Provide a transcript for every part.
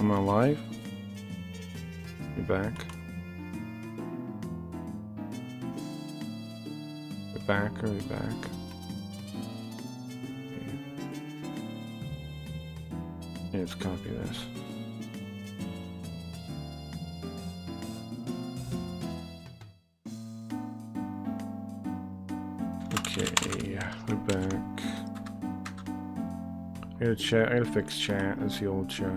Am I alive? You back? You back? Are you back? Okay. Let's copy this. Okay, we're back. I gotta chat. I gotta fix chat. That's the old chat.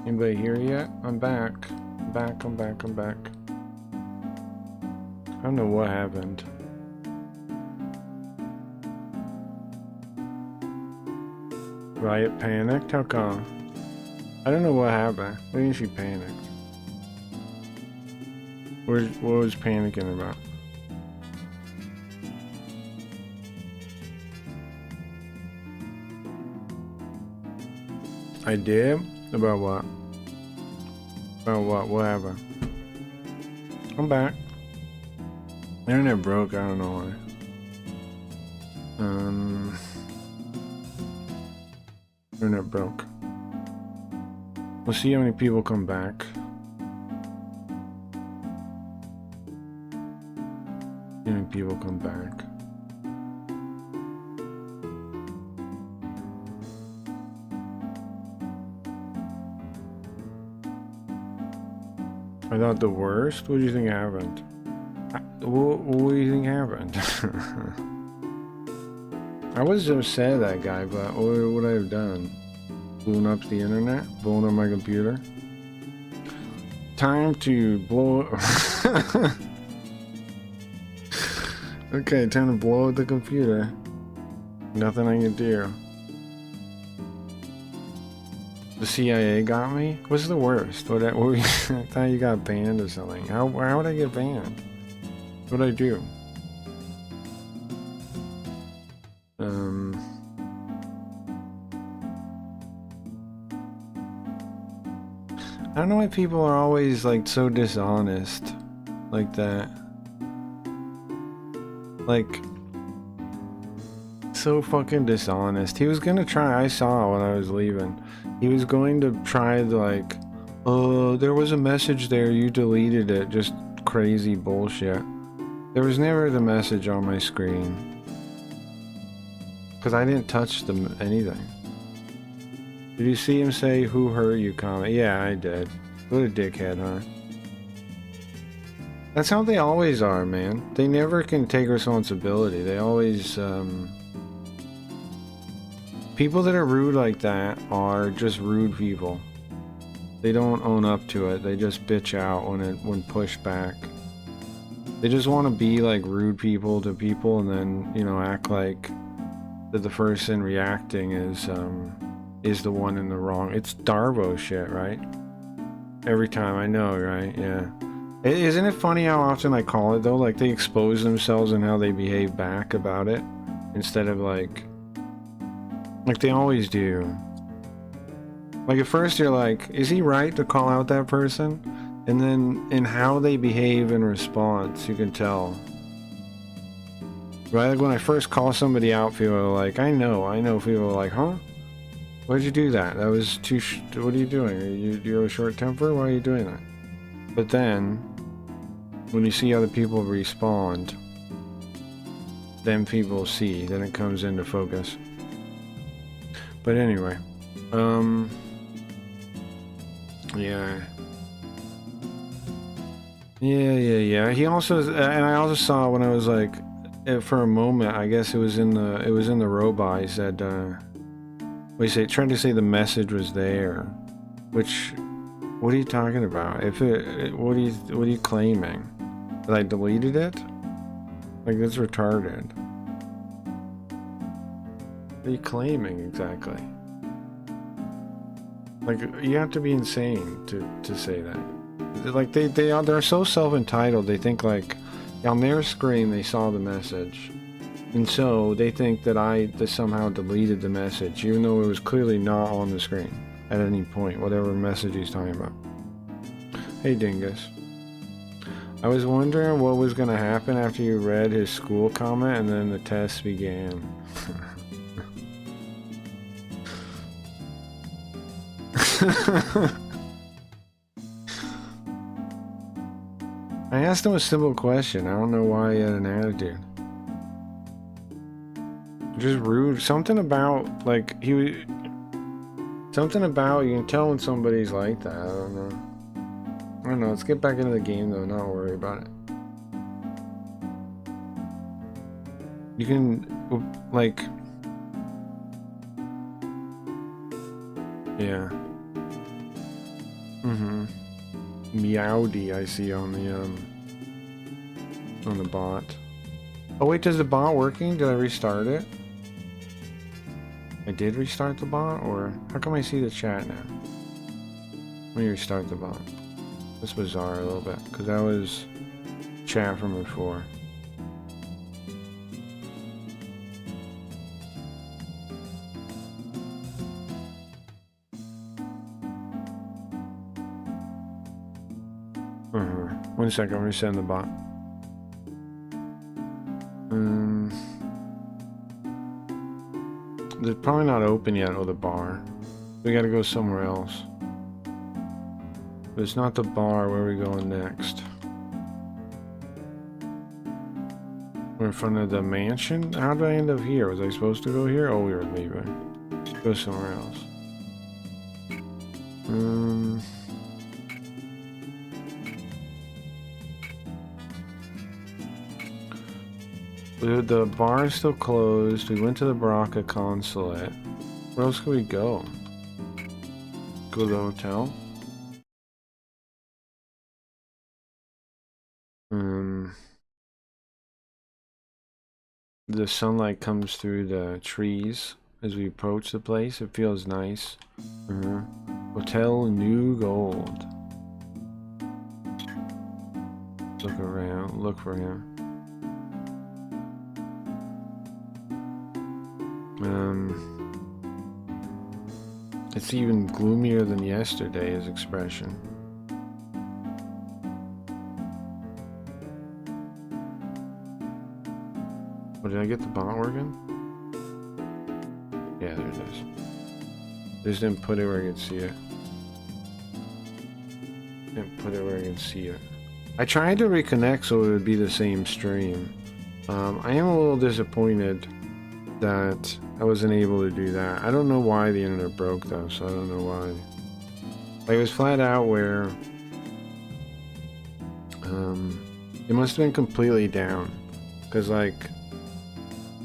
Anybody here yet? I'm back. I'm back. I'm back. I'm back. I don't know what happened. Riot panicked? How come? I don't know what happened. What do you mean she panicked? What was panicking about? I did? About what? About what? What happened? I'm back. Internet broke, I don't know why. Internet broke. We'll see how many people come back. How many people come back. I thought the worst? What do you think happened? What do you think happened? I was upset at that guy, but what would I have done? Blown up the internet? Blown up my computer? Time to blow... Okay, time to blow up the computer. Nothing I can do. The CIA got me? What's the worst? I thought you got banned or something. How would I get banned? What would I do? I don't know why people are always like so dishonest like that. Like so fucking dishonest. He was gonna try, I saw when I was leaving. He was going to try to like, oh, there was a message there, you deleted it. Just crazy bullshit. There was never the message on my screen. Because I didn't touch anything. Did you see him say, who hurt you comment? Yeah, I did. What a dickhead, huh? That's how they always are, man. They never can take responsibility. They always, people that are rude like that are just rude people. They don't own up to it. They just bitch out when pushed back. They just want to be like rude people to people and then, you know, act like that the person reacting is the one in the wrong. It's Darvo shit, right? Every time, I know, right? Yeah. Isn't it funny how often I call it though? Like they expose themselves and how they behave back about it instead of like they always do. Like at first you're like, is he right to call out that person? And then in how they behave in response, you can tell. Right? Like when I first call somebody out, people are like, I know people are like, huh? Why'd you do that? That was too what are you doing? You have a short temper? Why are you doing that? But then, when you see other people respond, then people see, then it comes into focus. But anyway, yeah. Yeah. He also, and I also saw when I was like, for a moment, I guess it was in the robot. He said, trying to say the message was there, which, what are you talking about? What are you claiming? That I deleted it? Like that's retarded. What are you claiming exactly? Like you have to be insane to say that. Like they're so self-entitled. They think like on their screen they saw the message, and so they think that I somehow deleted the message, even though it was clearly not on the screen at any point. Whatever message he's talking about. Hey Dingus. I was wondering what was going to happen after you read his school comment and then the test began. I asked him a simple question. I don't know why he had an attitude. Just rude. Something about, like, he was... Something about, you can tell when somebody's like that. I don't know. I don't know. Let's get back into the game, though. Not worry about it. You can, like... Yeah. Mm-hmm. Meowdy I see on the bot. Oh wait, does the bot working? Did I restart it? I did restart the bot, or how come I see the chat now? When you restart the bot. That's bizarre a little bit, because that was chat from before. One second, I'm resetting the bot. They're probably not open yet with the bar. We gotta go somewhere else. But it's not the bar. Where are we going next? We're in front of the mansion? How did I end up here? Was I supposed to go here? Oh, we were leaving. Let's go somewhere else. The bar is still closed. We went to the Baraka consulate. Where else can we go? Go to the hotel? The sunlight comes through the trees as we approach the place. It feels nice. Hotel New Gold. Look around. Look for him. It's even gloomier than yesterday, his expression. Oh, did I get the bot working? Yeah, there it is. Just didn't put it where I could see it. Didn't put it where I can see it. I tried to reconnect so it would be the same stream. I am a little disappointed that I wasn't able to do that. I don't know why the internet broke though, so I don't know why. Like, it was flat out where it must have been completely down, because like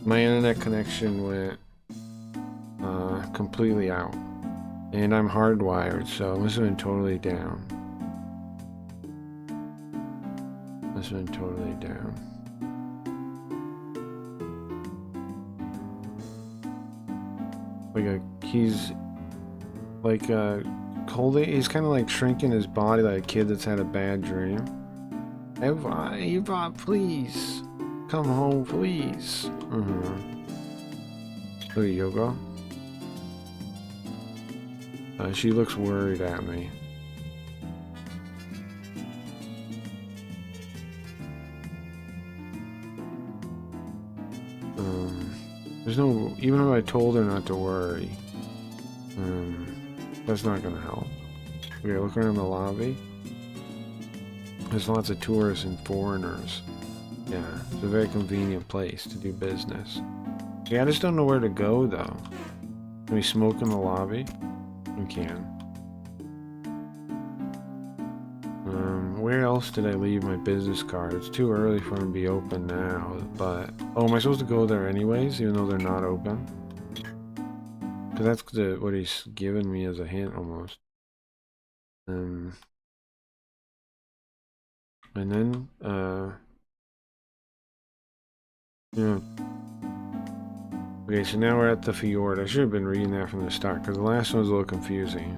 my internet connection went completely out, and I'm hardwired, so it must have been totally down. Must have been totally down. He's like holding, he's kind of like shrinking his body like a kid that's had a bad dream. Eva, please come home, please. Look at Yoga. She looks worried at me. There's no, even though I told her not to worry, that's not gonna help. Okay, look around the lobby. There's lots of tourists and foreigners. Yeah, it's a very convenient place to do business. Yeah, I just don't know where to go though. Can we smoke in the lobby? We can. Where else did I leave my business card? It's too early for them to be open now, but... Oh, am I supposed to go there anyways, even though they're not open? Because that's what he's given me as a hint, almost. And then, yeah. Okay, so now we're at the fjord. I should have been reading that from the start, because the last one was a little confusing.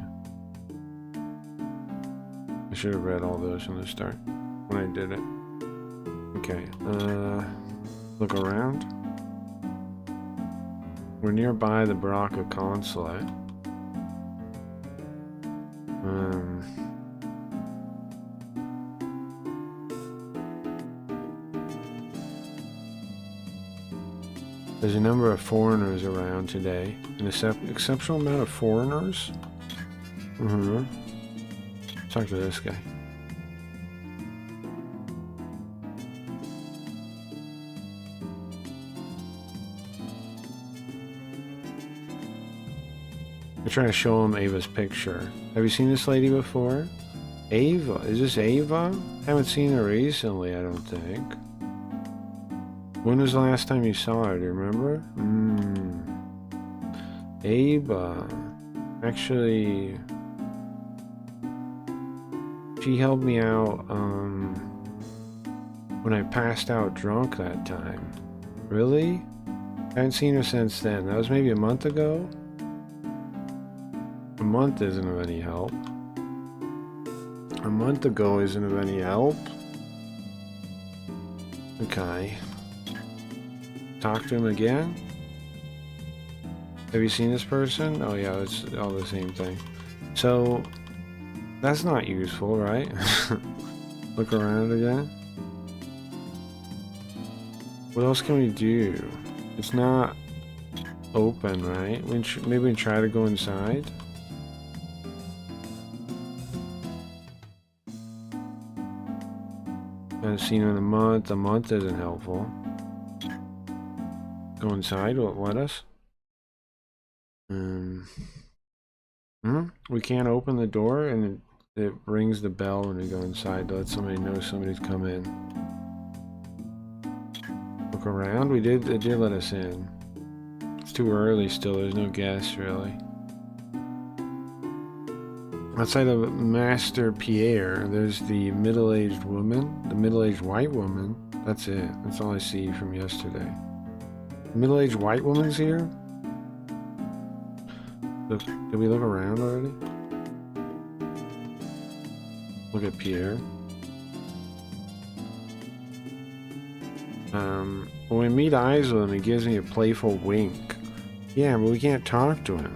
I should have read all those from the start when I did it. Okay, look around. We're nearby the Baraka consulate. There's a number of foreigners around today. An exceptional amount of foreigners? Talk to this guy. I'm trying to show him Ava's picture. Have you seen this lady before? Ava? Is this Ava? Haven't seen her recently, I don't think. When was the last time you saw her? Do you remember? Ava. Actually, she helped me out when I passed out drunk that time. Really? I haven't seen her since then. That was maybe a month ago? A month isn't of any help. A month ago isn't of any help. Okay. Talk to him again? Have you seen this person? Oh yeah, it's all the same thing. So, that's not useful, right? Look around again. What else can we do? It's not open, right? Maybe we can try to go inside? I haven't seen her in a month. A month isn't helpful. Go inside? Will it let us? We can't open the door, and it rings the bell when we go inside to let somebody know somebody's come in. Look around. It did let us in. It's too early still. There's no guests really. Outside of Master Pierre, there's the middle-aged woman, the middle-aged white woman. That's it. That's all I see from yesterday. The middle-aged white woman's here? Look, did we look around already? Look at Pierre. When we meet eyes with him, he gives me a playful wink. Yeah, but we can't talk to him.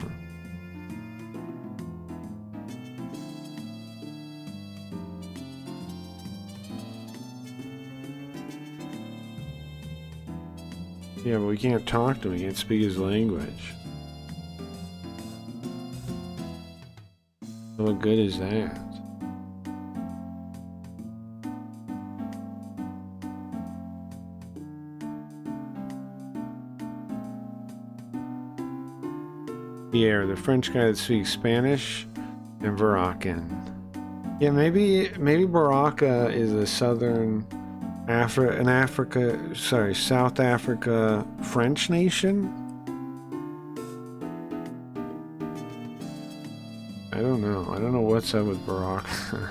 Yeah, but we can't talk to him. We can't speak his language. So what good is that? Pierre, the French guy that speaks Spanish, and Moroccan. Yeah, maybe Baraka is a southern South Africa French nation? I don't know. I don't know what's up with Baraka.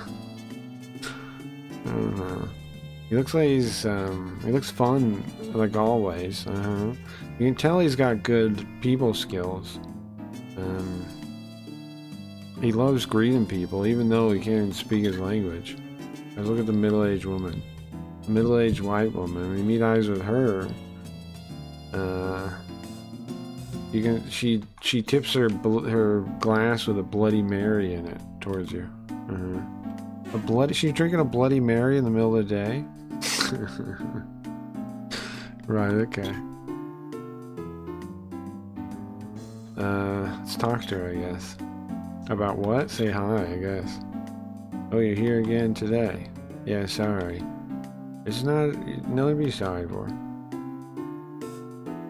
I don't know. He looks like he looks fun, like always. You can tell he's got good people skills. He loves greeting people, even though he can't even speak his language. Let's look at the middle-aged woman. The middle-aged white woman. When you meet eyes with her, she tips her glass with a Bloody Mary in it towards you. She's drinking a Bloody Mary in the middle of the day. Right. Okay. Let's talk to her, I guess. About what? Say hi, I guess. Oh, you're here again today. Yeah, sorry. It's nothing to be sorry for.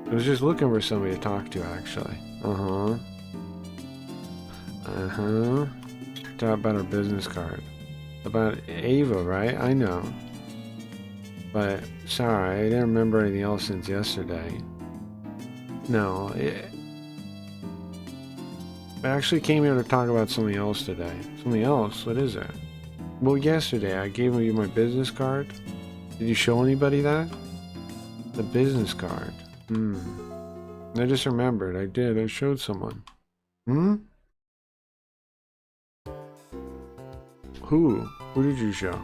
I was just looking for somebody to talk to, actually. Talk about her business card. About Ava, right? I know. But, sorry, I didn't remember anything else since yesterday. No, I actually came here to talk about something else today. Something else? What is that? Well, yesterday I gave you my business card. Did you show anybody that? The business card. I just remembered. I did. I showed someone. Who? Who did you show?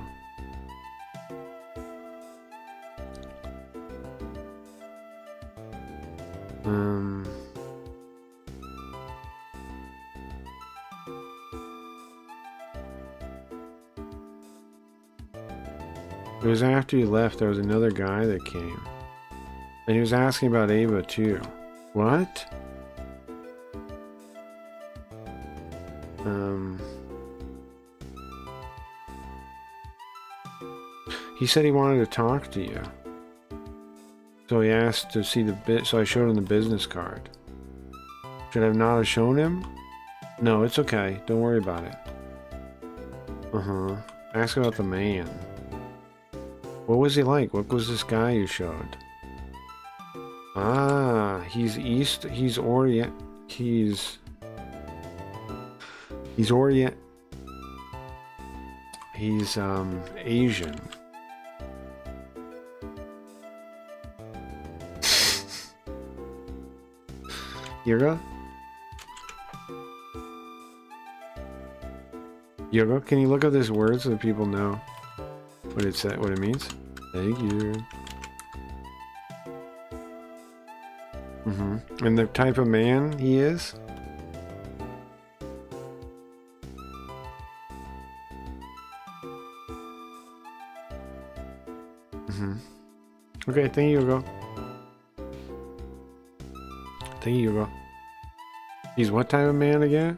It was after you left, there was another guy that came. And he was asking about Ava, too. What? Um, he said he wanted to talk to you. So he asked to see the bit, so I showed him the business card. Should I not have shown him? No, it's okay. Don't worry about it. Uh-huh. Ask about the man. What was he like? What was this guy you showed? Ah, he's East, he's Orient, he's Orient, he's, Asian. Yoga? Yoga, can you look up this word so that people know what it said, what it means? Thank you. And the type of man he is? Okay, thank you, Yoga. Thank you, Yoga. He's what type of man again?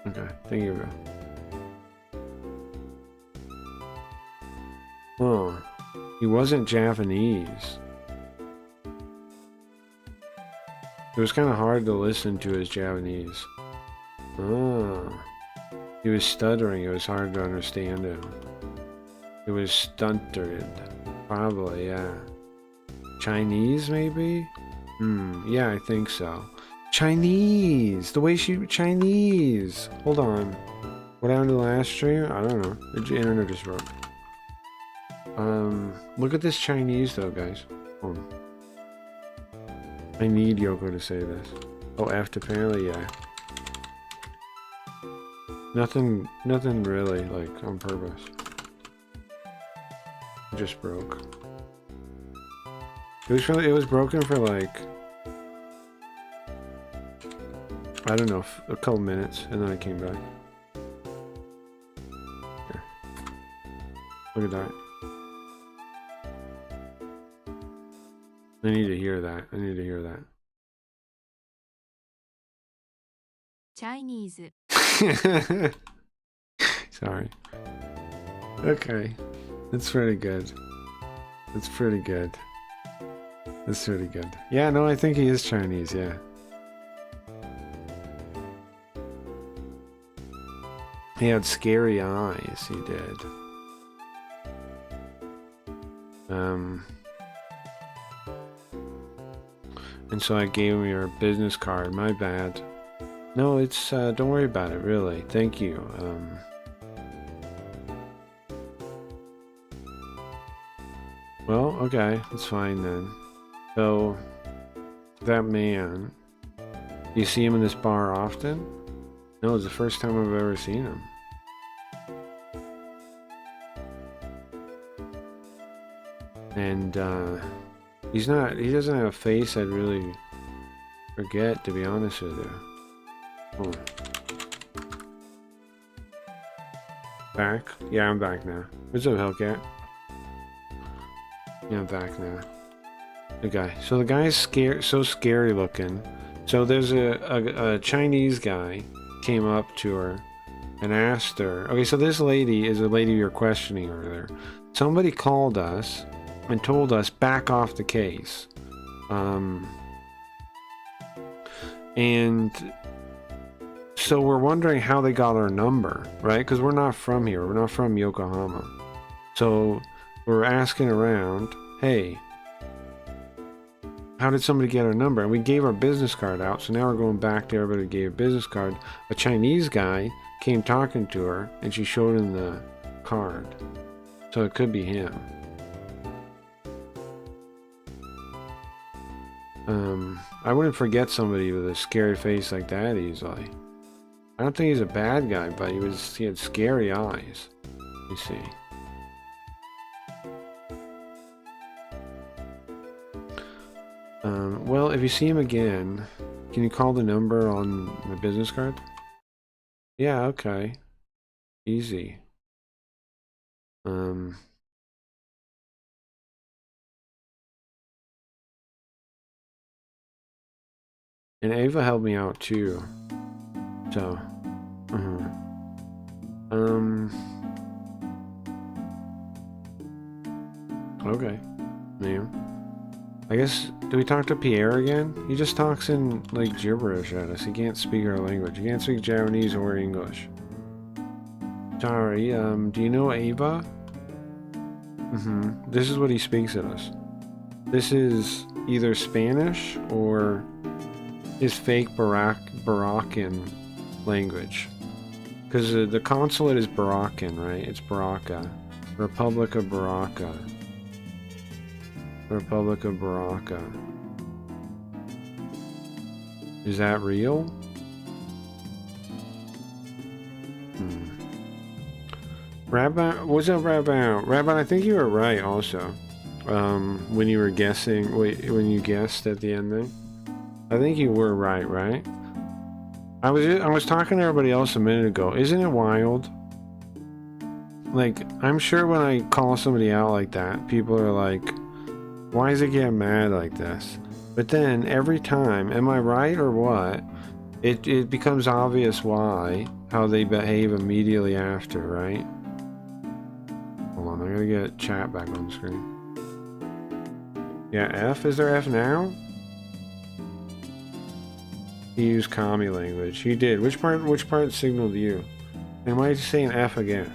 Okay, thank you, Yoga. Oh, he wasn't Japanese. It was kind of hard to listen to his Japanese. Oh, he was stuttering. It was hard to understand him. It was stunted. Probably, yeah. Chinese, maybe? Yeah, I think so. Chinese! The way Chinese! Hold on. What happened to the last stream? I don't know. The internet just broke. Look at this Chinese, though, guys. Hold on. I need Yoko to say this. Oh, F apparently, yeah. Nothing really, like, on purpose. It just broke. It was broken for, like, I don't know, a couple minutes, and then I came back. Here. Look at that. I need to hear that. I need to hear that. Chinese. Sorry. Okay. That's pretty good. That's pretty good. That's pretty good. Yeah, no, I think he is Chinese, yeah. He had scary eyes, he did. And so I gave him your business card. My bad. No, it's, don't worry about it, really. Thank you. Well, okay. That's fine then. So, that man, you see him in this bar often? No, it's the first time I've ever seen him. And, he doesn't have a face I'd really forget, to be honest with you. Oh. Back? Yeah, I'm back now. What's up, Hellcat? Yeah, I'm back now. Okay, so the guy is so scary looking. So there's a Chinese guy came up to her and asked her. Okay, so this lady is a lady you were questioning earlier. Somebody called us and told us back off the case. And so we're wondering how they got our number, right? Because we're not from here. We're not from Yokohama. So we're asking around, hey, how did somebody get our number? And we gave our business card out. So now we're going back to everybody who gave a business card. A Chinese guy came talking to her and she showed him the card. So it could be him. I wouldn't forget somebody with a scary face like that easily. I don't think he's a bad guy, but he had scary eyes. Let me see. Well, if you see him again, can you call the number on my business card? Yeah, okay. Easy. And Ava helped me out too. So, okay, name. I guess, do we talk to Pierre again? He just talks in, like, gibberish at us. He can't speak our language. He can't speak Japanese or English. Sorry, do you know Ava? This is what he speaks at us. This is either Spanish or his fake Baraccan language. Because the consulate is Baraccan, right? It's Baraka. Republic of Baraka. Republic of Baraka. Is that real? Rabbi, what's up, Rabbi? Rabbi, I think you were right also. When you were guessing, when you guessed at the ending. I think you were right, right? I was talking to everybody else a minute ago. Isn't it wild? Like, I'm sure when I call somebody out like that, people are like, why is it getting mad like this? But then, every time, am I right or what? It becomes obvious why, how they behave immediately after, right? Hold on, I gotta get chat back on the screen. Yeah, F? Is there F now? He used commie language. He did. Which part signaled you? And why is he saying F again?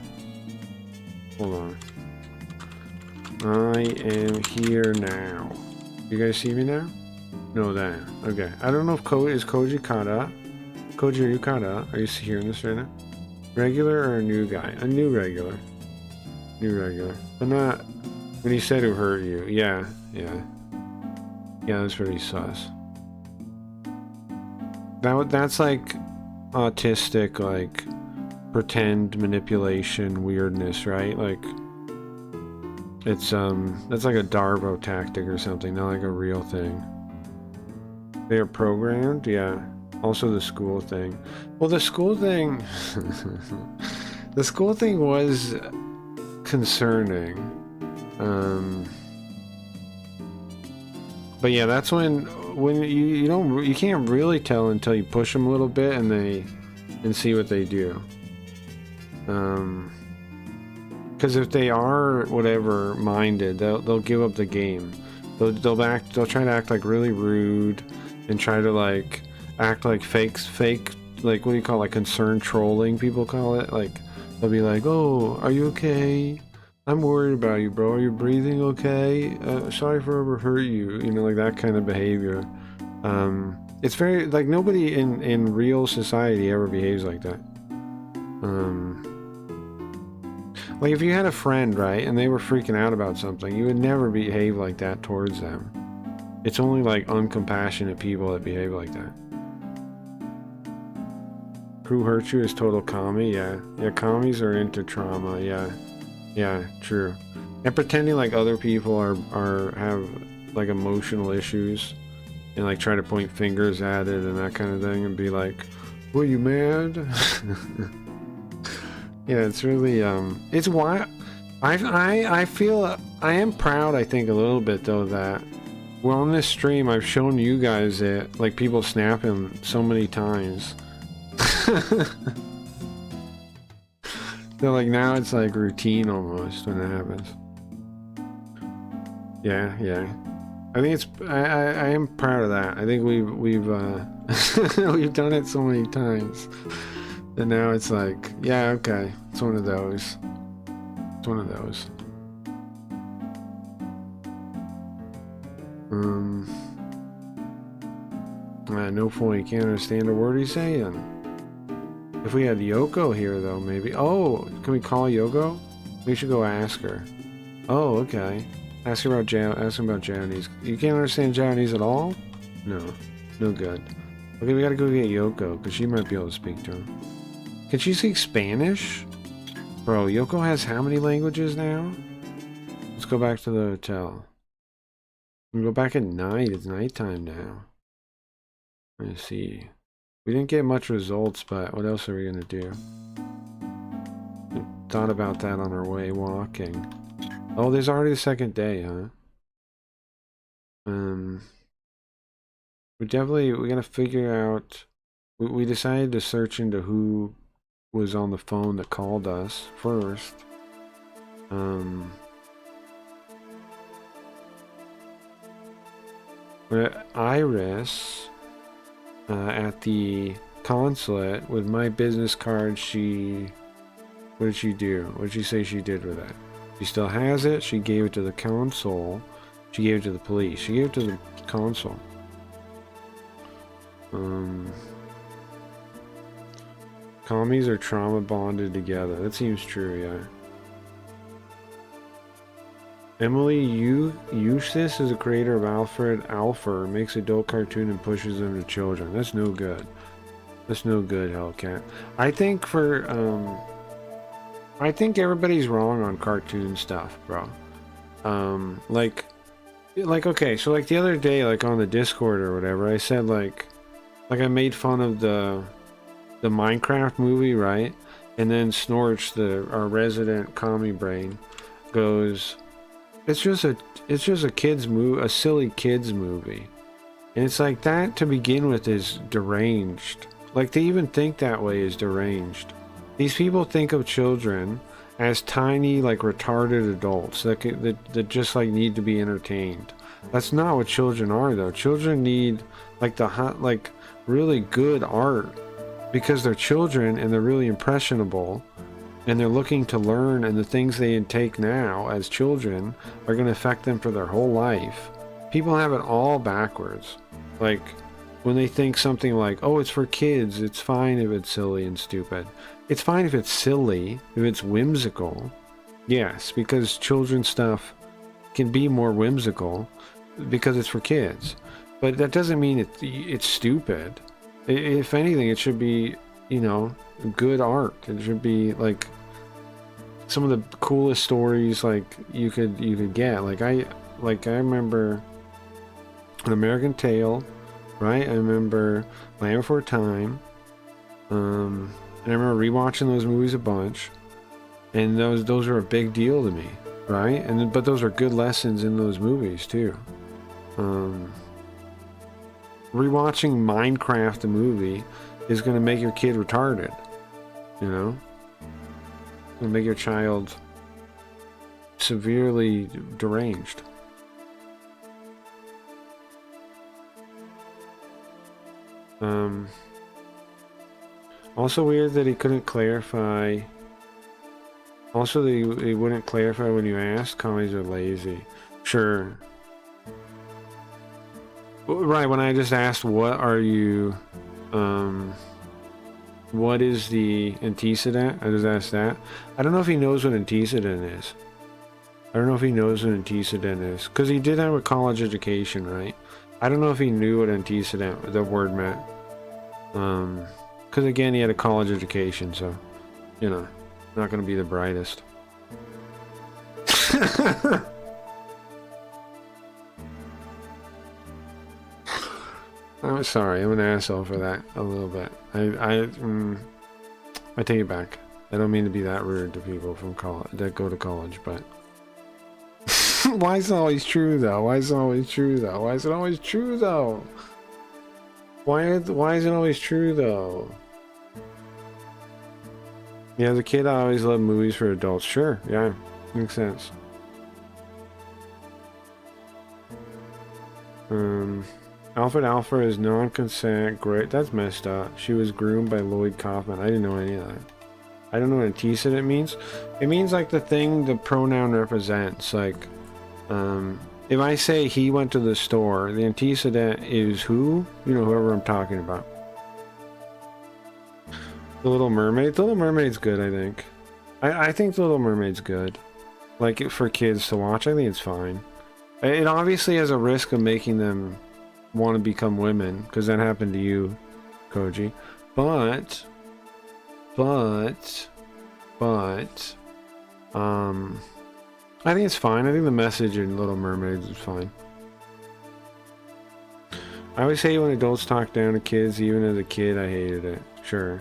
Hold on. I am here now. You guys see me now? No, that. Okay. I don't know if Koji caught up. Koji, are you caught up? Are you hearing this right now? Regular or a new guy? A new regular. New regular. But not when he said who hurt you. Yeah, yeah. Yeah, that's pretty sus. That's like autistic, like pretend manipulation weirdness, right? Like it's that's like a Darbo tactic or something, not like a real thing. They are programmed, yeah. Also the school thing. Well, the school thing the school thing was concerning. But yeah, that's when you can't really tell until you push them a little bit and see what they do. Because if they are whatever minded, they'll give up the game. They'll try to act like really rude and try to like act like fake like what do you call it, like concerned trolling people call it. Like they'll be like, oh, are you okay? I'm worried about you, bro. Are you breathing okay? Sorry for ever hurt you. You know, like that kind of behavior. It's very, like, nobody in real society ever behaves like that. Like, if you had a friend, right, and they were freaking out about something, you would never behave like that towards them. It's only, like, uncompassionate people that behave like that. Who hurt you is total commie, yeah. Yeah, commies are into trauma, yeah. Yeah, true. And pretending like other people have like emotional issues and like try to point fingers at it and that kind of thing and be like, "Were you mad?" Yeah, it's really it's why I feel I am proud, I think, a little bit though that well on this stream I've shown you guys it, like people snapping so many times. So like now it's like routine almost when it happens. Yeah, yeah. I think it's I am proud of that. I think we've we've done it so many times. And now it's like, yeah, okay. It's one of those. It's one of those. No point. Can't understand a word he's saying. If we had Yoko here, though, maybe. Oh, can we call Yoko? We should go ask her. Oh, okay. Ask her about Japanese. You can't understand Japanese at all? No. No good. Okay, we gotta go get Yoko, because she might be able to speak to him. Can she speak Spanish? Bro, Yoko has how many languages now? Let's go back to the hotel. We go back at night. It's nighttime now. Let's see. We didn't get much results, but what else are we gonna do? We thought about that on our way walking. Oh, there's already the second day, huh? We gotta figure out We decided to search into who was on the phone that called us first. But Iris, at the consulate with my business card, what did she do? What did she say she did with it? She still has it. She gave it to the consul. She gave it to the police. She gave it to the consul. Commies are trauma bonded together. That seems true, yeah. Emily Eustace is a creator of Alfred Alfer, makes adult cartoon and pushes them to children. That's no good. That's no good, Hellcat. I think everybody's wrong on cartoon stuff, bro. Like okay, so like the other day, like on the Discord or whatever, I said like I made fun of the Minecraft movie, right? And then Snorch, our resident commie brain, goes, it's just a kids movie, a silly kids movie. And it's like, that to begin with is deranged. Like, to even think that way is deranged. These people think of children as tiny, like, retarded adults that just like need to be entertained. That's not what children are, though. Children need like really good art, because they're children and they're really impressionable and they're looking to learn, and the things they intake now as children are going to affect them for their whole life. People have it all backwards. Like, when they think something like, oh, it's for kids, it's fine if it's silly and stupid. It's fine if it's silly, if it's whimsical. Yes, because children's stuff can be more whimsical because it's for kids. But that doesn't mean it's stupid. If anything, it should be, you know, good art. It should be like some of the coolest stories like you could get. Like I remember An American Tail, right? I remember Land Before Time. And I remember rewatching those movies a bunch, and those are a big deal to me, right? But those are good lessons in those movies too. Rewatching Minecraft the movie is going to make your kid retarded, you know? It's going to make your child severely deranged. Also weird that he couldn't clarify. Also, he wouldn't clarify when you asked. Commies are lazy. Sure. Right, when I just asked, what are you, what is the antecedent? I just asked that. I don't know if he knows what antecedent is. I don't know if he knows what antecedent is. Because he did have a college education, right? I don't know if he knew what antecedent, the word meant. Because again, he had a college education, so, you know, not going to be the brightest. I'm sorry, I'm an asshole for that a little bit. I take it back. I don't mean to be that rude to people from college that go to college, but why is it always true though? Why is it always true though? Why is it always true though? Why is it always true though? Yeah, as a kid, I always loved movies for adults. Sure, yeah, makes sense. Alfred Alpha is non-consent. Great, that's messed up. She was groomed by Lloyd Kaufman. I didn't know any of that. I don't know what antecedent means. It means like the thing the pronoun represents. Like, if I say he went to the store, the antecedent is who? You know, whoever I'm talking about. The Little Mermaid. The Little Mermaid's good, I think. I think The Little Mermaid's good. Like, for kids to watch, I think it's fine. It obviously has a risk of making them want to become women, because that happened to you, Koji. But I think it's fine. I think the message in Little Mermaids is fine. I always hate when adults talk down to kids. Even as a kid, I hated it. Sure.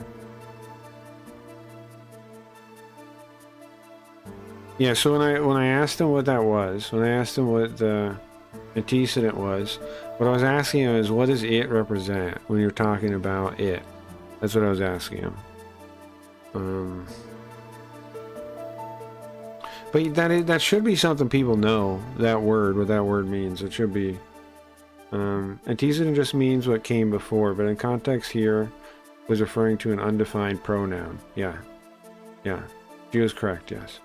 Yeah, so when I asked him what that was, when I asked him what the antecedent was, what I was asking him is, what does it represent when you're talking about it? That's what I was asking him. But that should be something people know, that word, what that word means. It should be. Antecedent just means what came before, but in context here was referring to an undefined pronoun. Yeah. Yeah. She was correct, yes.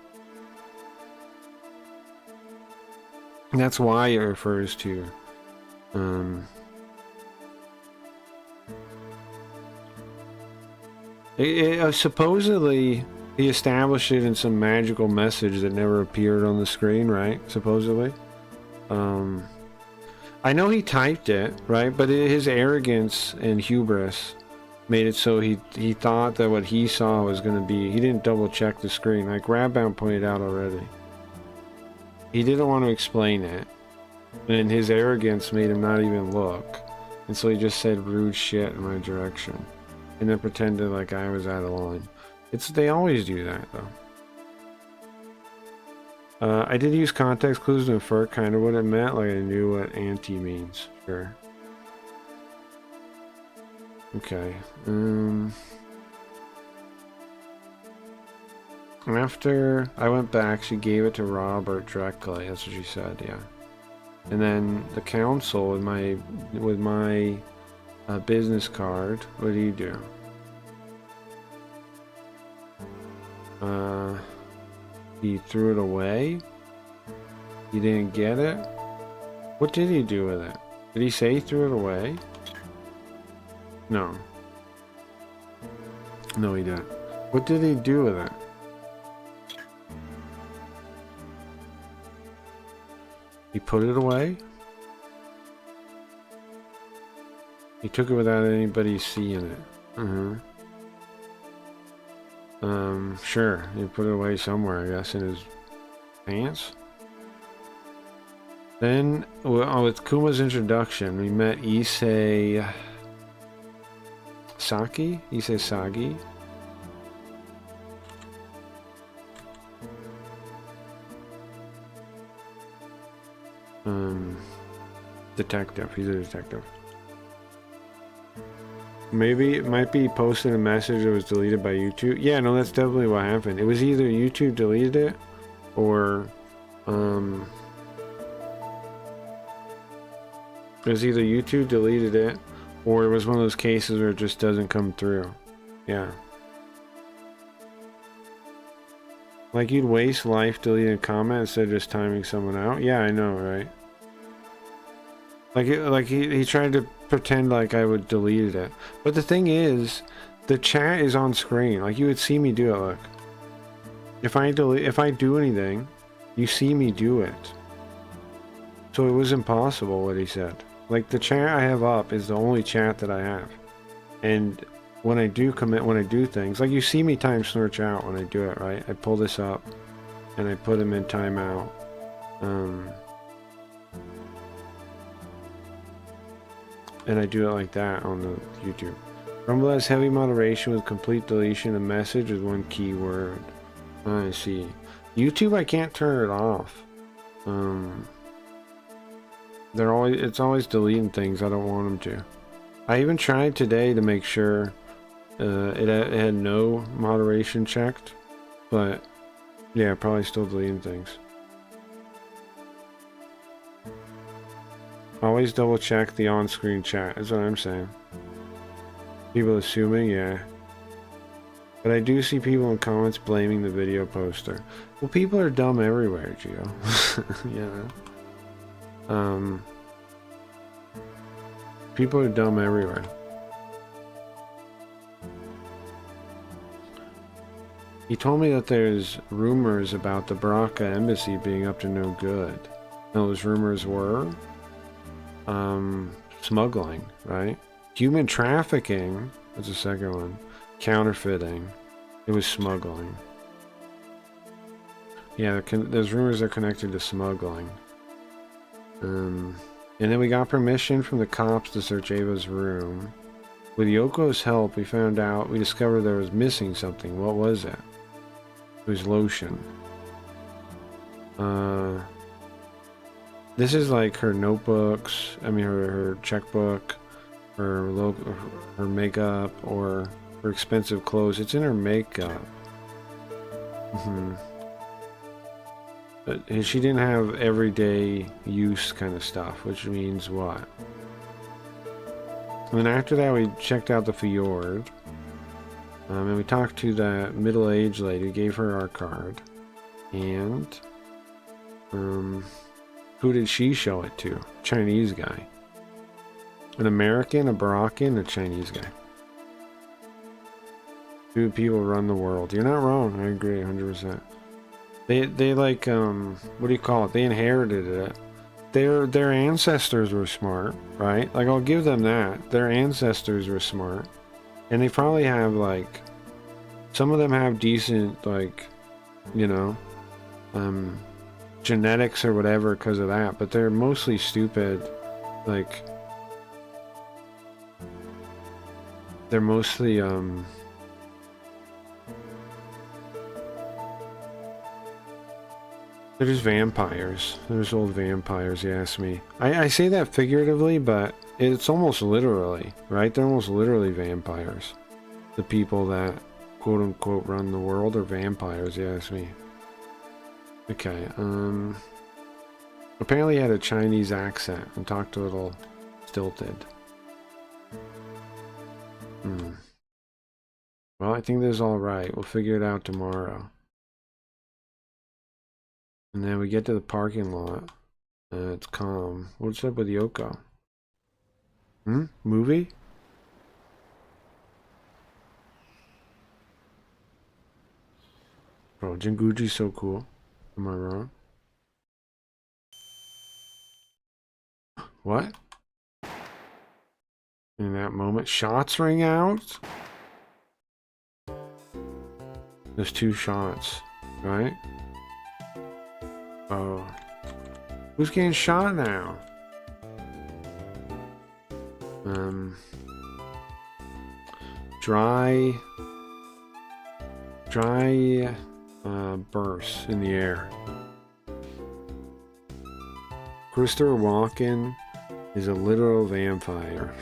And that's why it refers to supposedly he established it in some magical message that never appeared on the screen, right? Supposedly. I know he typed it, right? But his arrogance and hubris made it so he thought that what he saw was going to be... He didn't double check the screen, like Rabbound pointed out already. He didn't want to explain it, and his arrogance made him not even look. And so he just said rude shit in my direction, and then pretended like I was out of line. They always do that, though. I did use context clues to infer kind of what it meant, like I knew what anti means. Sure. Okay. After I went back, she gave it to Robert directly. That's what she said, yeah. And then the council with my business card. What do you do? He threw it away. He didn't get it. What did he do with it? Did he say he threw it away? No. No, he didn't. What did he do with it? He put it away? He took it without anybody seeing it. Sure. He put it away somewhere, I guess, in his pants. Then, with Kuma's introduction, we met Issei Saki? Issei Sagi? Detective. He's a detective. Maybe it might be posted a message that was deleted by YouTube. Yeah, no, that's definitely what happened. It was either YouTube deleted it, or it was either YouTube deleted it, or it was one of those cases where it just doesn't come through. Yeah. Like you'd waste life deleting a comment instead of just timing someone out. Yeah, I know, right? Like he tried to pretend like I would deleted it. But the thing is, the chat is on screen. Like you would see me do it, look. If I do anything, you see me do it. So it was impossible what he said. Like the chat I have up is the only chat that I have. And when I do things, like you see me time Snorch out when I do it, right? I pull this up and I put him in timeout. And I do it like that on the YouTube. Rumble has heavy moderation with complete deletion of message with one keyword. I see. YouTube, I can't turn it off. It's always deleting things I don't want them to. I even tried today to make sure it had no moderation checked, but yeah, probably still deleting things. Always double check the on-screen chat, is what I'm saying. People assuming, yeah. But I do see people in comments blaming the video poster. Well, people are dumb everywhere, Gio. Yeah. People are dumb everywhere. He told me that there's rumors about the Baraka embassy being up to no good. And those rumors were smuggling, right? Human trafficking was the second one. Counterfeiting. It was smuggling. Yeah, there's rumors that are connected to smuggling. And then we got permission from the cops to search Ava's room. With Yoko's help, we discovered there was missing something. What was it? It was lotion. This is like her notebooks, I mean her checkbook, her makeup, or Her expensive clothes. It's in her makeup. But she didn't have everyday use kind of stuff, which means what? And then after that, we checked out the fjord. And we talked to the middle-aged lady, gave her our card. And who did she show it to? Chinese guy. An American, a Moroccan, a Chinese guy. Two people run the world. You're not wrong. I agree 100%. They like what do you call it? They inherited it. Their ancestors were smart, right? Like, I'll give them that. Their ancestors were smart. And they probably have, like, some of them have decent, like, you know, genetics or whatever because of that. But they're mostly stupid. Like, they're mostly, they're just vampires. They're just old vampires, you ask me. I say that figuratively, but it's almost literally, right? They're almost literally vampires. The people that, quote-unquote, run the world are vampires, you ask me. Okay, apparently he had a Chinese accent and talked a little stilted. Well, I think this is alright. We'll figure it out tomorrow. And then we get to the parking lot. It's calm. What's up with Yoko? Movie? Bro, Jinguji's so cool. Am I wrong? What? In that moment, shots ring out? There's 2 shots, right? Oh. Who's getting shot now? Dry bursts in the air. Christopher Walken is a literal vampire.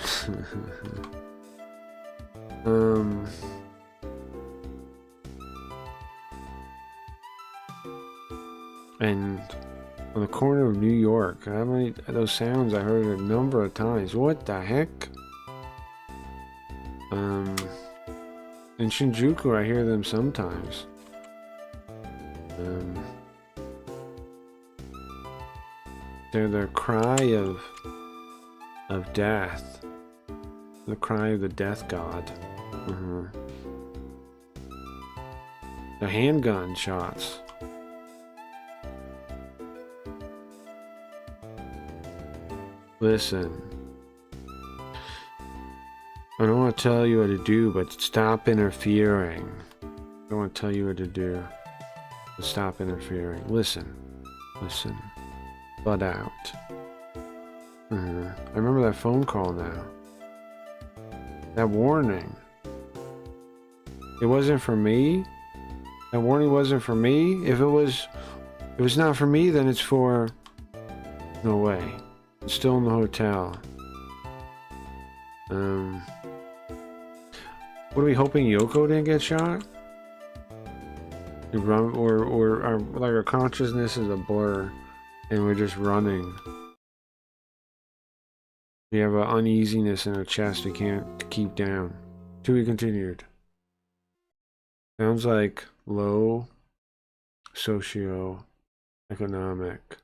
And on the corner of New York. How many of those sounds I heard a number of times. What the heck? In Shinjuku I hear them sometimes. They're the cry of death. The cry of the death god. The handgun shots. Listen, I don't want to tell you what to do, but stop interfering. I don't want to tell you what to do, but stop interfering. Listen. Butt out. I remember that phone call now. That warning. It wasn't for me? That warning wasn't for me? If it was not for me, then it's for... No way. It's still in the hotel. What are we hoping Yoko didn't get shot? Or like our consciousness is a blur and we're just running. We have an uneasiness in our chest we can't keep down. To be continued. Sounds like low socio-economic.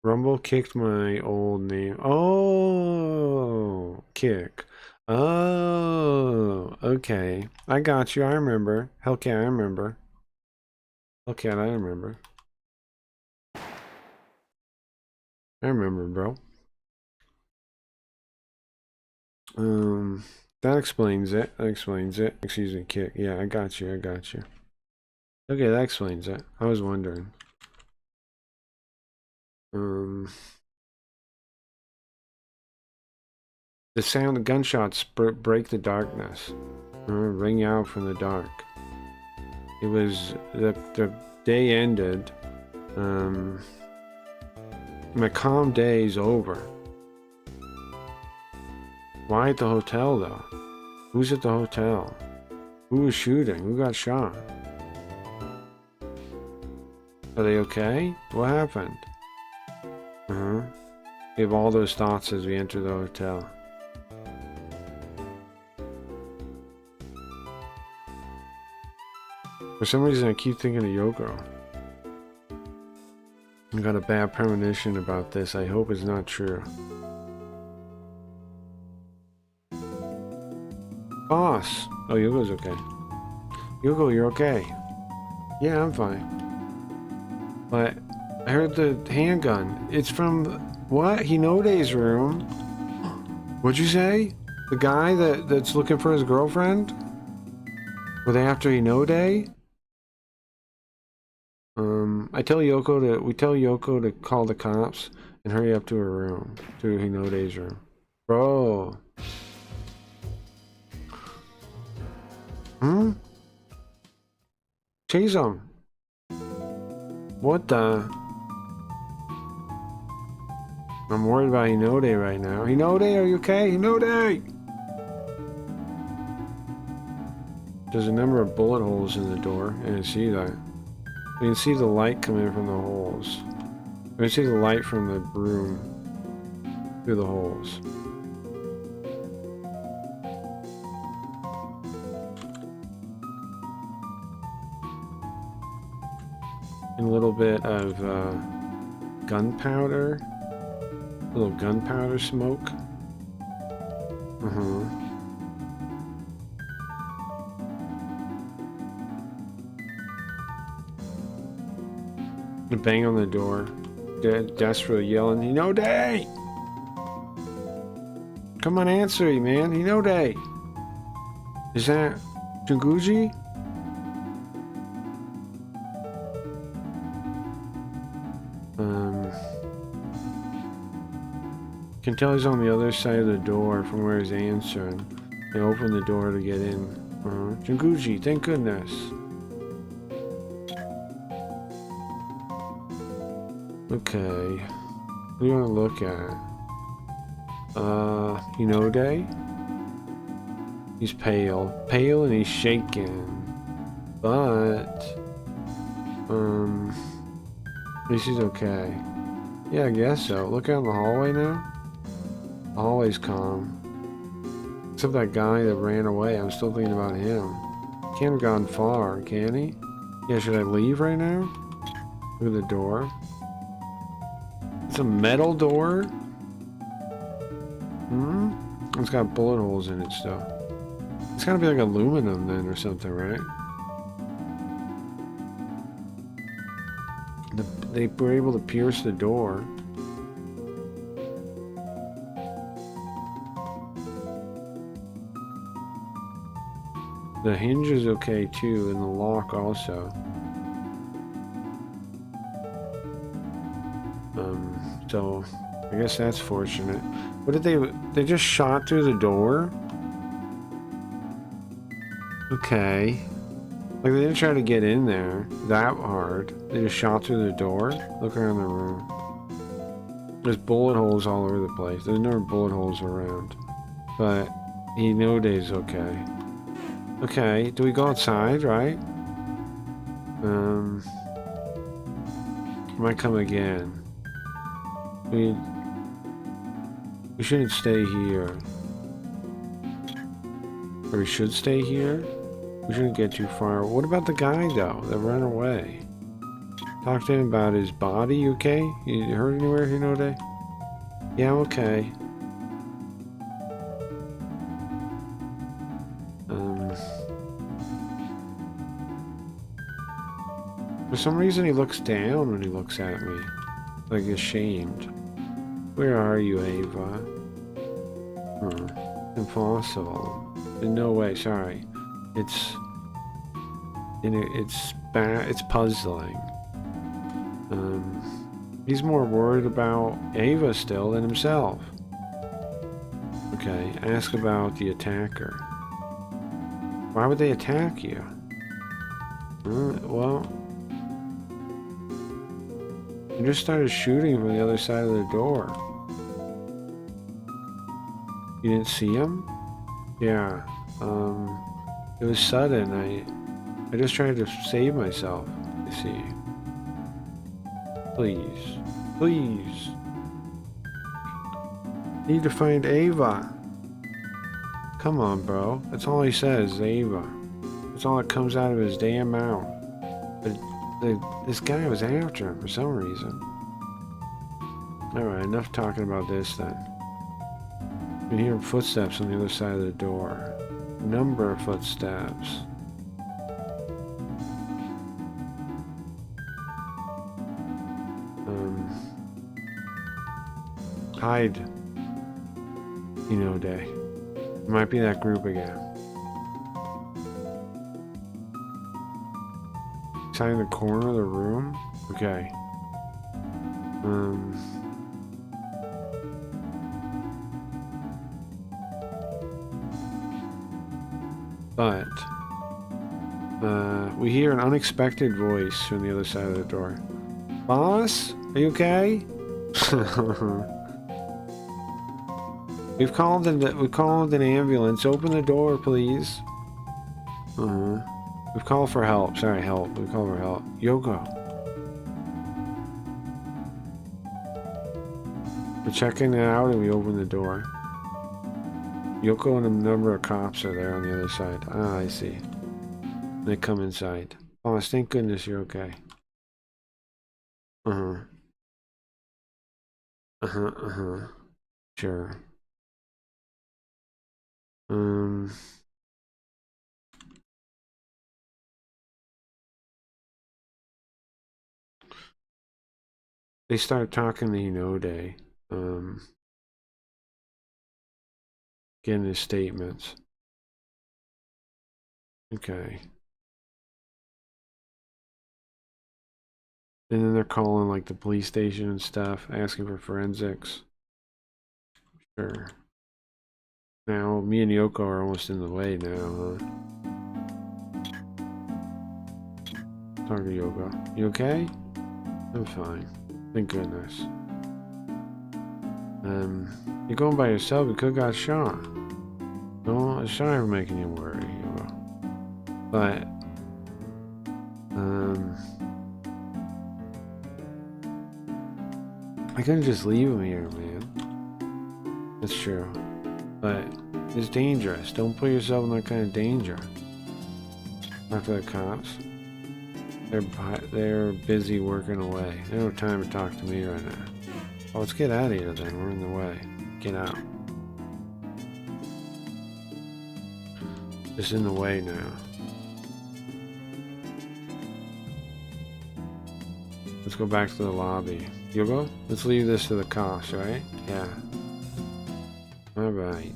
Rumble kicked my old name. Oh, kick. Oh, okay. I got you. I remember. Hellcat, I remember. Hellcat, I remember. I remember, bro. That explains it. That explains it. Excuse me, kick. Yeah, I got you. I got you. Okay, that explains it. I was wondering. The sound of gunshots break the darkness. Ring out from the dark. It was the day ended. My calm day is over. Why at the hotel, though? Who's at the hotel? Who was shooting? Who got shot? Are they okay? What happened? Uh-huh. We have all those thoughts as we enter the hotel. For some reason, I keep thinking of Yoko. I got a bad premonition about this. I hope it's not true. Boss! Oh, Yoko's okay. Yoko, you're okay. Yeah, I'm fine. But I heard the handgun. It's from what? Hinode's room. What'd you say? The guy that's looking for his girlfriend? Were they after Hinode? We tell Yoko to call the cops and hurry up to her room, to Hinode's room. Bro. Chase him. What the? I'm worried about Hinode right now. Hinode, are you okay? Hinode! There's a number of bullet holes in the door. I didn't see that. You can see the light coming from the holes. You can see the light from the room through the holes. And a little bit of gunpowder. A little gunpowder smoke. A bang on the door. Desperately yelling, Hinode! Come on, answer me, man. Hinode! Is that Junguji? Can tell he's on the other side of the door from where he's answering. They open the door to get in. Junguji, thank goodness. Okay. What do you want to look at? Hinode? He's pale. Pale and he's shaking. But... at least he's okay. Yeah, I guess so. Look out in the hallway now. The hallway's calm. Except that guy that ran away. I'm still thinking about him. Can't have gone far, can he? Yeah, should I leave right now? Look at the door. It's a metal door? It's got bullet holes in it still. It's gotta be like aluminum then or something, right? They were able to pierce the door. The hinge is okay too, and the lock also. So I guess that's fortunate. What did they just shot through the door? Okay. Like they didn't try to get in there that hard. They just shot through the door. Look around the room. There's bullet holes all over the place. There's no bullet holes around. But Hinode's okay. Okay, do we go outside, right? Might come again. We shouldn't stay here. Or we should stay here? We shouldn't get too far. What about the guy, though, that ran away? Talk to him about his body, you okay? You hurt anywhere, Hinode? Yeah, I'm okay. For some reason he looks down when he looks at me. Like ashamed. Where are you, Ava? Impossible. In no way, sorry. It's puzzling. He's more worried about Ava still than himself. Okay, ask about the attacker. Why would they attack you? Well, you just started shooting from the other side of the door. You didn't see him? Yeah. It was sudden. I just tried to save myself. You see. Please. Please. Need to find Ava. Come on, bro. That's all he says, Ava. That's all that comes out of his damn mouth. But this guy was after him for some reason. Alright, enough talking about this then. You can hear footsteps on the other side of the door. Number of footsteps. Hide. You know, Day. It might be that group again. Inside in the corner of the room? Okay. But we hear an unexpected voice from the other side of the door. Boss? Are you okay? We've called an ambulance. Open the door, please. We've called for help. Sorry, help. We've called for help. Yoko. We're checking it out and we open the door. Yoko and a number of cops are there on the other side. Ah, I see. They come inside. Boss, thank goodness you're okay. Sure. They start talking to Hinode. Getting his statements. Okay. And then they're calling like the police station and stuff, asking for forensics. Sure. Now, me and Yoko are almost in the way now, huh? Talk to Yoko. You okay? I'm fine. Thank goodness. You're going by yourself. You could've got shot. No, it's not ever making you worry, Yoko. But, I couldn't just leave him here, man. That's true. But it's dangerous. Don't put yourself in that kind of danger. After the cops. They're busy working away. They don't have time to talk to me right now. Oh, let's get out of here then. We're in the way. Get out. Just in the way now. Let's go back to the lobby. Yogo? Let's leave this to the cops, right? Yeah. Alright.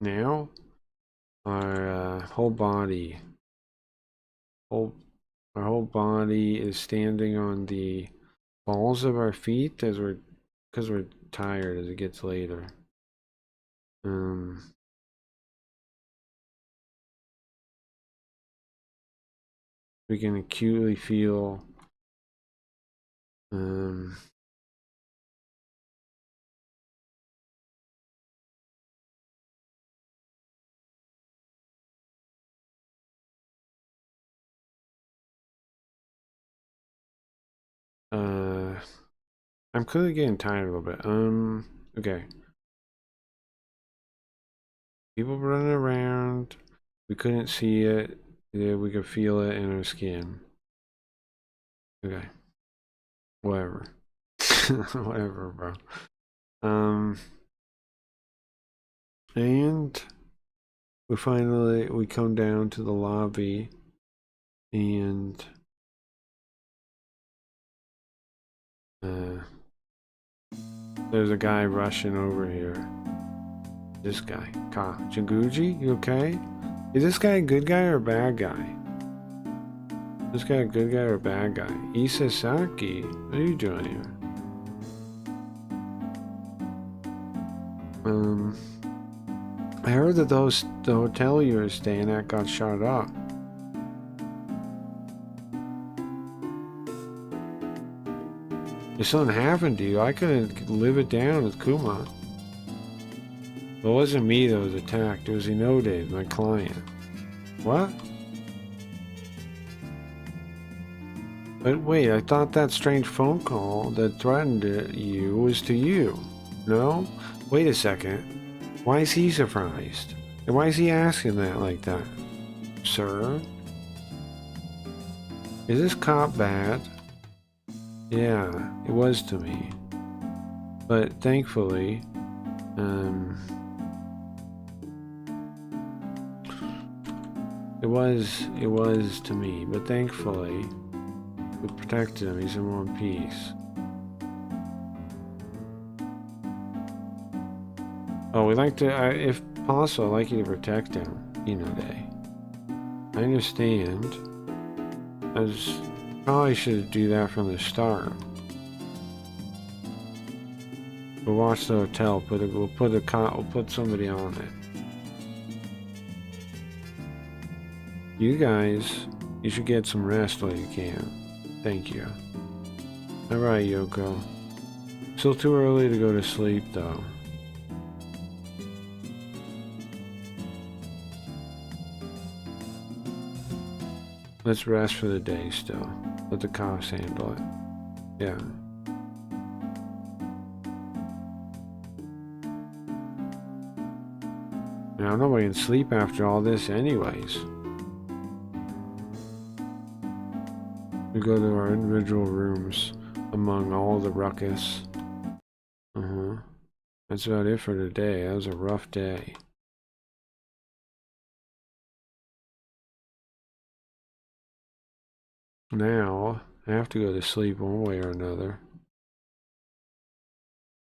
Now, our whole body is standing on the balls of our feet because we're tired as it gets later. We can acutely feel I'm clearly getting tired a little bit. Okay. People running around. We couldn't see it. Yeah, we could feel it in our skin. Okay. Whatever. Whatever, bro. And we come down to the lobby and there's a guy rushing over here. This guy. Jinguji, you okay? Is this guy a good guy or a bad guy? Is this guy a good guy or a bad guy? Isasaki, what are you doing here? I heard that the hotel you were staying at got shot up. If something happened to you, I couldn't live it down with Kuma. It wasn't me that was attacked. It was Inode, my client. What? But wait, I thought that strange phone call that threatened you was to you. No? Wait a second. Why is he surprised? And why is he asking that like that? Sir? Is this cop bad? Yeah, it was to me. But thankfully, it was to me, but thankfully, we protected him. He's in one piece. Oh, we like to, if possible, I'd like you to protect him, I understand. Probably should do that from the start. We'll watch the hotel. We'll put somebody on it. You guys, you should get some rest while you can. Thank you. Alright, Yoko. Still too early to go to sleep, though. Let's rest for the day still. Let the cops handle it. Yeah. Now, nobody can sleep after all this anyways. We go to our individual rooms among all the ruckus. That's about it for today. That was a rough day. Now, I have to go to sleep one way or another.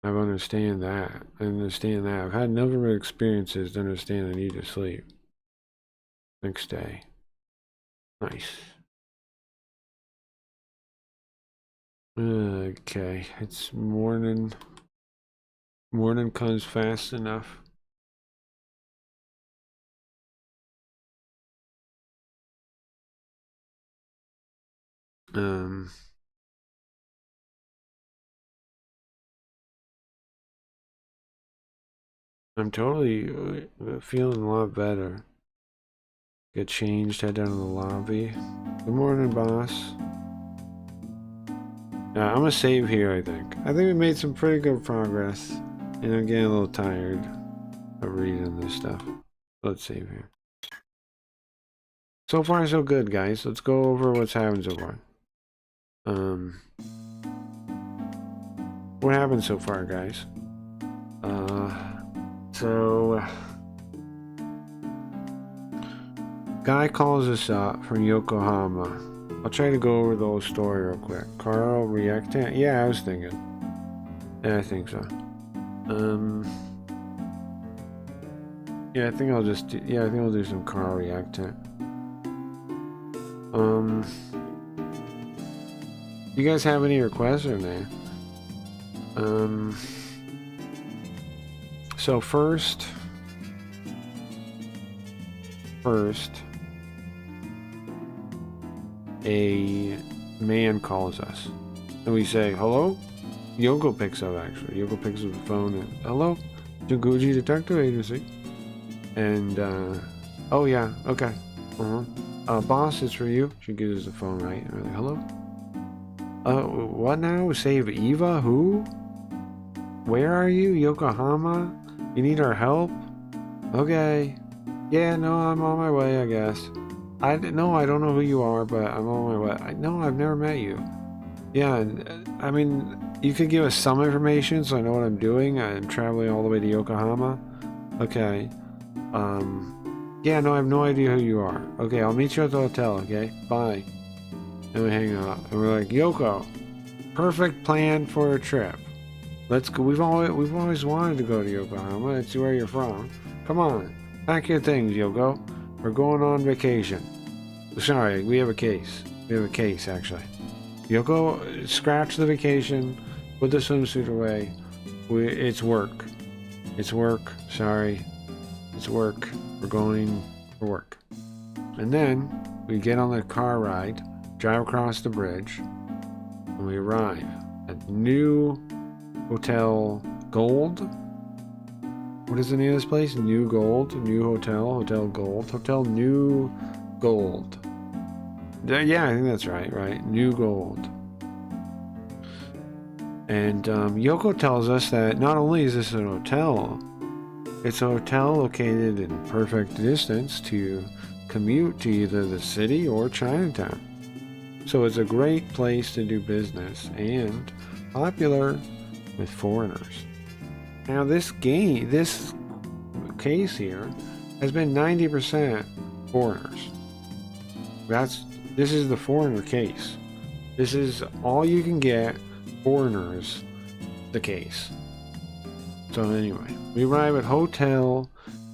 I understand that. I've had number of experiences to understand I need to sleep. Next day. Nice. Okay, it's morning. Morning comes fast enough. I'm totally feeling a lot better. Get changed, head down to the lobby. Good morning, boss. I'm gonna save here, I think. I think we made some pretty good progress. And I'm getting a little tired of reading this stuff. Let's save here. So far, so good, guys. Let's go over what's happened so far. What happened so far, guys? Guy calls us up from Yokohama. I'll try to go over the whole story real quick. Carl reactant? Yeah, I was thinking. Yeah, I think so. Yeah, I think I'll just do, I think I'll do some Carl reactant. You guys have any requests or no? So first, a man calls us, and we say, hello? Yoko picks up, actually. Yoko picks up the phone and, hello? Juguji Detective Agency. And, oh yeah, okay. Boss, it's for you. She gives us the phone, right? And we're like, hello? What now? Save Eva? Who? Where are you? Yokohama? You need our help? Okay. Yeah, no, I'm on my way, I guess. I don't know who you are, but I'm on my way. I've never met you. Yeah, I mean, you could give us some information so I know what I'm doing. I'm traveling all the way to Yokohama. Okay. Yeah, no, I have no idea who you are. Okay, I'll meet you at the hotel, okay? Bye. And we hang up. And we're like, Yoko, perfect plan for a trip. Let's go. We've always wanted to go to Yokohama. It's where you're from. Come on. Pack your things, Yoko. We're going on vacation. Sorry, we have a case. We have a case, actually. Yoko, scratch the vacation. Put the swimsuit away. It's work. It's work. Sorry. It's work. We're going for work. And then we get on the car ride, drive across the bridge, and we arrive A new Hotel Gold. What is the name of this place? New Gold, New Hotel, Hotel Gold, Hotel New Gold. Yeah, I think that's right, right? New Gold. And Yoko tells us that not only is this an hotel, it's a hotel located in perfect distance to commute to either the city or Chinatown. So it's a great place to do business and popular with foreigners. Now this case here has been 90% foreigners. This is the foreigner case. This is all you can get, foreigners, the case. So anyway, we arrive at Hotel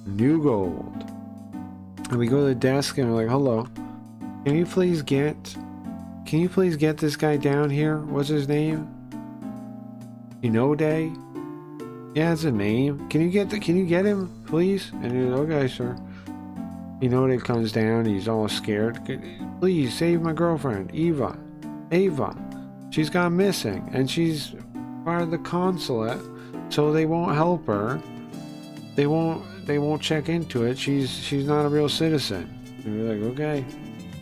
New Gold. And we go to the desk and we're like, hello, can you please get this guy down here? What's his name? Inode? Yeah, it's a name. Can you get him, please? And he's like, okay, sir. Inode comes down, he's all scared. Please save my girlfriend, Ava. She's gone missing, and she's part of the consulate, so they won't help her. They won't check into it. She's not a real citizen. And we're like, okay,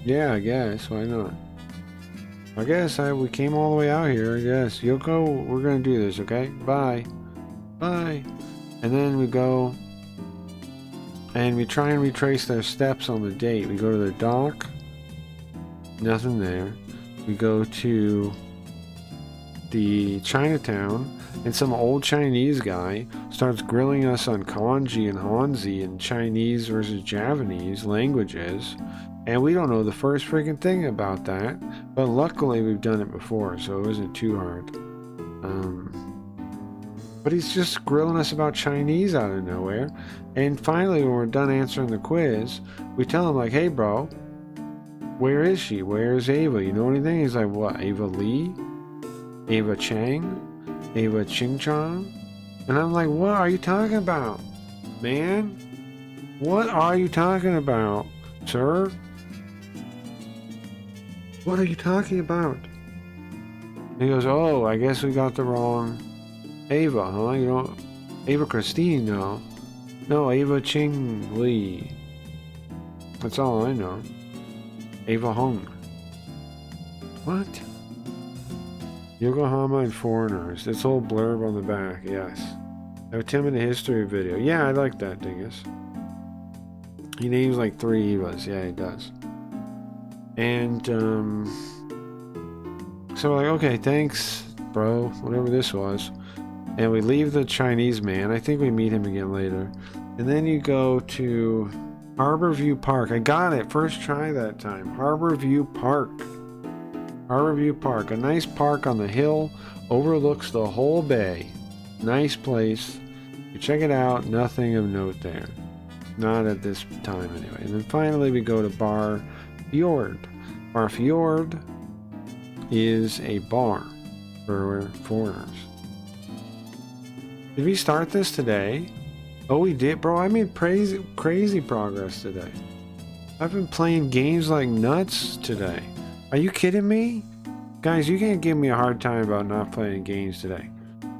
yeah, I guess, why not? I guess we came all the way out here, I guess. Yoko, we're gonna do this, okay? Bye. And then we go and we try and retrace their steps on the date. We go to the dock, nothing there. We go to the Chinatown, and some old Chinese guy starts grilling us on kanji and hanzi and Chinese versus Japanese languages, and we don't know the first freaking thing about that, but luckily we've done it before, so it wasn't too hard. But he's just grilling us about Chinese out of nowhere, and finally when we're done answering the quiz, we tell him like, hey bro, where is she? Where's Ava? You know anything? He's like, what, Ava Lee? Ava Chang? Ava Ching Chong? And I'm like, what are you talking about, man? What are you talking about, sir? What are you talking about? And he goes, oh, I guess we got the wrong Ava, huh? You don't... Ava Christine, no. No, Ava Ching Lee. That's all I know. Ava Hong. What? Yokohama and foreigners. This whole blurb on the back, yes. I have a 10-minute history video. Yeah, I like that, dingus. He names like 3 Evas. Yeah, he does. And, so we're like, okay, thanks, bro. Whatever this was. And we leave the Chinese man. I think we meet him again later. And then you go to Harborview Park. I got it. First try that time. Harborview Park. Harborview Park. A nice park on the hill. Overlooks the whole bay. Nice place. You check it out. Nothing of note there. Not at this time anyway. And then finally we go to Bar Fjord. Bar Fjord is a bar for foreigners. Did we start this today? Oh, we did, bro. I made crazy progress today. I've been playing games like nuts today. Are you kidding me? Guys, you can't give me a hard time about not playing games today.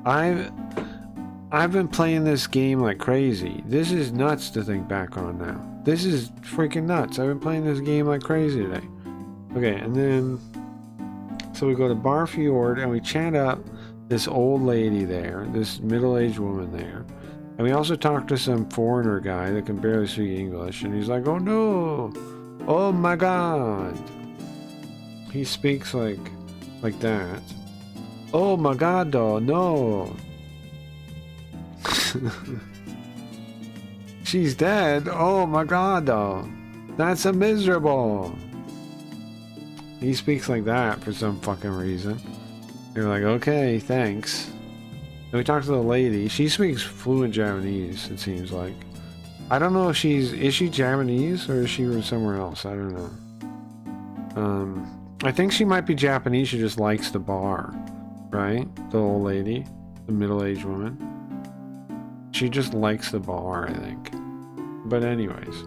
I've been playing this game like crazy. This is nuts to think back on now. This is freaking nuts. I've been playing this game like crazy today. Okay, and then... So we go to Bar Fjord and we chat up this old lady there, this middle-aged woman there. And we also talk to some foreigner guy that can barely speak English. And he's like, oh no! Oh my god! He speaks like that. Oh my god, though, no! She's dead? Oh my god, though! That's a miserable! He speaks like that for some fucking reason. You're like, okay, thanks. And we talked to the lady. She speaks fluent Japanese, it seems like. I don't know if is she Japanese or is she from somewhere else? I don't know. I think she might be Japanese. She just likes the bar, right? The old lady, the middle-aged woman. She just likes the bar, I think. But anyways.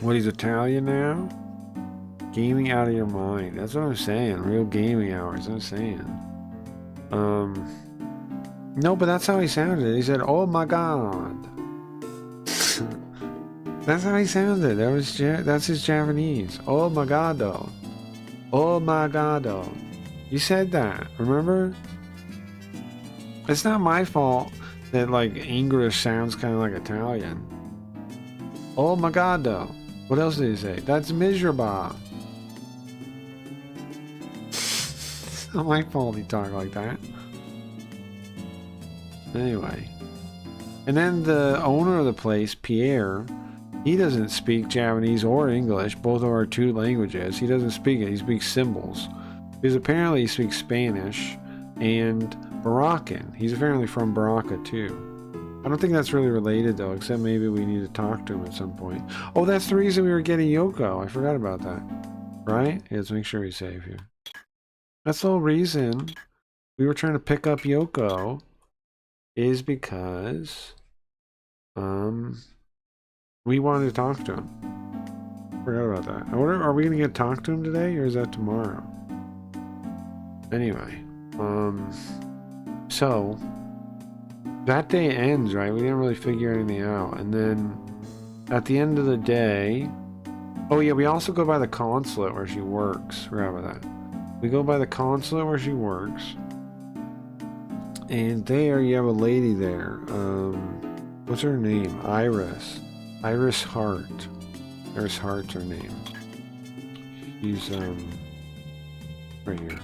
What, he's Italian now? Gaming out of your mind. That's what I'm saying. Real gaming hours. I'm saying. No, but that's how he sounded. He said, "Oh my God." That's how he sounded. That's his Japanese. Oh my God, though. Oh my God, though. You said that. Remember? It's not my fault that like English sounds kind of like Italian. Oh my God, though. What else did he say? That's miserable. It's not my fault he talked like that. Anyway. And then the owner of the place, Pierre, he doesn't speak Japanese or English, both of our two languages. He doesn't speak it. He speaks symbols. Because apparently he speaks Spanish and Moroccan. He's apparently from Baraka too. I don't think that's really related though, except maybe we need to talk to him at some point. Oh, that's the reason we were getting Yoko. I forgot about that. Right? Yeah, let's make sure he's safe here. That's the whole reason we were trying to pick up Yoko, is because we wanted to talk to him. Forgot about that. I wonder, are we gonna get to talk to him today, or is that tomorrow? Anyway, so that day ends, right? We didn't really figure anything out, and then at the end of the day, oh yeah, we also go by the consulate where she works. Forgot about that. We go by the consulate where she works, and there you have a lady there. What's her name? Iris. Iris Hart. Iris Hart's her name. She's right here.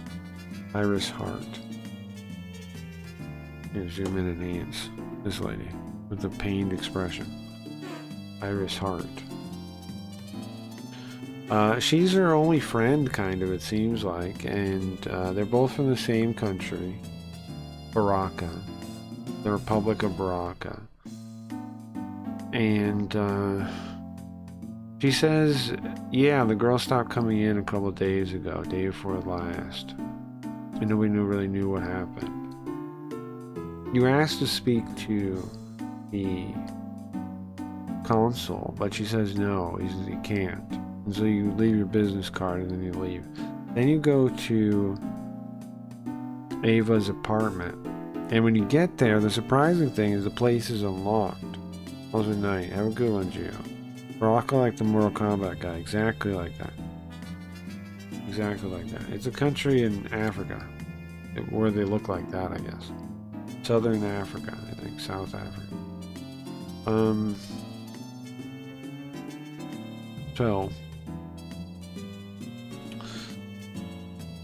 Iris Hart. Here, zoom in and hands. This lady with the pained expression. Iris Hart. She's her only friend, kind of, it seems like, and they're both from the same country, Baraka, the Republic of Baraka. And she says, yeah, the girl stopped coming in a couple of days ago, day before last, and nobody really knew what happened. You asked to speak to the consul, but she says no, he can't. And so you leave your business card and then you leave. Then you go to Ava's apartment. And when you get there, the surprising thing is the place is unlocked. Pleasant night. Have a good one, Gio. Baraka like the Mortal Kombat guy. Exactly like that. Exactly like that. It's a country in Africa where they look like that, I guess. Southern Africa, I think. South Africa. So...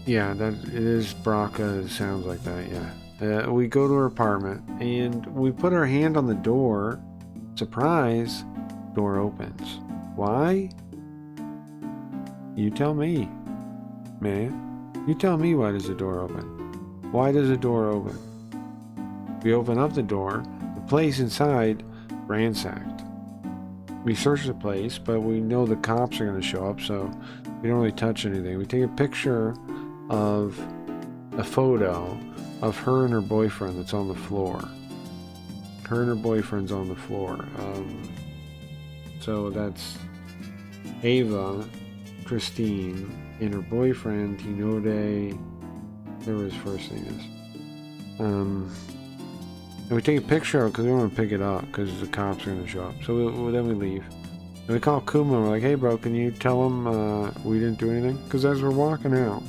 yeah, that it is Baraka. It sounds like that, yeah. We go to her apartment, and we put our hand on the door. Surprise! Door opens. Why? You tell me, man. You tell me, why does the door open? Why does the door open? We open up the door. The place inside, ransacked. We search the place, but we know the cops are going to show up, so we don't really touch anything. We take a picture of a photo of her and her boyfriend that's on the floor. Her and her boyfriend's on the floor. So that's Ava, Christine, and her boyfriend, Hinode, whatever his first name is. And we take a picture of it because we don't want to pick it up because the cops are going to show up. So then we leave. And we call Kuma. We're like, hey bro, can you tell him we didn't do anything? Because as we're walking out,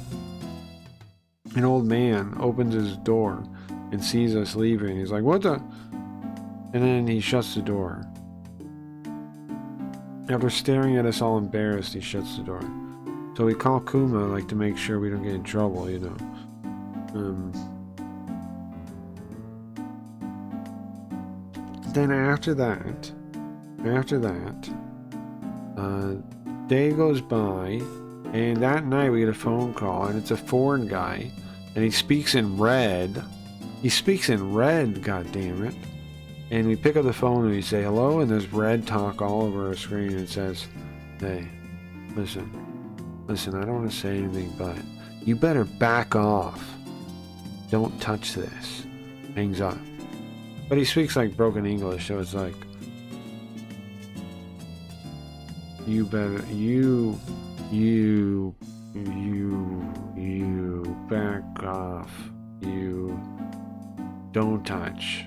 an old man opens his door and sees us leaving. He's like, what the? And then he shuts the door. After staring at us all embarrassed, he shuts the door. So we call Kuma, like, to make sure we don't get in trouble, you know. Then after that, day goes by, and that night we get a phone call, and it's a foreign guy, and he speaks in red. He speaks in red, goddammit. And we pick up the phone and we say hello, and there's red talk all over our screen, and it says, hey, listen, I don't want to say anything, but you better back off. Don't touch this. Hangs up. But he speaks like broken English, so it's like, you better, you back off. you don't touch,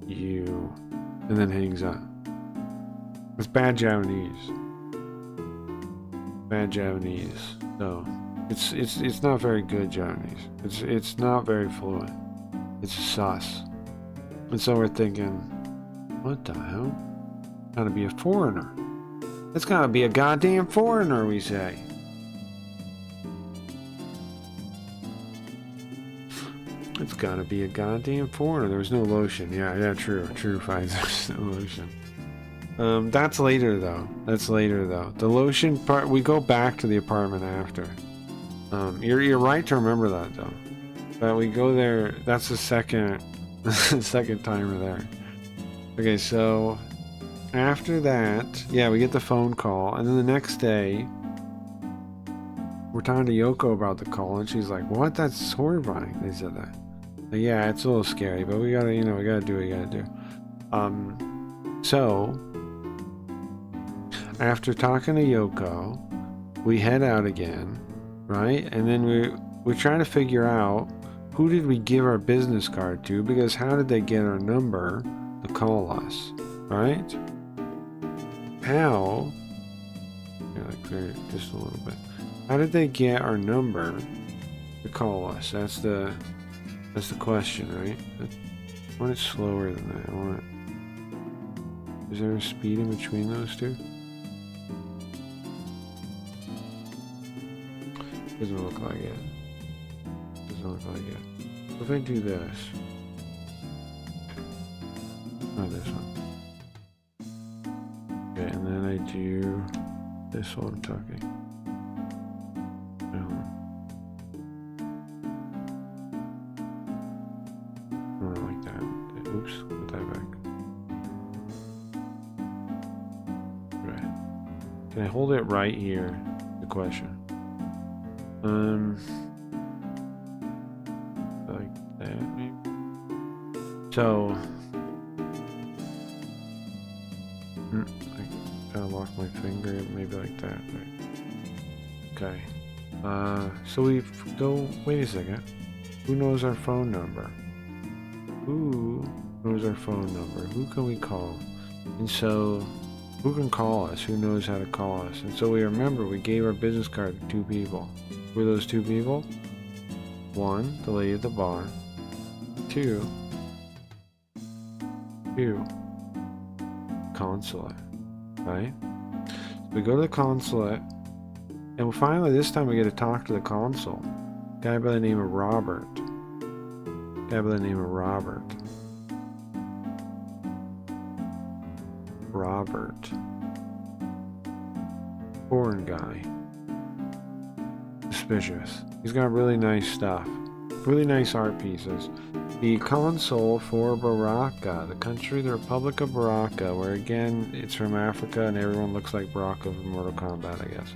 you, and then hangs up. It's bad Japanese. Bad Japanese. So it's not very good Japanese. It's not very fluent. It's sus. And so we're thinking, what the hell? Gotta be a foreigner. It's gotta be a goddamn foreigner, we say. It's gotta be a goddamn foreigner. There was no lotion. Yeah, true. True, fine. There's no lotion. That's later though. That's later though. The lotion part, we go back to the apartment after. You're right to remember that though. But we go there, that's the second second time we're there. Okay, so after that, yeah, we get the phone call, and then the next day we're talking to Yoko about the call, and she's like, what? That's horrifying. They said that. But yeah, it's a little scary, but we gotta, we gotta do what we gotta do. So after talking to Yoko, we head out again, right? And then we're trying to figure out who did we give our business card to, because how did they get our number to call us, right? How? Yeah, like just a little bit. How did they get our number to call us? That's the question, right? I want it slower than that. I want it. Is there a speed in between those two? Doesn't look like it. Doesn't look like it. What if I do this? Oh, this one. Okay, and then I do this while I'm talking. Oh, like that. Oops, put that back. Right. Can I hold it right here? The question. Like that, maybe. So, I gotta lock my finger, maybe like that. Right. Okay. So we go. Wait a second. Who knows our phone number? Who knows our phone number? Who can we call? And so, who can call us? Who knows how to call us? And so we remember we gave our business card to 2 people. Who are those 2 people? 1, the lady at the bar. 2, consulate. Right? So we go to the consulate, and finally this time we get to talk to the consul. Guy by the name of Robert. Foreign guy. Suspicious. He's got really nice stuff. Really nice art pieces. The consul for Baraka, the country, the Republic of Baraka, where again, it's from Africa and everyone looks like Baraka from Mortal Kombat, I guess.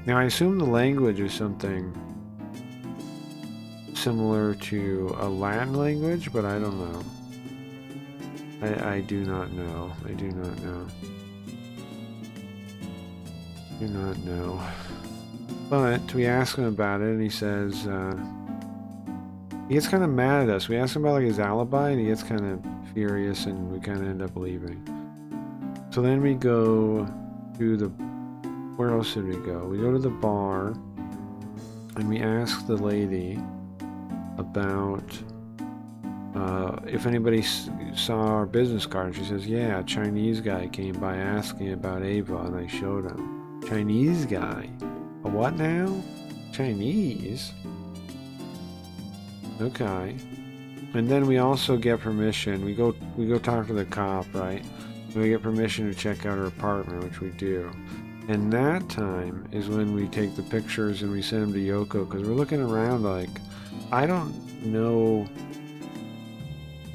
Now I assume the language is something similar to a Latin language, but I don't know. I do not know. But we ask him about it, and he says, he gets kind of mad at us. We ask him about like his alibi, and he gets kind of furious, and we kind of end up leaving. So then we go to the, where else did we go? We go to the bar, and we ask the lady about if anybody saw our business card. And she says, yeah, a Chinese guy came by asking about Ava, and I showed him. Chinese guy? A what now? Chinese? Okay. And then we also get permission. We go talk to the cop, right? We get permission to check out her apartment, which we do. And that time is when we take the pictures and we send them to Yoko, because we're looking around like, I don't know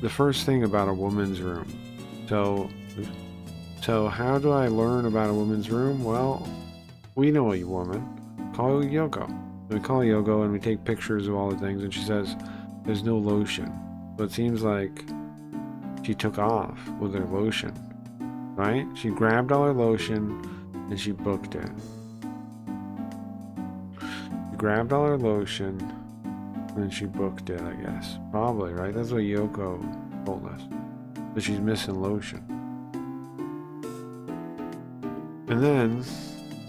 the first thing about a woman's room. So how do I learn about a woman's room? Well, we know a woman. Call Yoko. We call Yoko and we take pictures of all the things, and she says there's no lotion. So it seems like she took off with her lotion, right? She grabbed all her lotion and she booked it. She grabbed all her lotion, and then she booked it, I guess. Probably, right? That's what Yoko told us. But she's missing lotion. And then,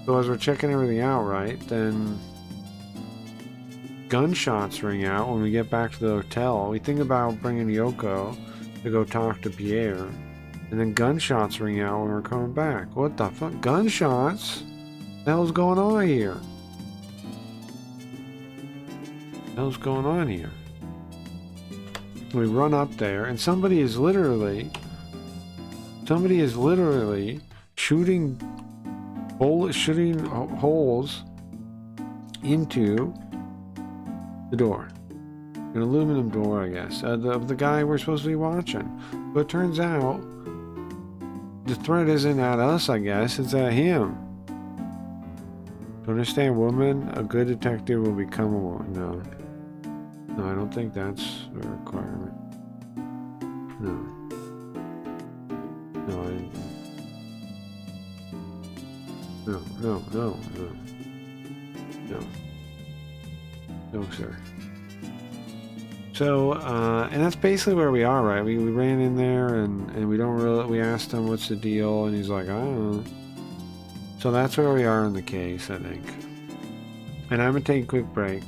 so as we're checking everything out, right, then gunshots ring out when we get back to the hotel. We think about bringing Yoko to go talk to Pierre. And then gunshots ring out when we're coming back. What the fuck? Gunshots? What the hell's going on here? What the hell's going on here? We run up there and somebody is literally shooting holes into the door. An aluminum door, I guess, of the guy we're supposed to be watching. But it turns out the threat isn't at us, I guess, it's at him. To understand woman, a good detective will become a woman. No. No, I don't think that's a requirement. No. No, No, sir. So, and that's basically where we are, right? We ran in there and we asked him what's the deal, and he's like, I don't know. So that's where we are in the case, I think. And I'm gonna take a quick break.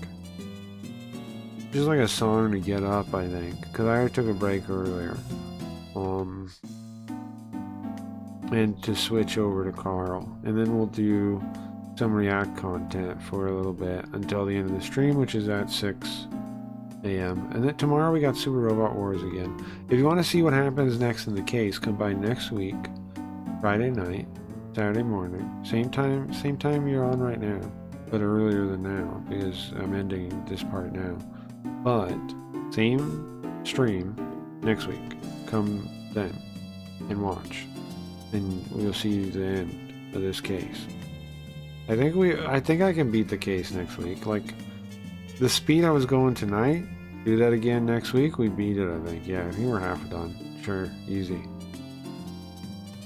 Just like a song to get up, I think, because I already took a break earlier. And to switch over to Carl, and then we'll do some React content for a little bit until the end of the stream, which is at 6 a.m. And then tomorrow we got Super Robot Wars again. If you want to see what happens next in the case, come by next week, Friday night, Saturday morning, same time you're on right now, but earlier than now because I'm ending this part now. But same stream next week. Come then and watch, and we'll see the end of this case. I think I can beat the case next week. Like the speed I was going tonight, do that again next week, we beat it, I think. Yeah, I think we're half done. Sure, easy.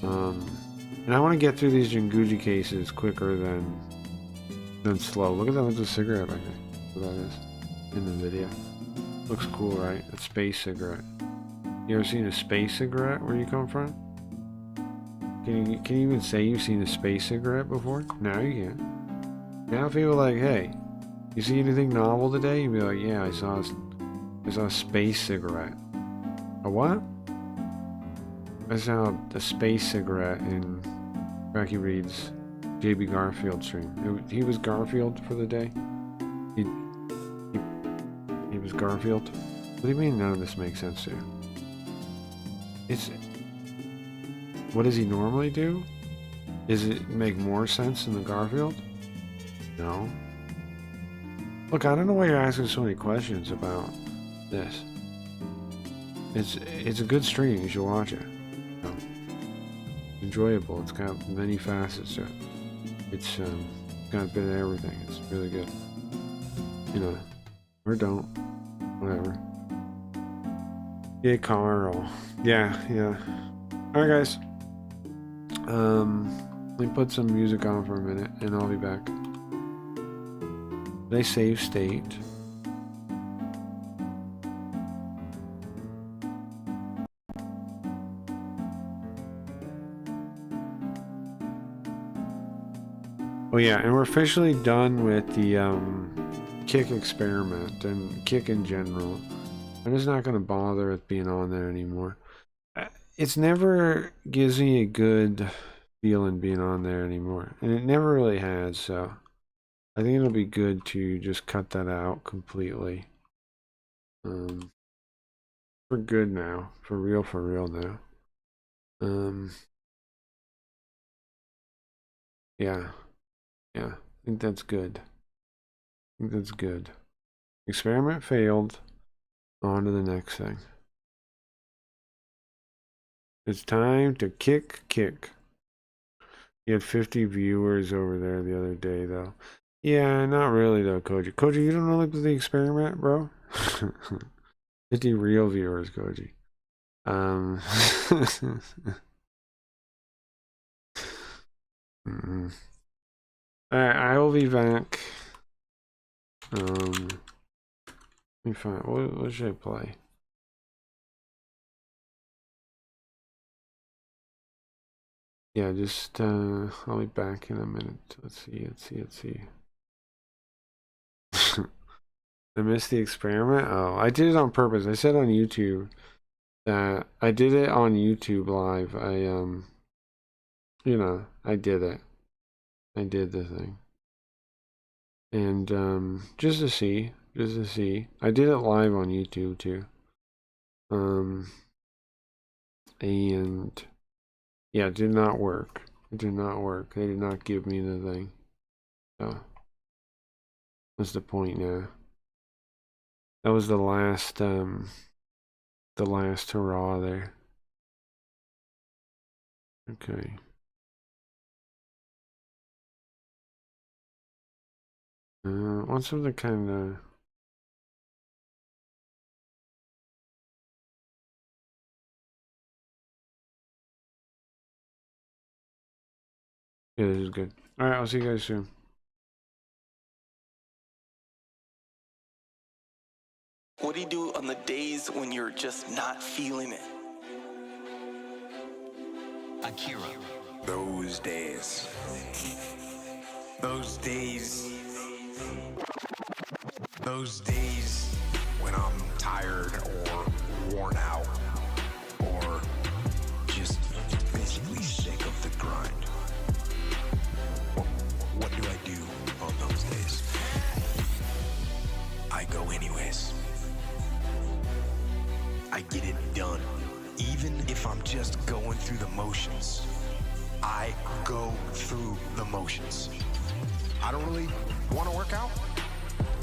And I want to get through these Jinguji cases quicker than slow. Look at that, there's a cigarette back there. What that is in the video. Looks cool, right? A space cigarette. You ever seen a space cigarette where you come from? Can you even say you've seen a space cigarette before? Now you can. Now people are like, hey, you see anything novel today? You'd be like, yeah, I saw a space cigarette. A what? I saw a space cigarette in Cracky Reed's JB Garfield stream. He was Garfield for the day. He was Garfield. What do you mean none of this makes sense to you? What does he normally do? Does it make more sense than the Garfield? No. Look, I don't know why you're asking so many questions about this. It's a good stream. You should watch it. Enjoyable. It's got many facets to it. It's got a bit of everything. It's really good. You know, or don't. Whatever. Yeah, Carl. Yeah. Alright, guys. Let me put some music on for a minute, and I'll be back. Did I save state? Oh yeah, and we're officially done with the kick experiment and kick in general. I'm just not going to bother with being on there anymore. It's never gives me a good feeling being on there anymore, and it never really has, so I think it'll be good to just cut that out completely. For good now, for real now. Yeah, I think that's good. Experiment failed. On to the next thing. It's time to kick. You had 50 viewers over there the other day, though. Yeah, not really, though, Koji. Koji, you don't know like the experiment, bro? 50 real viewers, Koji. Alright, I will be back. Let me find, what should I play? Yeah, just, I'll be back in a minute. Let's see. I missed the experiment? Oh, I did it on purpose. I said on YouTube that I did it on YouTube live. You know, I did it. I did the thing. And, just to see. I did it live on YouTube too. And yeah, it did not work. It did not work. They did not give me the thing. So what's the point now? That was the last hurrah there. Okay. Want something kind of. Yeah, this is good. All right, I'll see you guys soon. What do you do on the days when you're just not feeling it? Akira. Those days. Those days. Those days when I'm tired or worn out or just basically sick of the grind. What do I do on those days? I go anyways. I get it done. Even if I'm just going through the motions, I go through the motions. I don't really want to work out.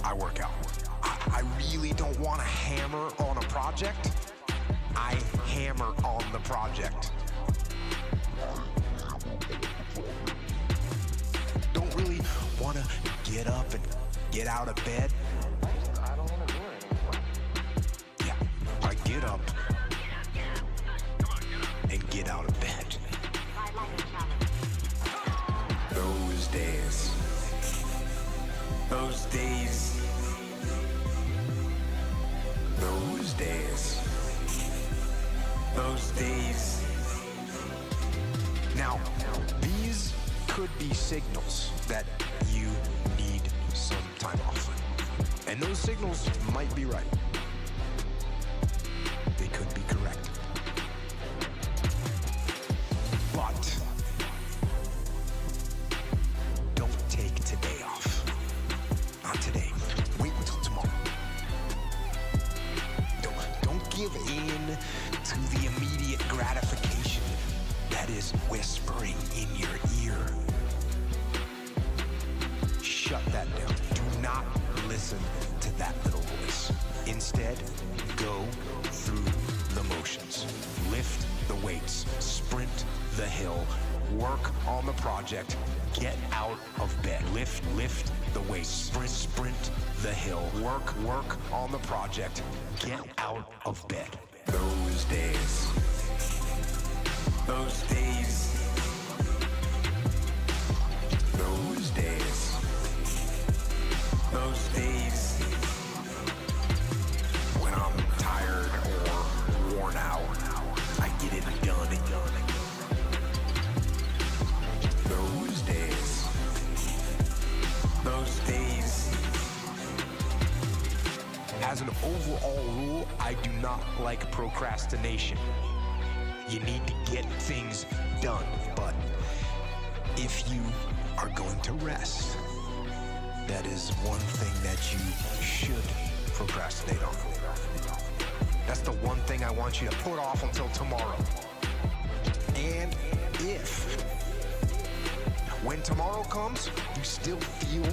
I work out. I really don't want to hammer on a project. I hammer on the project. Don't really want to get up and get out of bed. I don't want to do it anymore. Yeah, I get up and get out of bed. Those days. Those days. Those days. Those days. Now, these could be signals that you need some time off. And those signals might be right. They could be correct. But don't take today off. Not today. Wait until tomorrow. Don't give in to the immediate gratification that is whispering in your ear. Shut that down. Do not listen to that little voice. Instead, go through the motions. Lift the weights. Sprint the hill. Work on the project. Get out of bed. Lift the weights. Sprint the hill. Work on the project. Get out of bed. Those days. Those days. Those days. Those days. When I'm tired or worn out, I get it done. Those days. Those days. As an overall rule, I do not like procrastination. You need to get things done, but if you are going to rest, that is one thing that you should procrastinate on. That's the one thing I want you to put off until tomorrow. And if, when tomorrow comes, you still feel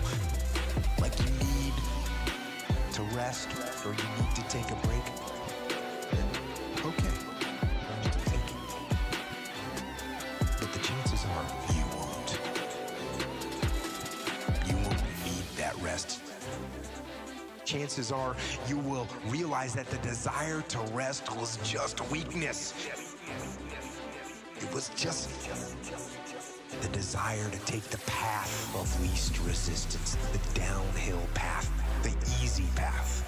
like you need to rest or you need to take a break, then okay, take it. But the chances are you won't. You won't need that rest. Chances are you will realize that the desire to rest was just weakness. It was just the desire to take the path of least resistance, the downhill path. the easy path.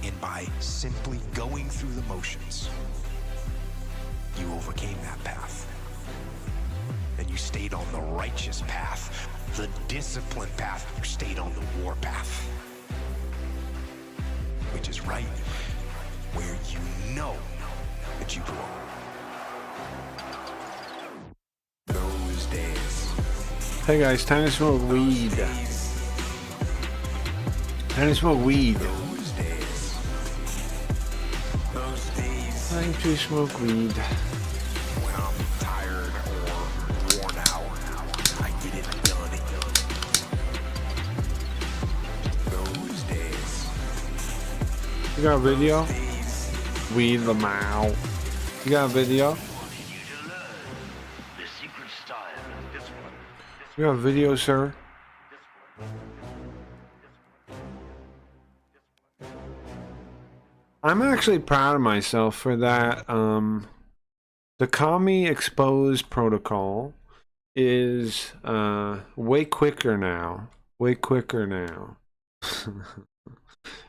And by simply going through the motions, you overcame that path. And you stayed on the righteous path, the disciplined path. You stayed on the war path, which is right where you know that you belong. Those days. Hey guys, time to smoke weed. Time to smoke weed. Those days. Those days. Time to smoke weed. When I'm tired or worn out, I get it done. Those days. You got a video? Weed Lamau. You got a video? You got a video, sir? I'm actually proud of myself for that. The Kami Expose protocol is way quicker now. Way quicker now.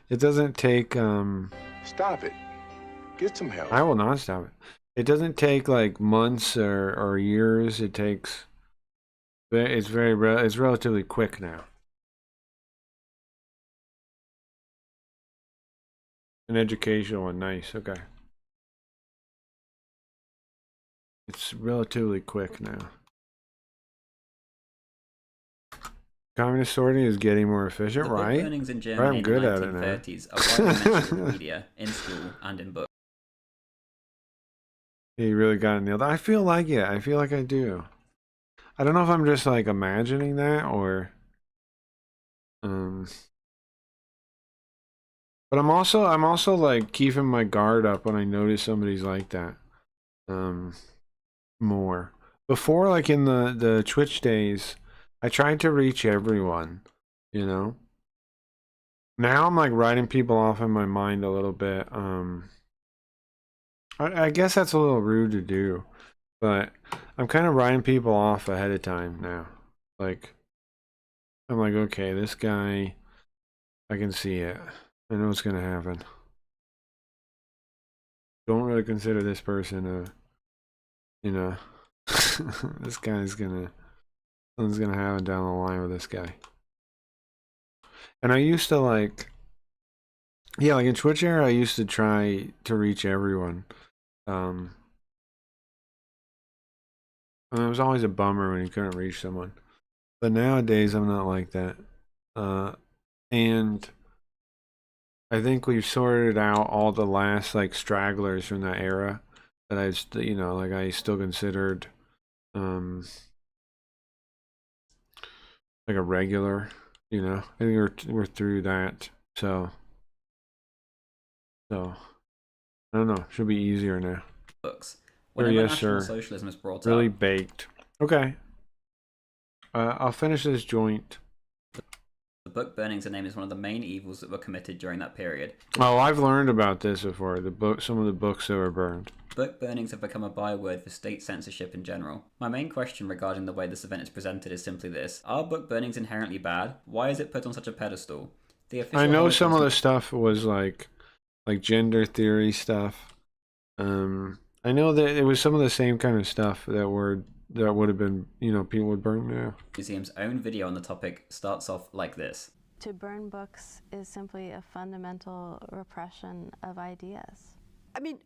It doesn't take Stop it. Get some help. I will not stop it. It doesn't take like months or years. It takes it's relatively quick now. An educational one, nice, okay. It's relatively quick now. Communist sorting is getting more efficient, The book right? burnings in Germany I'm good in the at it now. 1930s are widely mentioned in the media, in school, and in books. Yeah, you really got it nailed. I feel like it. I feel like I do. I don't know if I'm just like imagining that or but I'm also like keeping my guard up when I notice somebody's like that. More. Before, like in the Twitch days, I tried to reach everyone, you know? Now I'm like writing people off in my mind a little bit. I guess that's a little rude to do, but I'm kind of writing people off ahead of time now. Like, I'm like, okay, this guy, I can see it. I know what's gonna happen. Don't really consider this person a, you know, this guy's gonna, something's gonna happen down the line with this guy. And I used to like, yeah, like in Twitch era, I used to try to reach everyone. And it was always a bummer when you couldn't reach someone. But nowadays, I'm not like that. And I think we've sorted out all the last like stragglers from that era that I, you know, like I still considered, like a regular. You know, I think we're through that. So I don't know. Should be easier now. Books. Whenever yes, National sir. Socialism is brought Really up, baked. Okay. I'll finish this joint. the book burnings are named as one of the main evils that were committed during that period. Oh, I've learned about this before. Some of the books that were burned. Book burnings have become a byword for state censorship in general. My main question regarding the way this event is presented is simply this. Are book burnings inherently bad? Why is it put on such a pedestal? The official I know Holocaust some of the stuff was like gender theory stuff. I know that it was some of the same kind of stuff that would have been, you know, people would burn now. Museum's own video on the topic starts off like this. To burn books is simply a fundamental repression of ideas. I mean,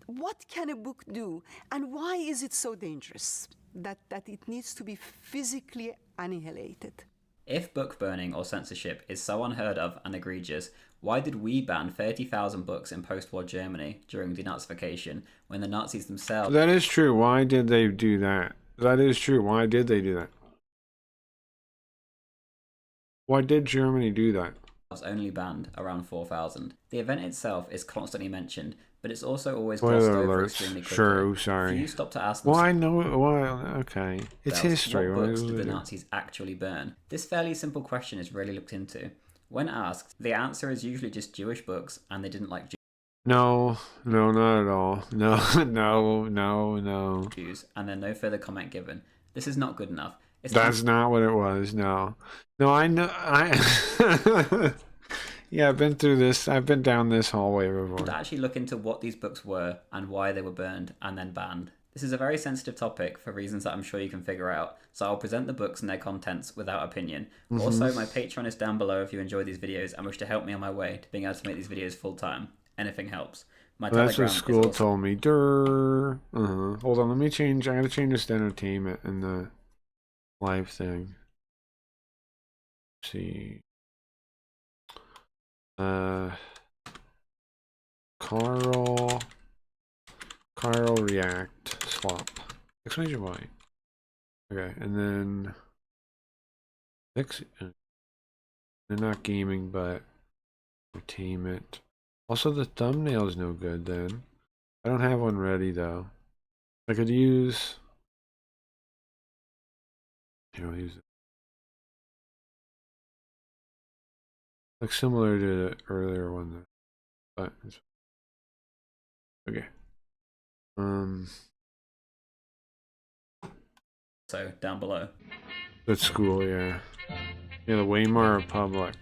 what can a book do, and why is it so dangerous that it needs to be physically annihilated? If book burning or censorship is so unheard of and egregious, why did we ban 30,000 books in post-war Germany during denazification when the Nazis themselves... That is true. Why did they do that? That is true. Why did they do that? Why did Germany do that? only banned around 4,000. The event itself is constantly mentioned, but it's also always Spoiler glossed over alerts. extremely quickly. Sure, sorry. If you stop to ask Well, I know. Well, okay. It's history. what Why books would did the they do- Nazis actually burn? This fairly simple question is rarely looked into. When asked, the answer is usually just Jewish books, and they didn't like No, no, not at all. No, no, no, no. Jews, and then no further comment given. This is not good enough. It's That's not what it was. No, no, I know. I yeah, I've been through this. I've been down this hallway before. to actually look into what these books were and why they were burned and then banned. This is a very sensitive topic for reasons that I'm sure you can figure out, so I'll present the books and their contents without opinion. Also, my Patreon is down below if you enjoy these videos and wish to help me on my way to being able to make these videos full time. Anything helps. My Well, that's Telegram what is school also told me. Durr. Hold on, let me change. I gotta change this to entertainment and the live thing. Let's see. Carl React Slop. Exclamation point. Okay, and then they're not gaming, but entertainment. Also, the thumbnail's no good then. I don't have one ready though. I could use. Here, I'll use it. Looks similar to the earlier one, but it's okay. down below. That's school, yeah. Yeah, the Weimar Republic.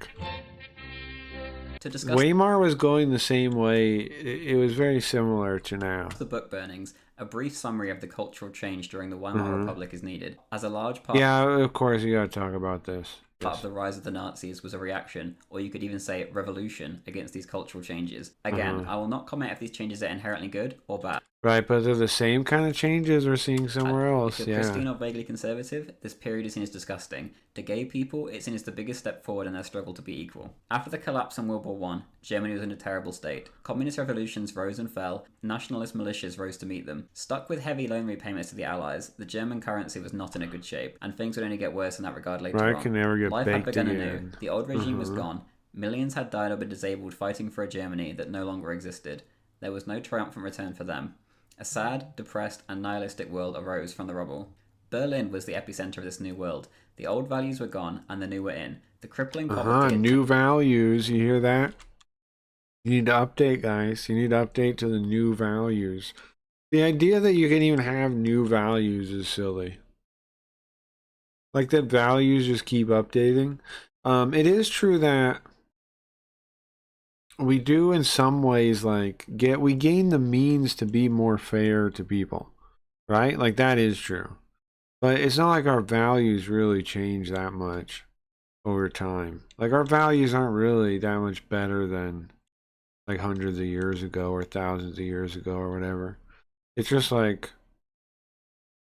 To discuss Weimar was going the same way. It was very similar to now. the book burnings, a brief summary of the cultural change during the Weimar Republic is needed, as a large part Yeah, of course you gotta talk about this. of the rise of the Nazis was a reaction, or you could even say revolution, against these cultural changes. Again, I will not comment if these changes are inherently good or bad. Right, but they're the same kind of changes we're seeing somewhere else. If you're Yeah. Christian or vaguely conservative, this period is seen as disgusting. To gay people, it's seen as the biggest step forward in their struggle to be equal. After the collapse in World War I, Germany was in a terrible state. Communist revolutions rose and fell, nationalist militias rose to meet them. Stuck with heavy loan repayments to the Allies, the German currency was not in a good shape, and things would only get worse in that regard later Right, on. can never get Life had baked begun again. anew. The old regime was gone. Millions had died or been disabled fighting for a Germany that no longer existed. There was no triumphant return for them. A sad, depressed, and nihilistic world arose from the rubble. Berlin was the epicenter of this new world. The old values were gone, and the new were in. The crippling poverty... New values, you hear that? You need to update, guys. You need to update to the new values. The idea that you can even have new values is silly. Like that values just keep updating. It is true that we do in some ways like we gain the means to be more fair to people, right? Like that is true, but it's not like our values really change that much over time. Like our values aren't really that much better than like hundreds of years ago or thousands of years ago or whatever. It's just like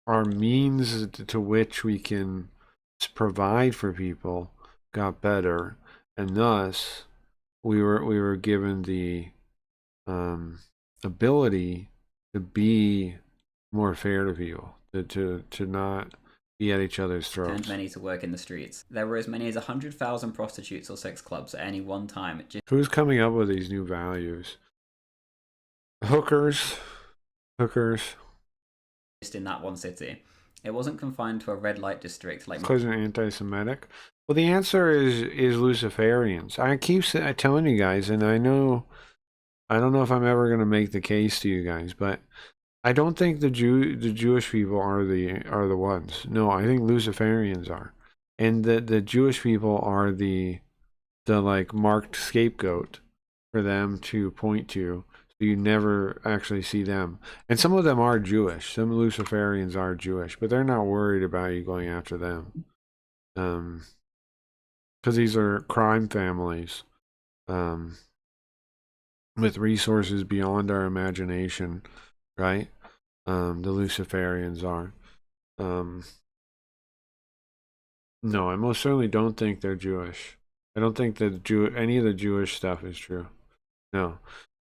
our means to which we can provide for people got better, and thus we were given the ability to be more fair to people, to not be at each other's throats. And many to work in the streets. There were as many as 100,000 prostitutes or sex clubs at any one time. Who's coming up with these new values? Hookers. Just in that one city. It wasn't confined to a red light district like... Because they're anti-Semitic. Well, the answer is Luciferians. I keep telling you guys, and I don't know if I'm ever going to make the case to you guys, but I don't think the Jewish people are the ones. No, I think Luciferians are, and the Jewish people are the like marked scapegoat for them to point to. So you never actually see them, and some of them are Jewish. Some Luciferians are Jewish, but they're not worried about you going after them. Because these are crime families with resources beyond our imagination, right? The Luciferians are. No, I most certainly don't think they're Jewish. I don't think that any of the Jewish stuff is true. No,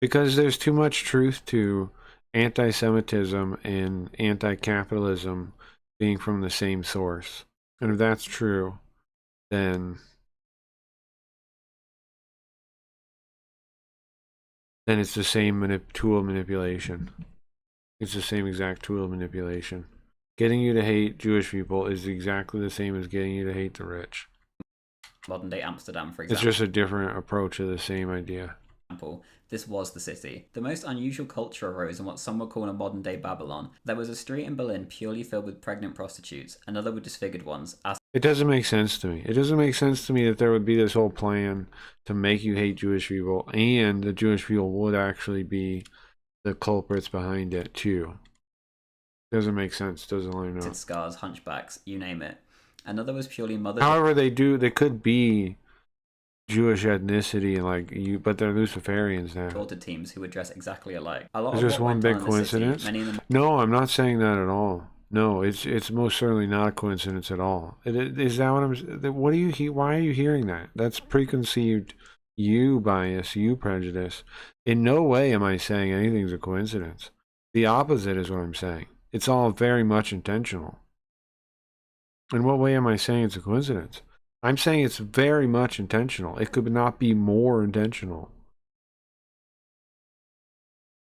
because there's too much truth to anti-Semitism and anti-capitalism being from the same source. And if that's true, then it's the same tool of manipulation. It's the same exact tool of manipulation. Getting you to hate Jewish people is exactly the same as getting you to hate the rich. Modern day Amsterdam, for It's example. just a different approach to the same idea. this was the city. The most unusual culture arose in what some would call a modern-day Babylon. There was a street in Berlin purely filled with pregnant prostitutes, another with disfigured ones. It doesn't make sense to me. It doesn't make sense to me that there would be this whole plan to make you hate Jewish people, and the Jewish people would actually be the culprits behind it too. Doesn't make sense. Doesn't line up. Scars, hunchbacks, you name it. Another was purely mother. However, they could be Jewish ethnicity, like you, but they're Luciferians now. Daughter teams who would dress exactly alike. A lot Is of this what one went big on in the city, coincidence? many of them No, I'm not saying that at all. No, it's most certainly not a coincidence at all. Is that what I'm? What do you? Why are you hearing that? That's preconceived you bias, you prejudice. In no way am I saying anything's a coincidence. The opposite is what I'm saying. It's all very much intentional. In what way am I saying it's a coincidence? I'm saying it's very much intentional. It could not be more intentional.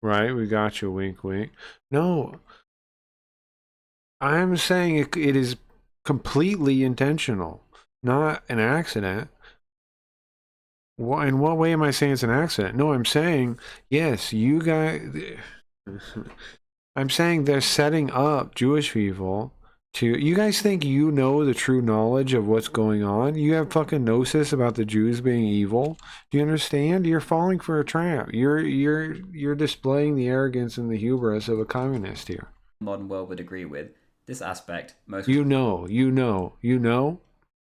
Right? We got you, wink, wink. No. I'm saying it is completely intentional, not an accident. In what way am I saying it's an accident? No, I'm saying, yes, you guys... I'm saying they're setting up Jewish people to... You guys think you know the true knowledge of what's going on? You have fucking gnosis about the Jews being evil? Do you understand? You're falling for a trap. You're displaying the arrogance and the hubris of a communist here. modern world would agree with. This aspect, most You know.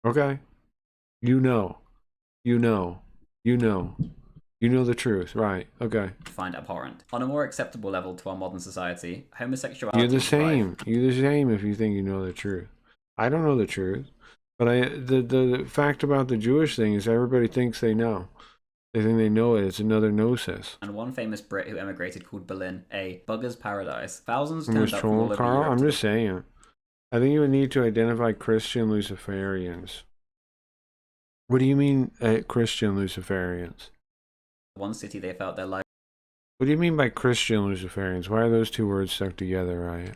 Okay. You know the truth, right? Okay. find abhorrent. On a more acceptable level to our modern society, homosexuality. You're the same. You're the same if you think you know the truth. I don't know the truth, but the fact about the Jewish thing is everybody thinks they know. They think they know it. It's another gnosis. And one famous Brit who emigrated called Berlin a bugger's paradise. Thousands I'm turned just up from all trolling, over Carl. Europe I'm to just saying. I think you would need to identify Christian Luciferians. What do you mean, Christian Luciferians? one city they felt their life What do you mean by Christian Luciferians? Why are those two words stuck together, right?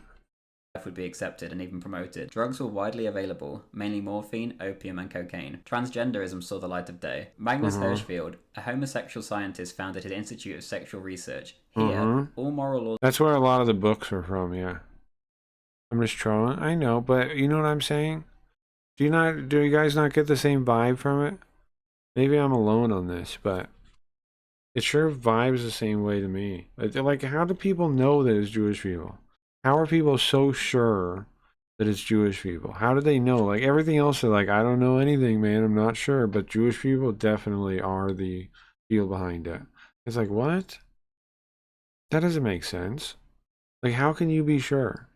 would be accepted and even promoted. Drugs were widely available, mainly morphine, opium, and cocaine. Transgenderism saw the light of day. Magnus Hirschfeld, a homosexual scientist, founded his Institute of Sexual Research. Here, all moral laws. That's where a lot of the books are from, yeah. I'm just trolling. I know, but you know what I'm saying? Do you guys not get the same vibe from it? Maybe I'm alone on this, but it sure vibes the same way to me. Like, how do people know that it's Jewish people? How are people so sure that it's Jewish people? How do they know? Like, everything else, they're like, I don't know anything, man. I'm not sure. But Jewish people definitely are the deal behind it. It's like, what? That doesn't make sense. Like, how can you be sure?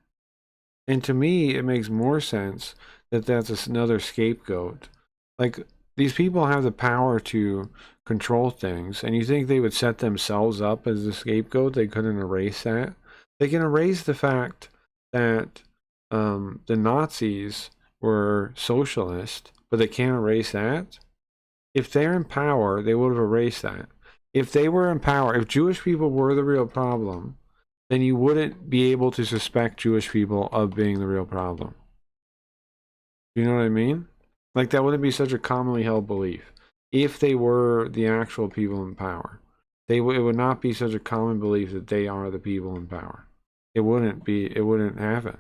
And to me, it makes more sense that that's another scapegoat. Like, these people have the power to control things, and you think they would set themselves up as the scapegoat? They couldn't erase that? They can erase the fact that the Nazis were socialist, but they can't erase that. If they're in power, they would have erased that. If they were in power, if Jewish people were the real problem, then you wouldn't be able to suspect Jewish people of being the real problem. You know what I mean? Like, that wouldn't be such a commonly held belief. If they were the actual people in power, it would not be such a common belief that they are the people in power. It wouldn't happen.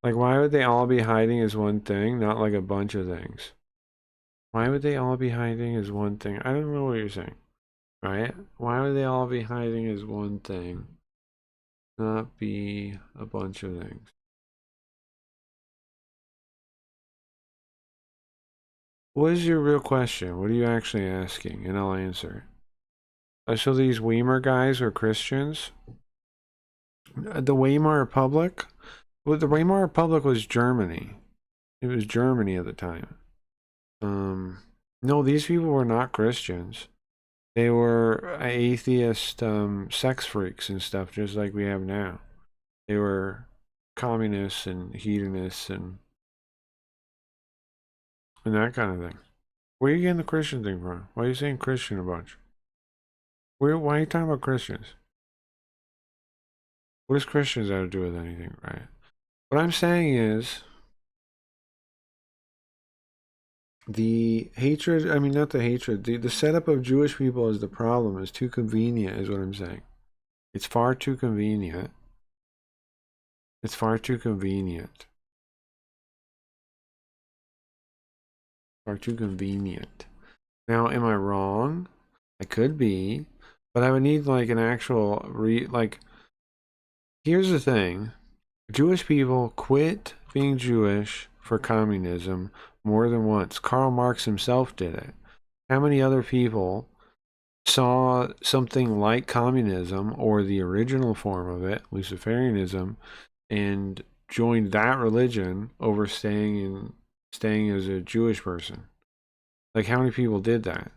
Like, why would they all be hiding as one thing, not like a bunch of things? Why would they all be hiding as one thing? I don't know what you're saying. Right? Why would they all be hiding as one thing, not be a bunch of things? What is your real question? What are you actually asking? And I'll answer. So these Weimar guys are Christians? The Weimar Republic? Well, the Weimar Republic was Germany. It was Germany at the time. No, these people were not Christians. They were atheist sex freaks and stuff, just like we have now. They were communists and hedonists and that kind of thing. Where are you getting the Christian thing from? Why are you saying Christian a bunch? Why are you talking about Christians? What does Christians have to do with anything, right? What I'm saying is, The hatred, I mean, not the hatred, the setup of Jewish people as the problem is too convenient, is what I'm saying. It's far too convenient. It's far too convenient. Far too convenient. Now, am I wrong? I could be, but I would need like an actual like, here's the thing. Jewish people quit being Jewish for communism more than once. Karl Marx himself did it. How many other people saw something like communism or the original form of it, Luciferianism, and joined that religion over staying as a Jewish person? Like, how many people did that?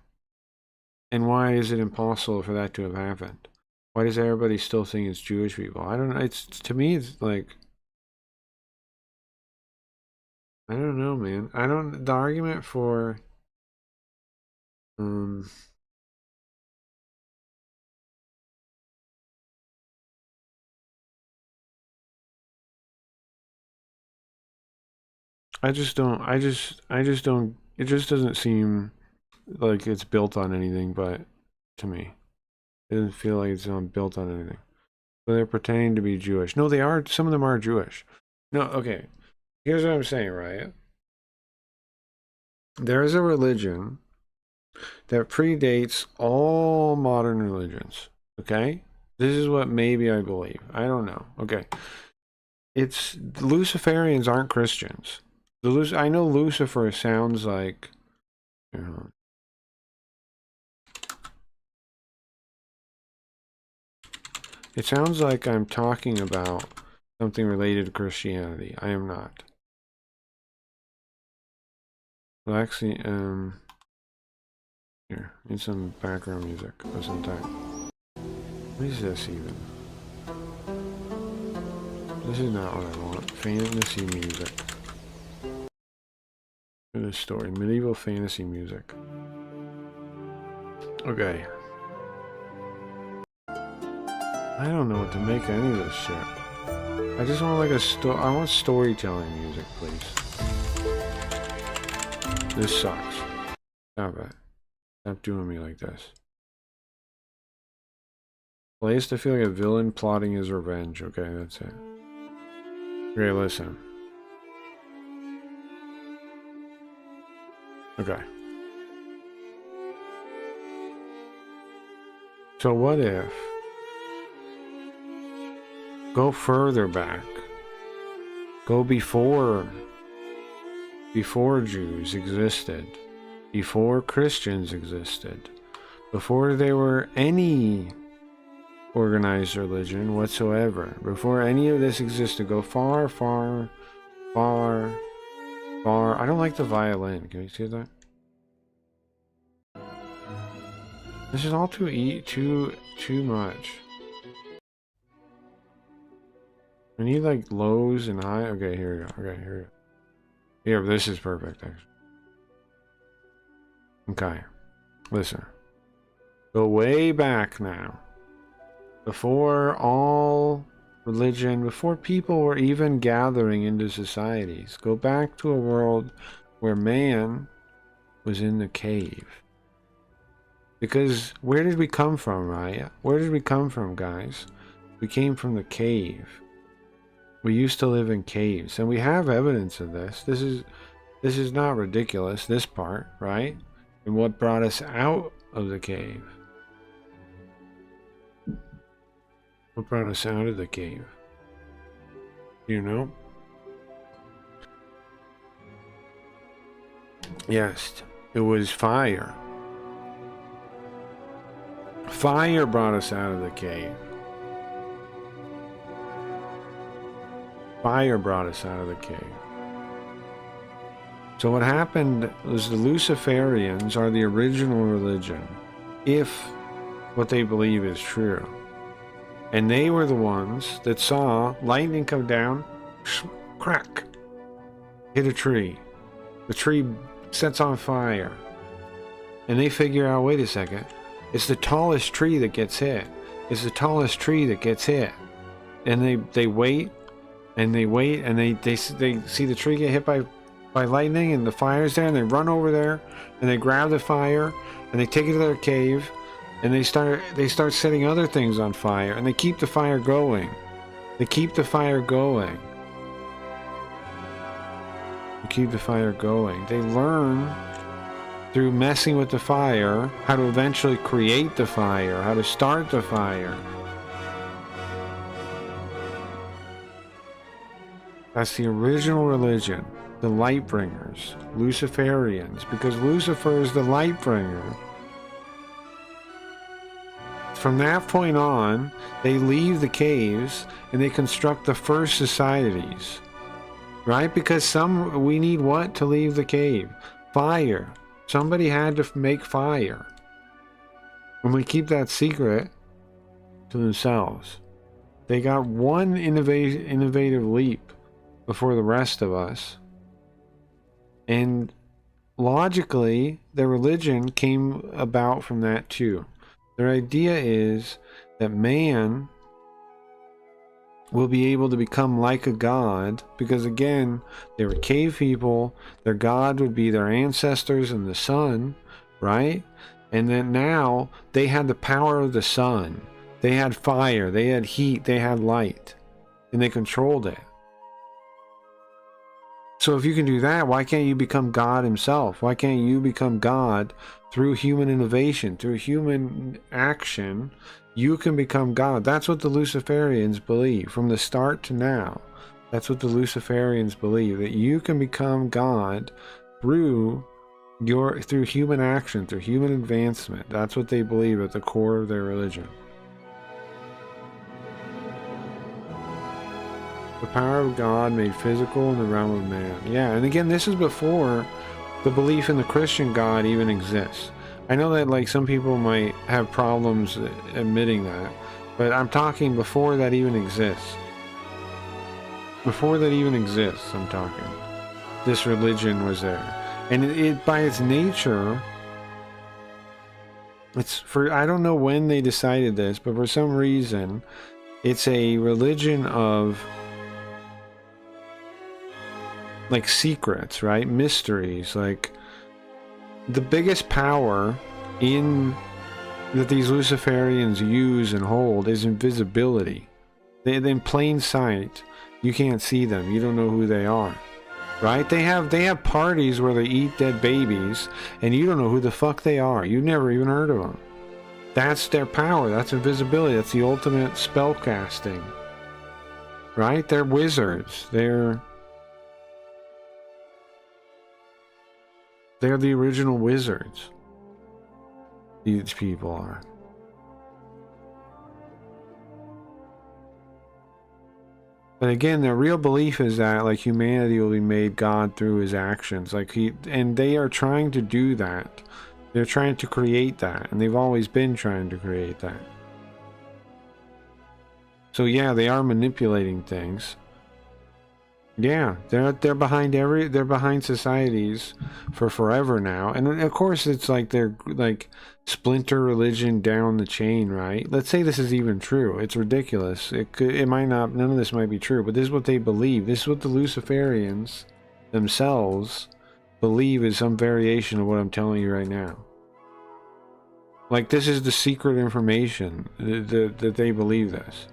And why is it impossible for that to have happened? Why does everybody still think it's Jewish people? I don't know. It's, to me, it's like, I don't know, man. The argument for, I just don't, it just doesn't seem like it's built on anything, but to me, it doesn't feel like it's built on anything. So they're pretending to be Jewish. No, they are, some of them are Jewish. No, okay. Here's what I'm saying, right? There is a religion that predates all modern religions, okay? This is what maybe I believe. I don't know. Okay. It's, the Luciferians aren't Christians. I know Lucifer sounds like, you know, it sounds like I'm talking about something related to Christianity. I am not. Well, actually, here, need some background music of some type. What is this even? This is not what I want. Fantasy music. For this story, medieval fantasy music. Okay. I don't know what to make of any of this shit. I just want like I want storytelling music, please. This sucks. Stop it. Stop doing me like this. Plays to feel like a villain plotting his revenge. Okay, that's it. Okay, listen. Okay. So what if... Go further back. Go before Jews existed. Before Christians existed. Before there were any organized religion whatsoever. Before any of this existed. Go far, far, far, far. I don't like the violin. Can you see that? This is all too much. I need like lows and high. Okay, here we go. Okay, here we go. Here, this is perfect, actually. Okay. Listen. Go way back now. Before all religion, before people were even gathering into societies. Go back to a world where man was in the cave. Because where did we come from, right? Where did we come from, guys? We came from the cave. We used to live in caves, and we have evidence of this. This is not ridiculous, this part, right? And what brought us out of the cave? What brought us out of the cave? You know? Yes, it was fire. Fire brought us out of the cave. Fire brought us out of the cave. So what happened was the Luciferians are the original religion, if what they believe is true. And they were the ones that saw lightning come down, crack, hit a tree. The tree sets on fire. And they figure out, wait a second, it's the tallest tree that gets hit. It's the tallest tree that gets hit. And they wait, and they wait, and they see the tree get hit by by lightning, and the fire's there, and they run over there, and they grab the fire, and they take it to their cave, and they start setting other things on fire, and they keep the fire going. They keep the fire going. They keep the fire going. They learn through messing with the fire how to eventually create the fire, how to start the fire. That's the original religion, the light bringers, Luciferians, because Lucifer is the light bringer. From that point on, they leave the caves and they construct the first societies, right? Because we need what to leave the cave? Fire. Somebody had to make fire. And we keep that secret to themselves. They got one innovative leap before the rest of us. And logically, their religion came about from that too. Their idea is that man will be able to become like a god, because again, they were cave people. Their god would be their ancestors and the sun, right? And then now they had the power of the sun. They had fire, they had heat, they had light, and they controlled it. So if you can do that, why can't you become God himself? Why can't you become God through human innovation, through human action? You can become God. That's what the Luciferians believe from the start to now. That's what the Luciferians believe, that you can become God through human action, through human advancement. That's what they believe at the core of their religion. The power of God made physical in the realm of man. Yeah, and again, this is before the belief in the Christian God even exists. I know that like some people might have problems admitting that, but I'm talking before that even exists. Before that even exists, I'm talking. This religion was there. And it by its nature, I don't know when they decided this, but for some reason, it's a religion of like secrets, right? Mysteries. Like the biggest power that these Luciferians use and hold is invisibility. In plain sight, you can't see them. You don't know who they are, right? They have parties where they eat dead babies, and you don't know who the fuck they are. You've never even heard of them. That's their power. That's invisibility. That's the ultimate spell casting, right? They're wizards. They're the original wizards. These people are. But again, their real belief is that like humanity will be made God through his actions. And they are trying to do that. They're trying to create that, and they've always been trying to create that. So yeah, they are manipulating things. Yeah, they're behind societies for forever now, and of course it's like they're like splinter religion down the chain, right? Let's say this is even true. It's ridiculous. It might not. None of this might be true, but this is what they believe. This is what the Luciferians themselves believe is some variation of what I'm telling you right now. Like this is the secret information that they believe this.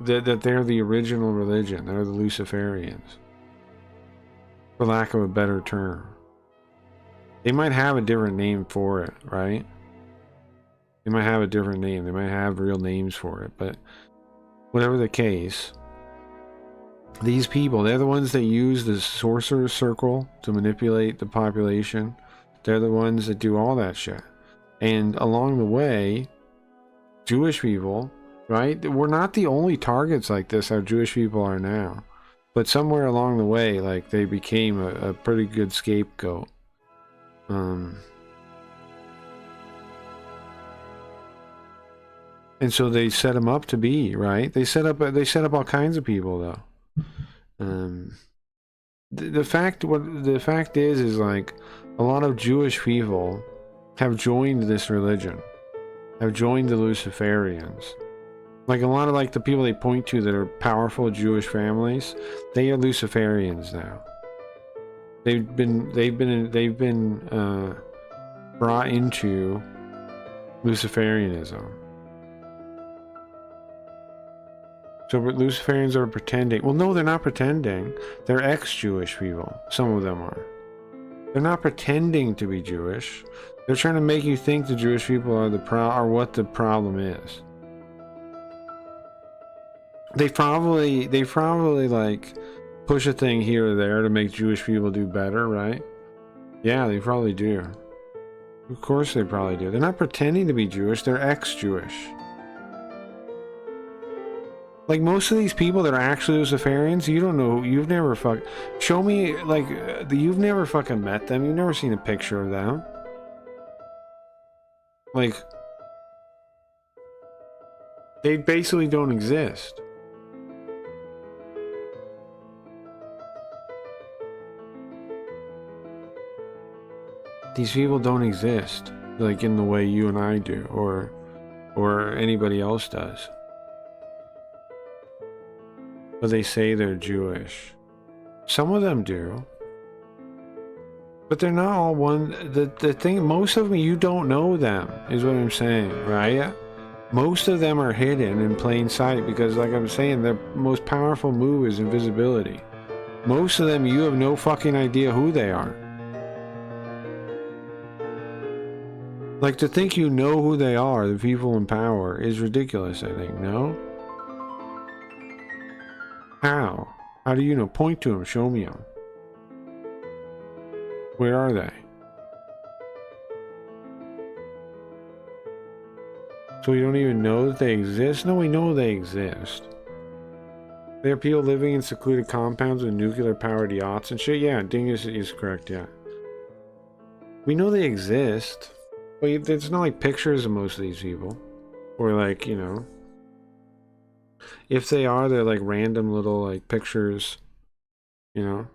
That they're the original religion. They're the Luciferians, for lack of a better term. They might have a different name for it, right? They might have a different name. They might have real names for it, but whatever the case, these people, they're the ones that use the sorcerer's circle to manipulate the population. They're the ones that do all that shit. And along the way, Jewish people, right? We're not the only targets like this, how Jewish people are now. But somewhere along the way, like, they became a pretty good scapegoat. And so they set them up to be, right? They set up all kinds of people, though. The fact is like, a lot of Jewish people have joined this religion, have joined the Luciferians. Like a lot of like the people they point to that are powerful Jewish families, they are Luciferians now. They've been brought into Luciferianism. So Luciferians are pretending. Well, no, they're not pretending. They're ex-Jewish people. Some of them are. They're not pretending to be Jewish. They're trying to make you think the Jewish people are what the problem is. They probably like push a thing here or there to make Jewish people do better, right? Yeah, they probably do. Of course they probably do. They're not pretending to be Jewish, they're ex-Jewish. Like most of these people that are actually Luciferians, you don't know, you've never show me, like, you've never fucking met them, you've never seen a picture of them. Like, they basically don't exist. These people don't exist, like in the way you and I do, or anybody else does. But they say they're Jewish. Some of them do. But they're not all one. The thing, most of them, you don't know them, is what I'm saying, right? Most of them are hidden in plain sight because, like I'm saying, their most powerful move is invisibility. Most of them, you have no fucking idea who they are. Like, to think you know who they are, the people in power, is ridiculous, I think, no? How? How do you know? Point to them, show me them. Where are they? So we don't even know that they exist? No, we know they exist. There are people living in secluded compounds with nuclear-powered yachts and shit? Yeah, Dingus is correct, yeah. We know they exist. But it's not like pictures of most of these people. Or like, you know. If they are, they're like random little like pictures. You know.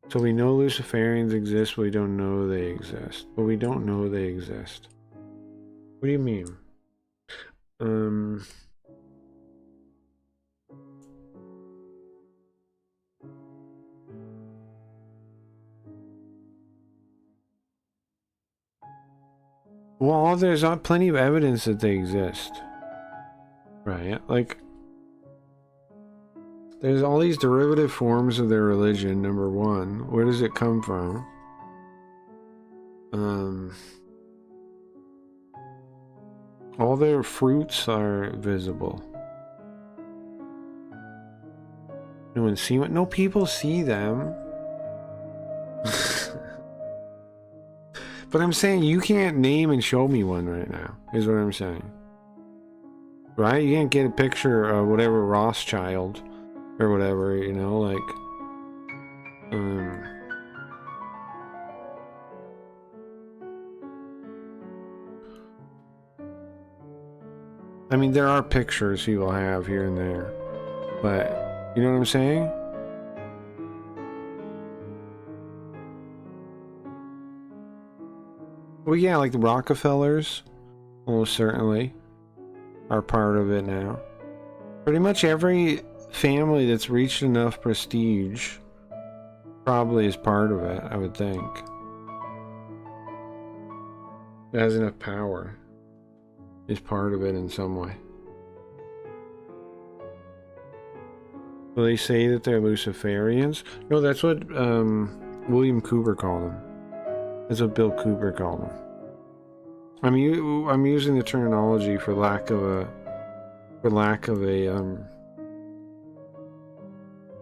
So we know Luciferians exist, but we don't know they exist. But we don't know they exist. What do you mean? Well, there's plenty of evidence that they exist. Right? Like, there's all these derivative forms of their religion, number one. Where does it come from? All their fruits are visible. No one see what? No people see them. But I'm saying you can't name and show me one right now, is what I'm saying. Right? You can't get a picture of whatever Rothschild or whatever, you know, like, I mean, there are pictures people have here and there, but you know what I'm saying? Well, yeah, like the Rockefellers, almost certainly, are part of it now. Pretty much every family that's reached enough prestige probably is part of it, I would think. That has enough power is part of it in some way. Will they say that they're Luciferians? No, that's what William Cooper called them. That's what Bill Cooper called them. I'm using the terminology for lack of a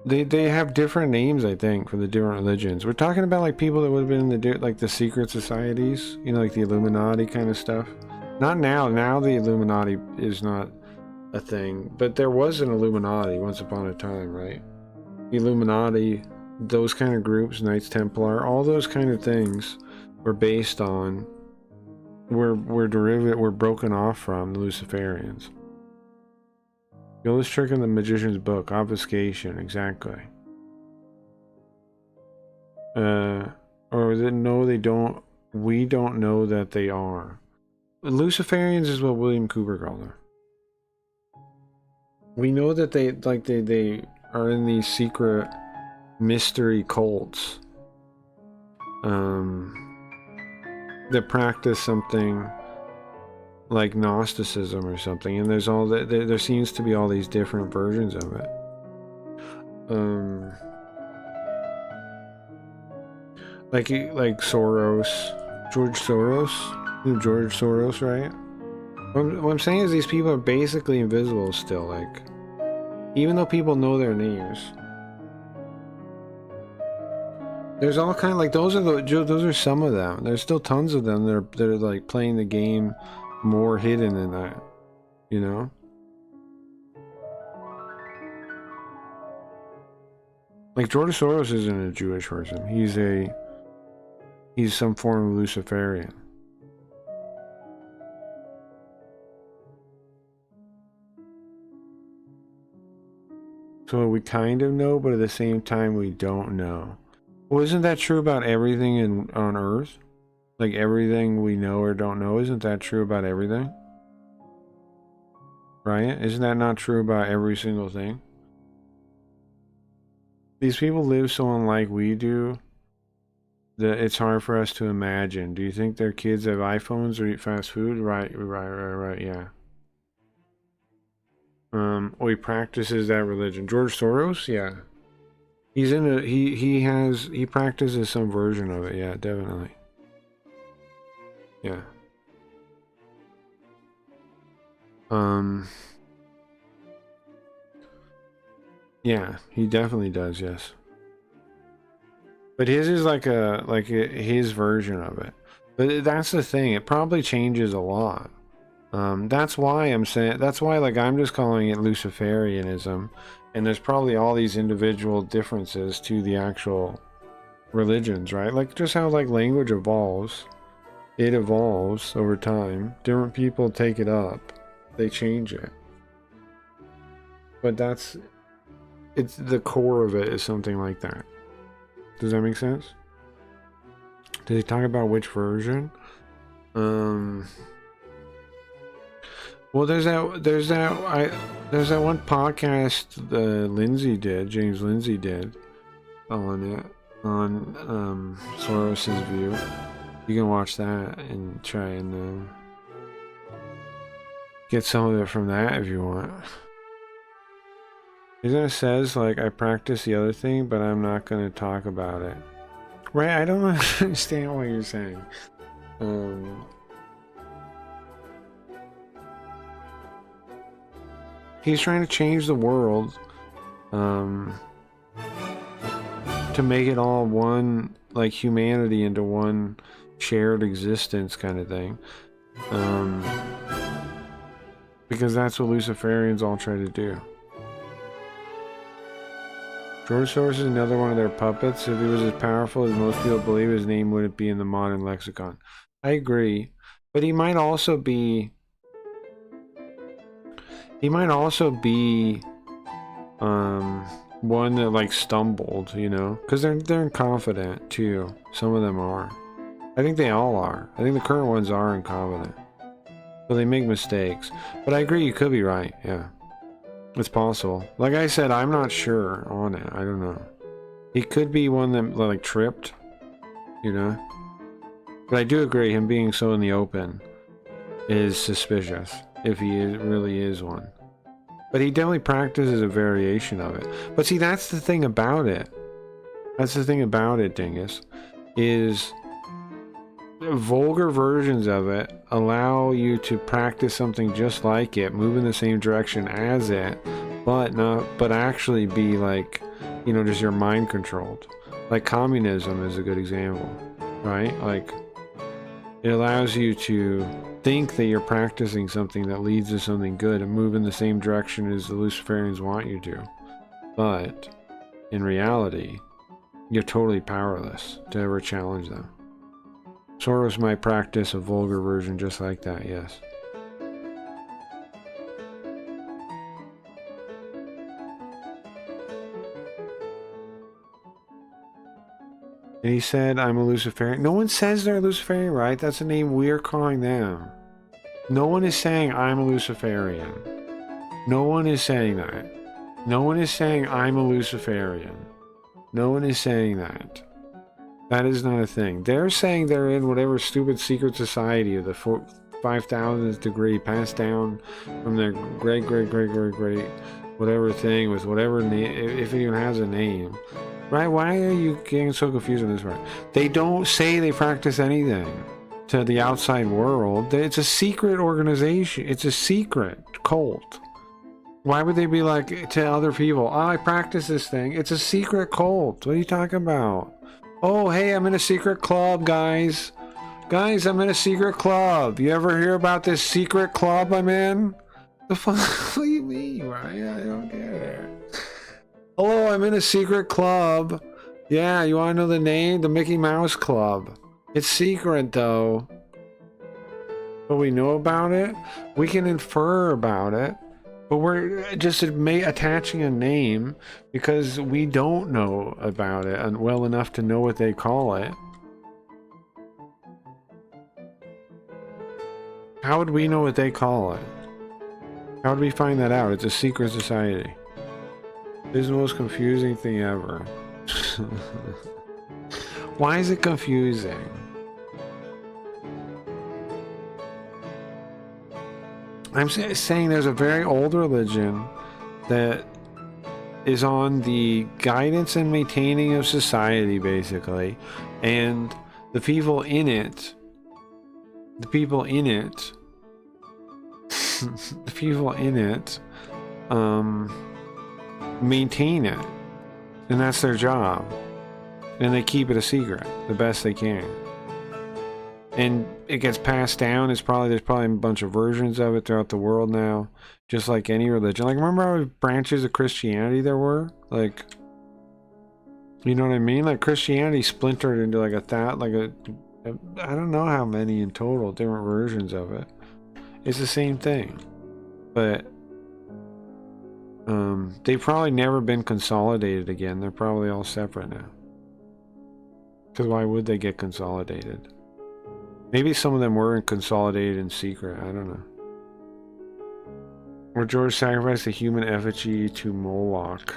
they have different names, I think, for the different religions. We're talking about like people that would have been in the like the secret societies, you know, like the Illuminati kind of stuff. Not now. Now the Illuminati is not a thing, but there was an Illuminati once upon a time, right? The Illuminati, those kind of groups, Knights Templar, all those kind of things were based on, were broken off from the Luciferians. The oldest trick in the magician's book, obfuscation, exactly. Or is it no, they don't, we don't know that they are. Luciferians is what William Cooper called them. We know that they are in these secret mystery cults that practice something like Gnosticism or something, and there's all that there seems to be all these different versions of it. Like Soros, George Soros, you know George Soros, right? What I'm saying is these people are basically invisible still, like, even though people know their names. There's all kind of, like, those are some of them. There's still tons of them that are like playing the game more hidden than that, you know? Like, George Soros isn't a Jewish person. He's some form of Luciferian. So we kind of know, but at the same time we don't know. Well, isn't that true about everything on Earth? Like, everything we know or don't know, isn't that true about everything? Right? Isn't that not true about every single thing? These people live so unlike we do that it's hard for us to imagine. Do you think their kids have iPhones or eat fast food? Right, yeah. Well, he practices that religion. George Soros? Yeah. He's in a, he practices some version of it, yeah, definitely. Yeah. Yeah, he definitely does, yes. But his is like his version of it. But that's the thing, it probably changes a lot. That's why I'm saying, that's why, like, I'm just calling it Luciferianism, and there's probably all these individual differences to the actual religions, right? Like, just how, like, language evolves. It evolves over time. Different people take it up. They change it. But it's the core of it is something like that. Does that make sense? Did he talk about which version? Well, there's that one podcast James Lindsay did on Soros's view. You can watch that and try and get some of it from that if you want. It says, like, I practice the other thing, but I'm not going to talk about it. Right? I don't understand what you're saying. He's trying to change the world to make it all one, like, humanity into one shared existence kind of thing. Because that's what Luciferians all try to do. George Soros is another one of their puppets. If he was as powerful as most people believe, his name wouldn't be in the modern lexicon. I agree. But he might also be one that, like, stumbled, you know? Because they're incompetent too. Some of them are. I think they all are. I think the current ones are incompetent. So they make mistakes. But I agree, you could be right, yeah. It's possible. Like I said, I'm not sure on it. I don't know. He could be one that, like, tripped, you know? But I do agree, him being so in the open is suspicious, if he really is one. But he definitely practices a variation of it. But see, that's the thing about it. That's the thing about it, Dingus, is vulgar versions of it allow you to practice something just like it, move in the same direction as it, but actually be, like, you know, just your mind controlled. Like communism is a good example, right? Like, it allows you to think that you're practicing something that leads to something good and move in the same direction as the Luciferians want you to. But in reality, you're totally powerless to ever challenge them. Soros might practice a vulgar version just like that, yes. And he said, I'm a Luciferian. No one says they're a Luciferian, right? That's the name we're calling them. No one is saying, I'm a Luciferian. No one is saying that. No one is saying I'm a Luciferian. No one is saying that. That is not a thing. They're saying they're in whatever stupid secret society of the 5,000th degree passed down from their great whatever thing with whatever name, if it even has a name. Right? Why are you getting so confused on this part? They don't say they practice anything to the outside world. It's a secret organization. It's a secret cult. Why would they be like to other people, oh, I practice this thing? It's a secret cult. What are you talking about? Oh, hey, I'm in a secret club, guys. Guys, I'm in a secret club. You ever hear about this secret club I'm in? The fuck? What do you mean, Ryan? I don't get it. Hello, I'm in a secret club. Yeah, you want to know the name? The Mickey Mouse Club. It's secret, though. But we know about it. We can infer about it. But we're just attaching a name because we don't know about it well enough to know what they call it. How would we know what they call it? How would we find that out? It's a secret society. This is the most confusing thing ever. Why is it confusing? I'm saying there's a very old religion that is on the guidance and maintaining of society, basically, and the people in it, maintain it, and that's their job, and they keep it a secret the best they can. And it gets passed down. There's probably a bunch of versions of it throughout the world now, just like any religion. Like, remember how many branches of Christianity there were? Like, you know what I mean? Like, Christianity splintered into like I don't know how many in total, different versions of it. It's the same thing, but they've probably never been consolidated again. They're probably all separate now. Because why would they get consolidated? Maybe some of them were consolidated in secret. I don't know. Where George sacrificed a human effigy to Moloch.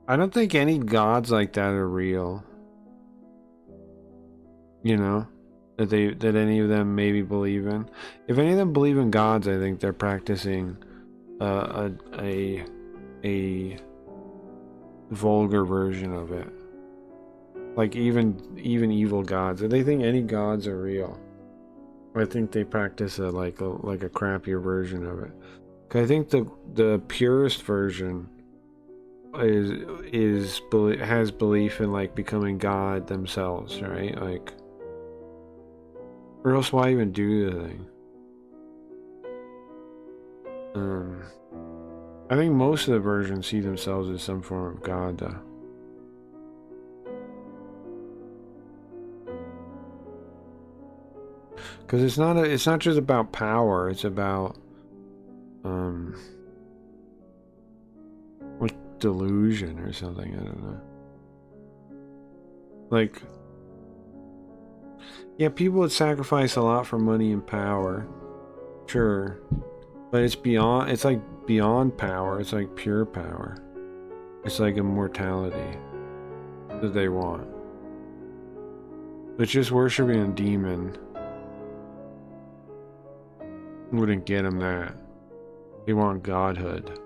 I don't think any gods like that are real. You know? That any of them maybe believe in. If any of them believe in gods, I think they're practicing a vulgar version of it. Like even evil gods. If they think any gods are real, I think they practice like a crappier version of it. 'Cause I think the purest version has belief in like becoming God themselves, right? Like, or else why even do the thing? I think most of the versions see themselves as some form of God, though. Because it's not just about power. It's about like delusion or something. I don't know. Like, yeah, people would sacrifice a lot for money and power, sure, but it's beyond. It's like beyond power. It's like pure power. It's like immortality that they want. But just worshiping a demon wouldn't get them that. They want godhood.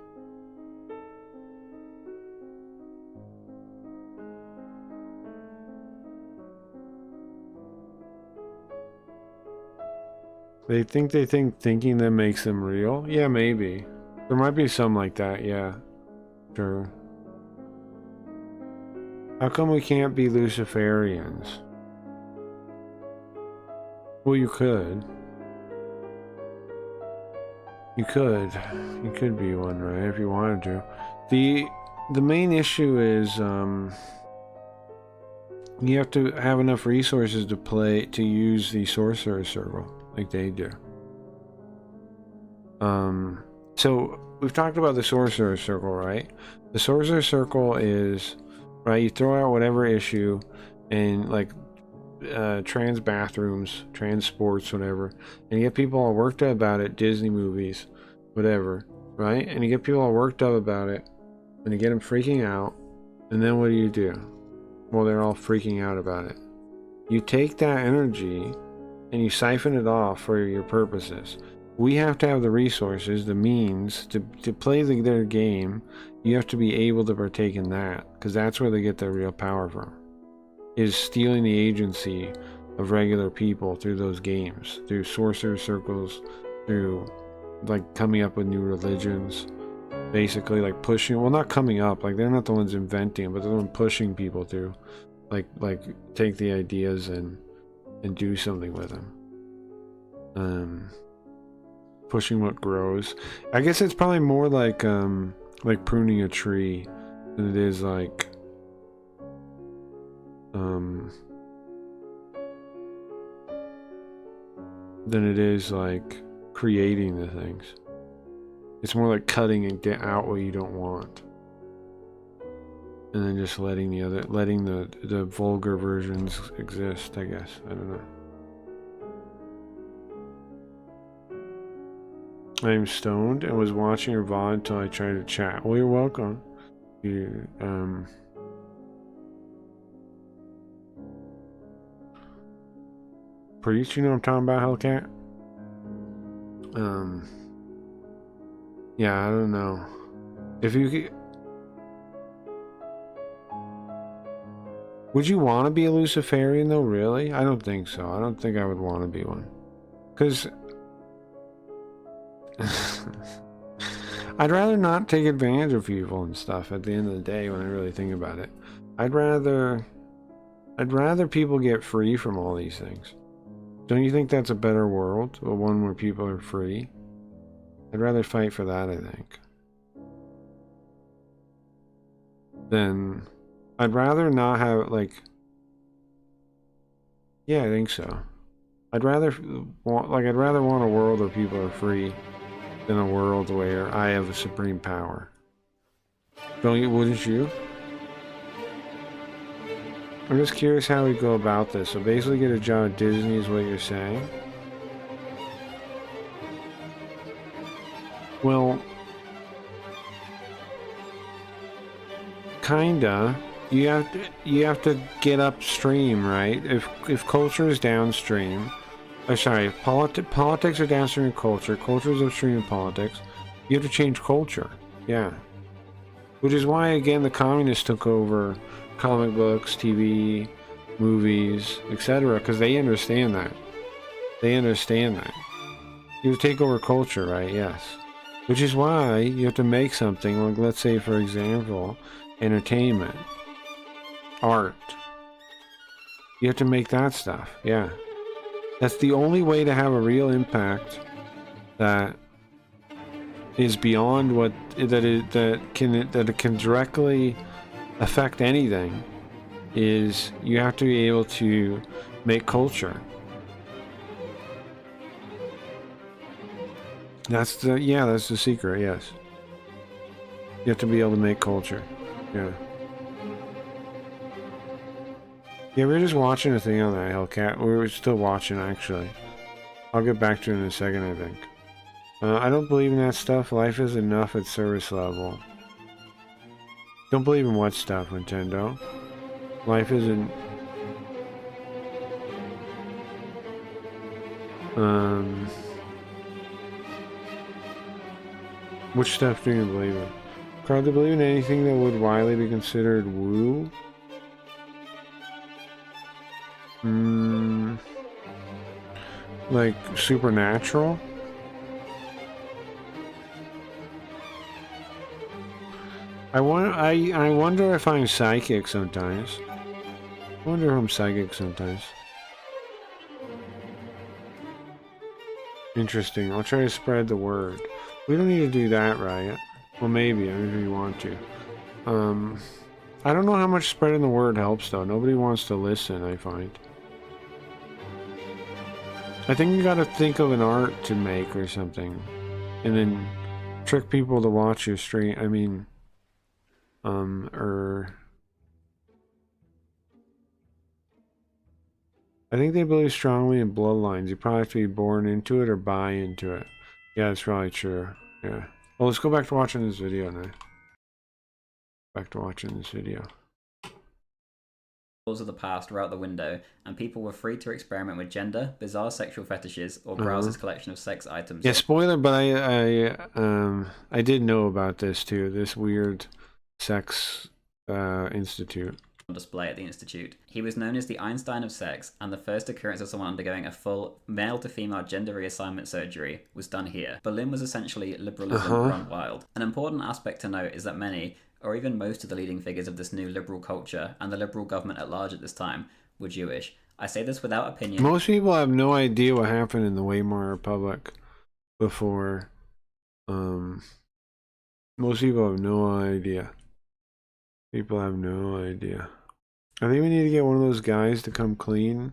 They think thinking that makes them real? Yeah, maybe. There might be some like that, yeah. Sure. How come we can't be Luciferians? Well, you could. You could be one, right, if you wanted to. The main issue is you have to have enough resources to use the Sorcerer's Circle like they do. So we've talked about the Sorcerer's Circle, right? The Sorcerer's Circle is, right, you throw out whatever issue and like trans bathrooms, trans sports, whatever, and you get people all worked up about it, Disney movies, whatever, right? And you get people all worked up about it, and you get them freaking out, and then what do? Well, they're all freaking out about it. You take that energy and you siphon it off for your purposes. We have to have the resources, the means to play their game. You have to be able to partake in that, because that's where they get their real power from, is stealing the agency of regular people through those games, through sorcerer circles, through like coming up with new religions, basically like pushing, well, not coming up, like they're not the ones inventing it, but they're the ones pushing people through, like take the ideas and do something with them. Pushing what grows. I guess it's probably more like pruning a tree than it is like creating the things. It's more like cutting and get out what you don't want, and then just letting the vulgar versions exist, I guess. I don't know. I'm stoned and was watching your VOD until I tried to chat. Well, you're welcome. You, Preach, you know what I'm talking about, Hellcat? Yeah, I don't know. If you could... Would you want to be a Luciferian, though, really? I don't think so. I don't think I would want to be one. Because... I'd rather not take advantage of people and stuff at the end of the day when I really think about it. I'd rather people get free from all these things. Don't you think that's a better world? A one where people are free? I'd rather fight for that, I think. Then I'd rather not have, like... Yeah, I think so. I'd rather want a world where people are free than a world where I have a supreme power. Wouldn't you? I'm just curious how we go about this. So basically get a job at Disney is what you're saying? Well, kinda. You have to get upstream, right? If culture is downstream, politics are downstream of culture. Culture is upstream of politics. You have to change culture. Yeah. Which is why, again, the communists took over comic books, TV, movies, etc. Because they understand that. They understand that. You have to take over culture, right? Yes. Which is why you have to make something, like, let's say, for example, entertainment, art. You have to make that stuff. Yeah. That's the only way to have a real impact that is beyond what that can directly affect anything. Is you have to be able to make culture. That's the secret. Yes, you have to be able to make culture. Yeah. Yeah, we were just watching a thing on that, Hellcat. We were still watching, actually. I'll get back to it in a second, I think. I don't believe in that stuff. Life is enough at service level. Don't believe in what stuff, Nintendo? Life isn't... Which stuff do you believe in? Carl, do you believe in anything that would widely be considered woo? Like supernatural? I wonder if I'm psychic sometimes. I wonder if I'm psychic sometimes. Interesting. I'll try to spread the word. We don't need to do that, right? Well, maybe if you want to. I don't know how much spreading the word helps, though. Nobody wants to listen, I find. I think you gotta think of an art to make or something, and then trick people to watch your stream. I mean, I think they believe strongly in bloodlines. You probably have to be born into it or buy into it. Yeah, that's probably true. Yeah. Well, let's go back to watching this video now. Back to watching this video. Laws of the past were out the window, and people were free to experiment with gender, bizarre sexual fetishes, or browse this collection of sex items. Yeah, spoiler, but I did know about this too. This weird sex institute. On display at the institute. He was known as the Einstein of sex, and the first occurrence of someone undergoing a full male to female gender reassignment surgery was done here. Berlin was essentially liberalism run wild. An important aspect to note is that many, or even most of the leading figures of this new liberal culture and the liberal government at large at this time were Jewish. I say this without opinion. Most people have no idea what happened in the Weimar Republic before. Most people have no idea. People have no idea. I think we need to get one of those guys to come clean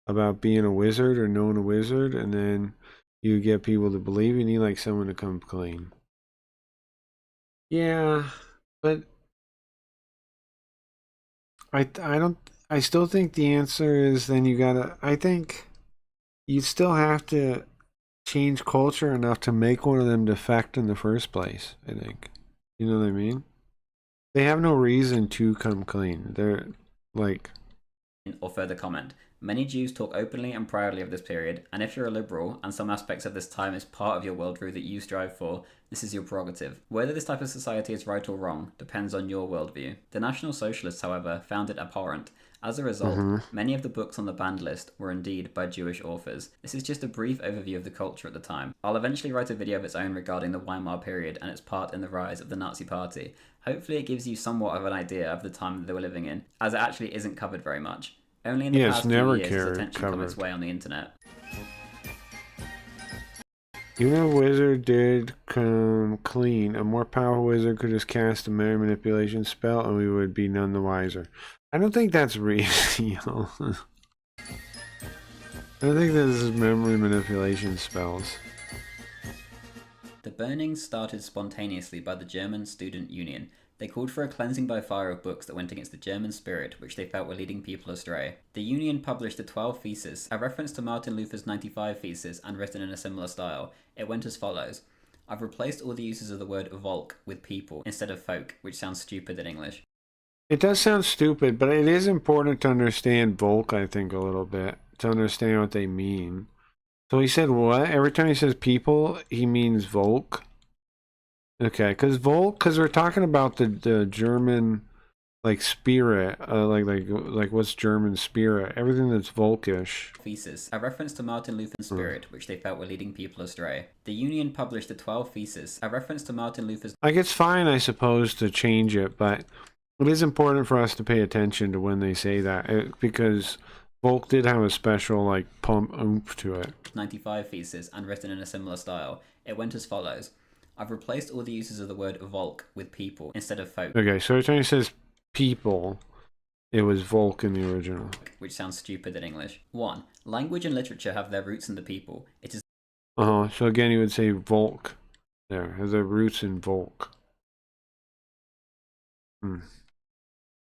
about being a wizard or knowing a wizard, and then you get people to believe. You need like someone to come clean. Yeah, but I still think the answer is then you gotta, I think you still have to change culture enough to make one of them defect in the first place, I think. You know what I mean? They have no reason to come clean. They're like... Or further comment. Many Jews talk openly and proudly of this period, and if you're a liberal, and some aspects of this time is part of your worldview that you strive for, this is your prerogative. Whether this type of society is right or wrong depends on your worldview. The National Socialists, however, found it abhorrent. As a result, many of the books on the banned list were indeed by Jewish authors. This is just a brief overview of the culture at the time. I'll eventually write a video of its own regarding the Weimar period and its part in the rise of the Nazi Party. Hopefully it gives you somewhat of an idea of the time that they were living in, as it actually isn't covered very much. Only in the past few years has attention come its way on the internet. Even if a wizard did come clean, a more powerful wizard could just cast a memory manipulation spell and we would be none the wiser. I don't think that's real. I don't think this is memory manipulation spells. The burnings started spontaneously by the German Student Union. They called for a cleansing by fire of books that went against the German spirit, which they felt were leading people astray. The Union published the 12 Theses, a reference to Martin Luther's 95 Theses and written in a similar style. It went as follows. I've replaced all the uses of the word Volk with people instead of folk, which sounds stupid in English. It does sound stupid, but it is important to understand Volk, I think, a little bit, to understand what they mean. So he said what? Every time he says people, he means Volk? Okay, because we're talking about the German, like, spirit, like what's German spirit? Everything that's Volkish. Theses, a reference to Martin Luther's spirit, which they felt were leading people astray. The Union published the 12 Theses, a reference to Martin Luther's... Like, it's fine, I suppose, to change it, but it is important for us to pay attention to when they say that, because Volk did have a special, like, pump oomph to it. 95 Theses, and written in a similar style. It went as follows. I've replaced all the uses of the word Volk with people instead of folk. Okay, so every time he says people, it was Volk in the original. Which sounds stupid in English. 1. Language and literature have their roots in the people. It is... So again, he would say Volk there, has their roots in Volk.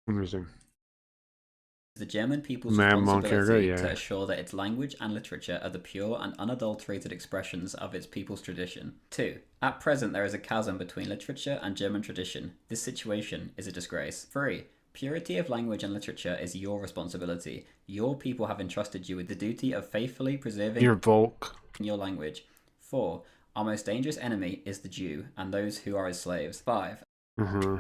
Interesting. The German people's responsibility Monkerga, to assure that its language and literature are the pure and unadulterated expressions of its people's tradition. 2. At present there is a chasm between literature and German tradition. This situation is a disgrace. 3. Purity of language and literature is your responsibility. Your people have entrusted you with the duty of faithfully preserving your Volk. Your language. 4. Our most dangerous enemy is the Jew and those who are his slaves. 5.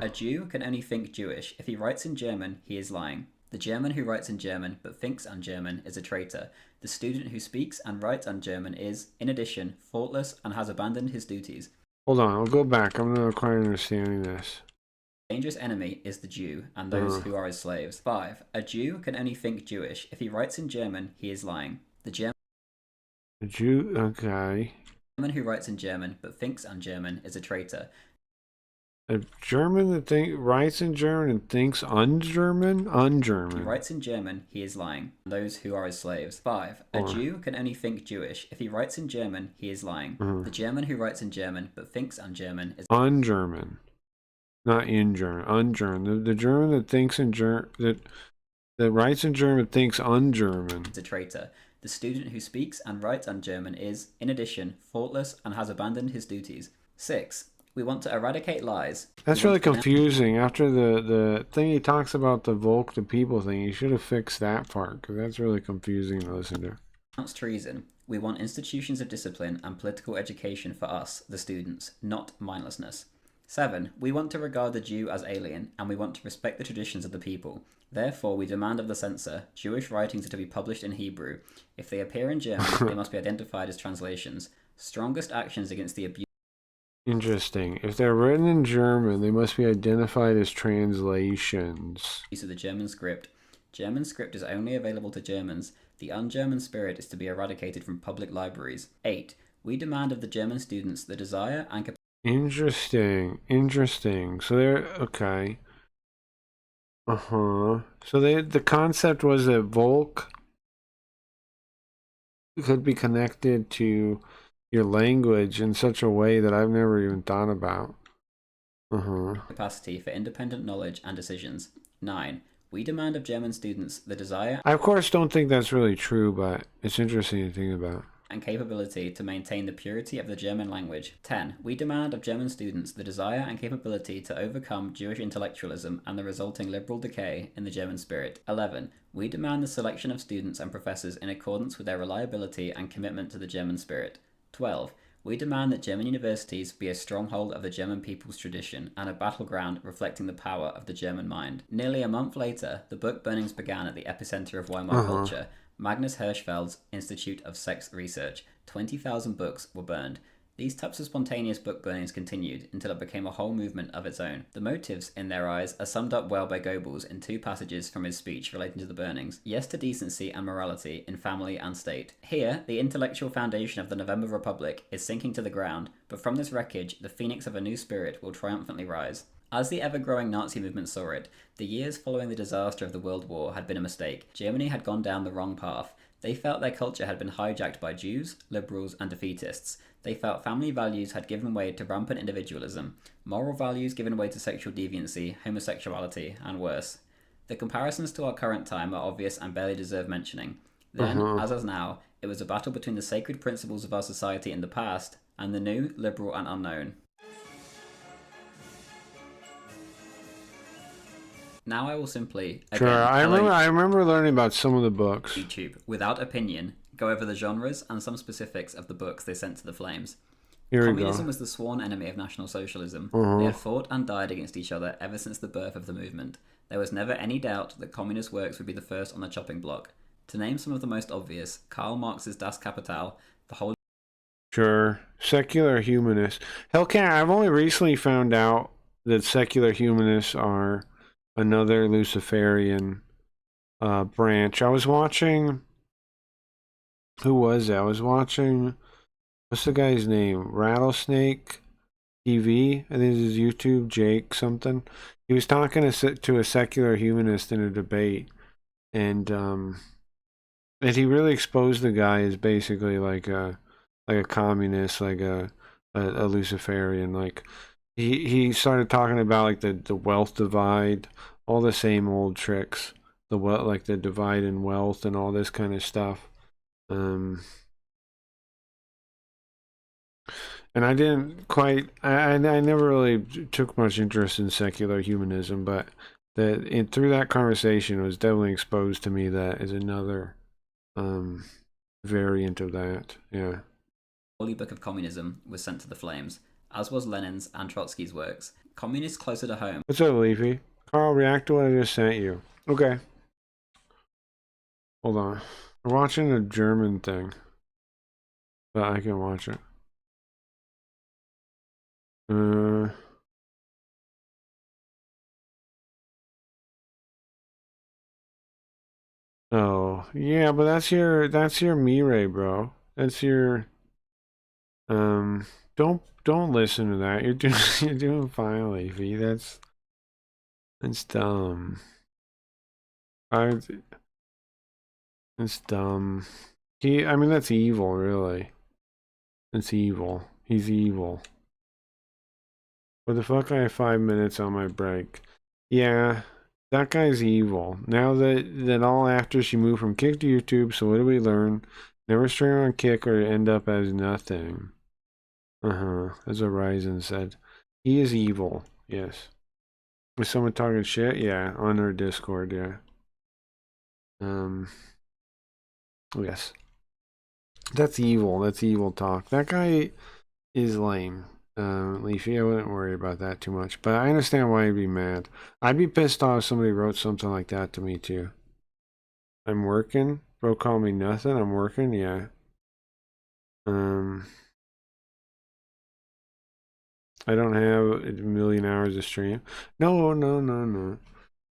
A Jew can only think Jewish. If he writes in German, he is lying. The German who writes in German but thinks un-German is a traitor. The student who speaks and writes un-German is, in addition, faultless and has abandoned his duties. Hold on, I'll go back. I'm not quite understanding this. Dangerous enemy is the Jew and those who are his slaves. 5. A Jew can only think Jewish. If he writes in German, he is lying. The Jew, okay. German who writes in German but thinks un-German is a traitor. A German that writes in German and thinks un-German? Un-German. If he writes in German, he is lying. Those who are his slaves. 5. A Jew can only think Jewish. If he writes in German, he is lying. The German who writes in German but thinks un-German is... Un-German. Not in German. Un-German. The German that thinks in German... That writes in German thinks un-German. is a traitor. The student who speaks and writes un-German is, in addition, faultless and has abandoned his duties. 6. We want to eradicate lies. That's really confusing. After the thing he talks about the Volk the people thing, he should have fixed that part, because that's really confusing to listen to. Denounce treason. We want institutions of discipline and political education for us, the students, not mindlessness. 7. We want to regard the Jew as alien, and we want to respect the traditions of the people. Therefore, we demand of the censor, Jewish writings are to be published in Hebrew. If they appear in German, they must be identified as translations. Strongest actions against the abuse. Interesting. If they're written in German, they must be identified as translations. Use of the German script. German script is only available to Germans. The un-German spirit is to be eradicated from public libraries. 8. We demand of the German students the desire and capacity. Interesting. So they're okay. So the concept was that Volk could be connected to your language in such a way that I've never even thought about. Capacity for independent knowledge and decisions. 9. We demand of German students the desire. I of course don't think that's really true, but it's interesting to think about. And capability to maintain the purity of the German language. 10. We demand of German students the desire and capability to overcome Jewish intellectualism and the resulting liberal decay in the German spirit. 11. We demand the selection of students and professors in accordance with their reliability and commitment to the German spirit. 12. We demand that German universities be a stronghold of the German people's tradition and a battleground reflecting the power of the German mind. Nearly a month later, the book burnings began at the epicenter of Weimar culture. Magnus Hirschfeld's Institute of Sex Research. 20,000 books were burned. These types of spontaneous book burnings continued until it became a whole movement of its own. The motives, in their eyes, are summed up well by Goebbels in 2 passages from his speech relating to the burnings. Yes to decency and morality in family and state. Here, the intellectual foundation of the November Republic is sinking to the ground, but from this wreckage, the phoenix of a new spirit will triumphantly rise. As the ever-growing Nazi movement saw it, the years following the disaster of the World War had been a mistake. Germany had gone down the wrong path. They felt their culture had been hijacked by Jews, liberals, and defeatists. They felt family values had given way to rampant individualism, moral values given way to sexual deviancy, homosexuality, and worse. The comparisons to our current time are obvious and barely deserve mentioning. Then, as now, it was a battle between the sacred principles of our society in the past and the new, liberal, and unknown. Now I will simply, again, I remember learning about some of the books. YouTube, without opinion, go over the genres and some specifics of the books they sent to the flames. Here Communism was the sworn enemy of National Socialism. They had fought and died against each other ever since the birth of the movement. There was never any doubt that communist works would be the first on the chopping block. To name some of the most obvious, Karl Marx's Das Kapital, the whole... Sure. Secular humanists. Hellcat, I've only recently found out that secular humanists are another Luciferian branch. I was watching... Who was that? I was watching... What's the guy's name? Rattlesnake TV? I think it's his YouTube, Jake something. He was talking to a secular humanist in a debate. And he really exposed the guy as basically like a communist, like a Luciferian. Like he started talking about like the wealth divide, all the same old tricks, like the divide in wealth and all this kind of stuff. And I didn't quite, I never really took much interest in secular humanism, but through that conversation, it was definitely exposed to me that is another variant of that. Yeah. Holy Book of Communism was sent to the flames, as was Lenin's and Trotsky's works. Communists closer to home. What's up, Leafy? Carl, react to what I just sent you. Okay. Hold on. We're watching a German thing, but I can watch it. Oh, yeah, but that's your Mirai, bro. That's your don't listen to that. You're doing fine, Leafy. That's dumb. It's dumb. I mean that's evil, really. It's evil. He's evil. What the fuck? I have 5 minutes on my break. Yeah. That guy's evil. Now that all after she moved from Kick to YouTube, so what do we learn? Never stream on Kick or end up as nothing. As Horizon said. He is evil, yes. Was someone talking shit? Yeah, on our Discord, yeah. Yes. That's evil. That's evil talk. That guy is lame. Leafy, I wouldn't worry about that too much. But I understand why he'd be mad. I'd be pissed off if somebody wrote something like that to me too. I'm working. Bro, call me nothing. I'm working. Yeah. I don't have a million hours of stream. No.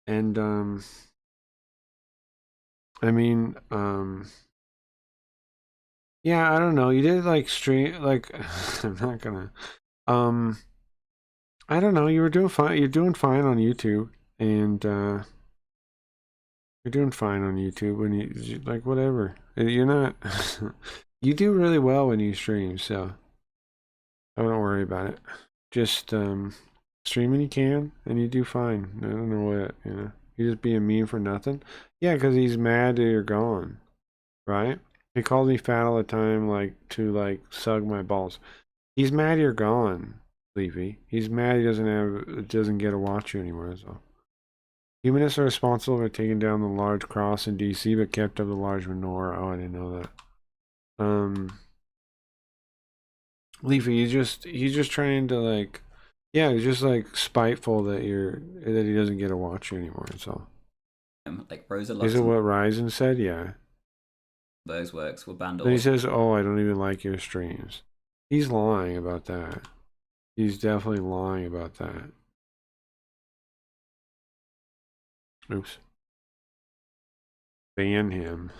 And I mean, yeah, I don't know. You did like stream like I'm not gonna I don't know, you were doing fine. You're doing fine on YouTube, and you're doing fine on YouTube when you like whatever. You're not you do really well when you stream, so I don't worry about it. Just stream when you can, and you do fine. I don't know what, you know. You're just being mean for nothing. Yeah, because he's mad that you're gone, right? He called me fat all the time, like to like sug my balls. He's mad you're gone, Leafy. He's mad he doesn't get to watch you anymore. So humanists are responsible for taking down the large cross in DC, but kept up the large menorah. Oh, I didn't know that. Leafy, he's just trying to like, yeah, he's just like spiteful that he doesn't get to watch you anymore. So like Rosa is it Luxemburg's what Ryzen said? Yeah. works were banned. Then he says, "Oh, I don't even like your streams." He's lying about that. He's definitely lying about that. Oops. Ban him.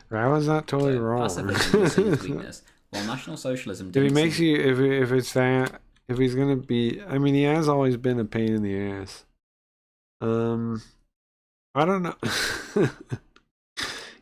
That was not totally wrong. Pacifism is seen as weakness, while National Socialism If didn't he makes you, if it's that, if he's gonna be, I mean, he has always been a pain in the ass. I don't know.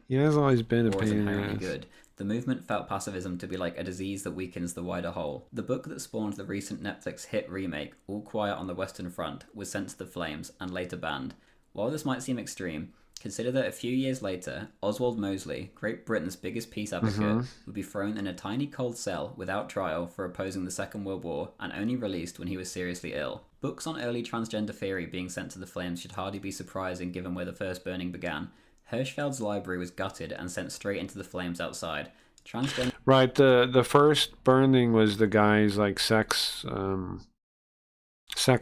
He has always been a war is pain in the inherently ass. good. The movement felt pacifism to be like a disease that weakens the wider whole. The book that spawned the recent Netflix hit remake, All Quiet on the Western Front, was sent to the flames and later banned. While this might seem extreme, consider that a few years later, Oswald Mosley, Great Britain's biggest peace advocate, would be thrown in a tiny cold cell without trial for opposing the Second World War and only released when he was seriously ill. Books on early transgender theory being sent to the flames should hardly be surprising given where the first burning began. Hirschfeld's library was gutted and sent straight into the flames outside. Transgender Right. The first burning was the guy's like sex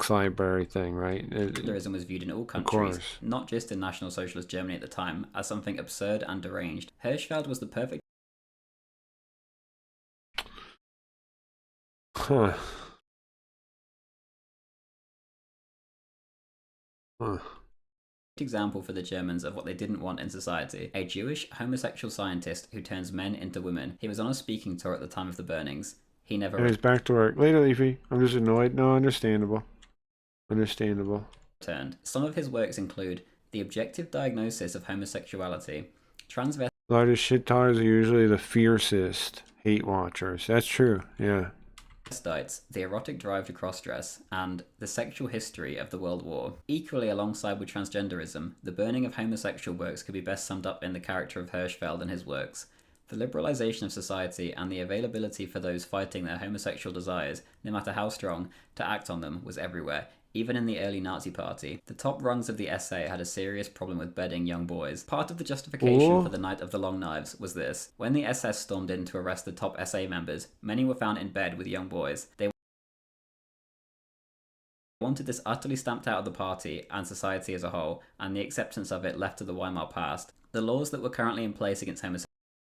library thing, right? Transgenderism was viewed in all countries, not just in National Socialist Germany at the time, as something absurd and deranged. Hirschfeld was the perfect example for the Germans of what they didn't want in society. A Jewish homosexual scientist who turns men into women. He was on a speaking tour at the time of the burnings. He never Anyways, back to work. Later, Leafy. I'm just annoyed. No, understandable. Understandable. returned. Some of his works include The Objective Diagnosis of Homosexuality, Transvestites, Largest shit talkers are usually the fiercest hate watchers. That's true. Yeah. The Erotic Drive to Crossdress, and The Sexual History of the World War. Equally alongside with transgenderism, the burning of homosexual works could be best summed up in the character of Hirschfeld and his works. The liberalization of society and the availability for those fighting their homosexual desires, no matter how strong, to act on them was everywhere, even in the early Nazi party. The top rungs of the SA had a serious problem with bedding young boys. Part of the justification for the Night of the Long Knives was this. When the SS stormed in to arrest the top SA members, many were found in bed with young boys. They wanted this utterly stamped out of the party and society as a whole, and the acceptance of it left to the Weimar past. The laws that were currently in place against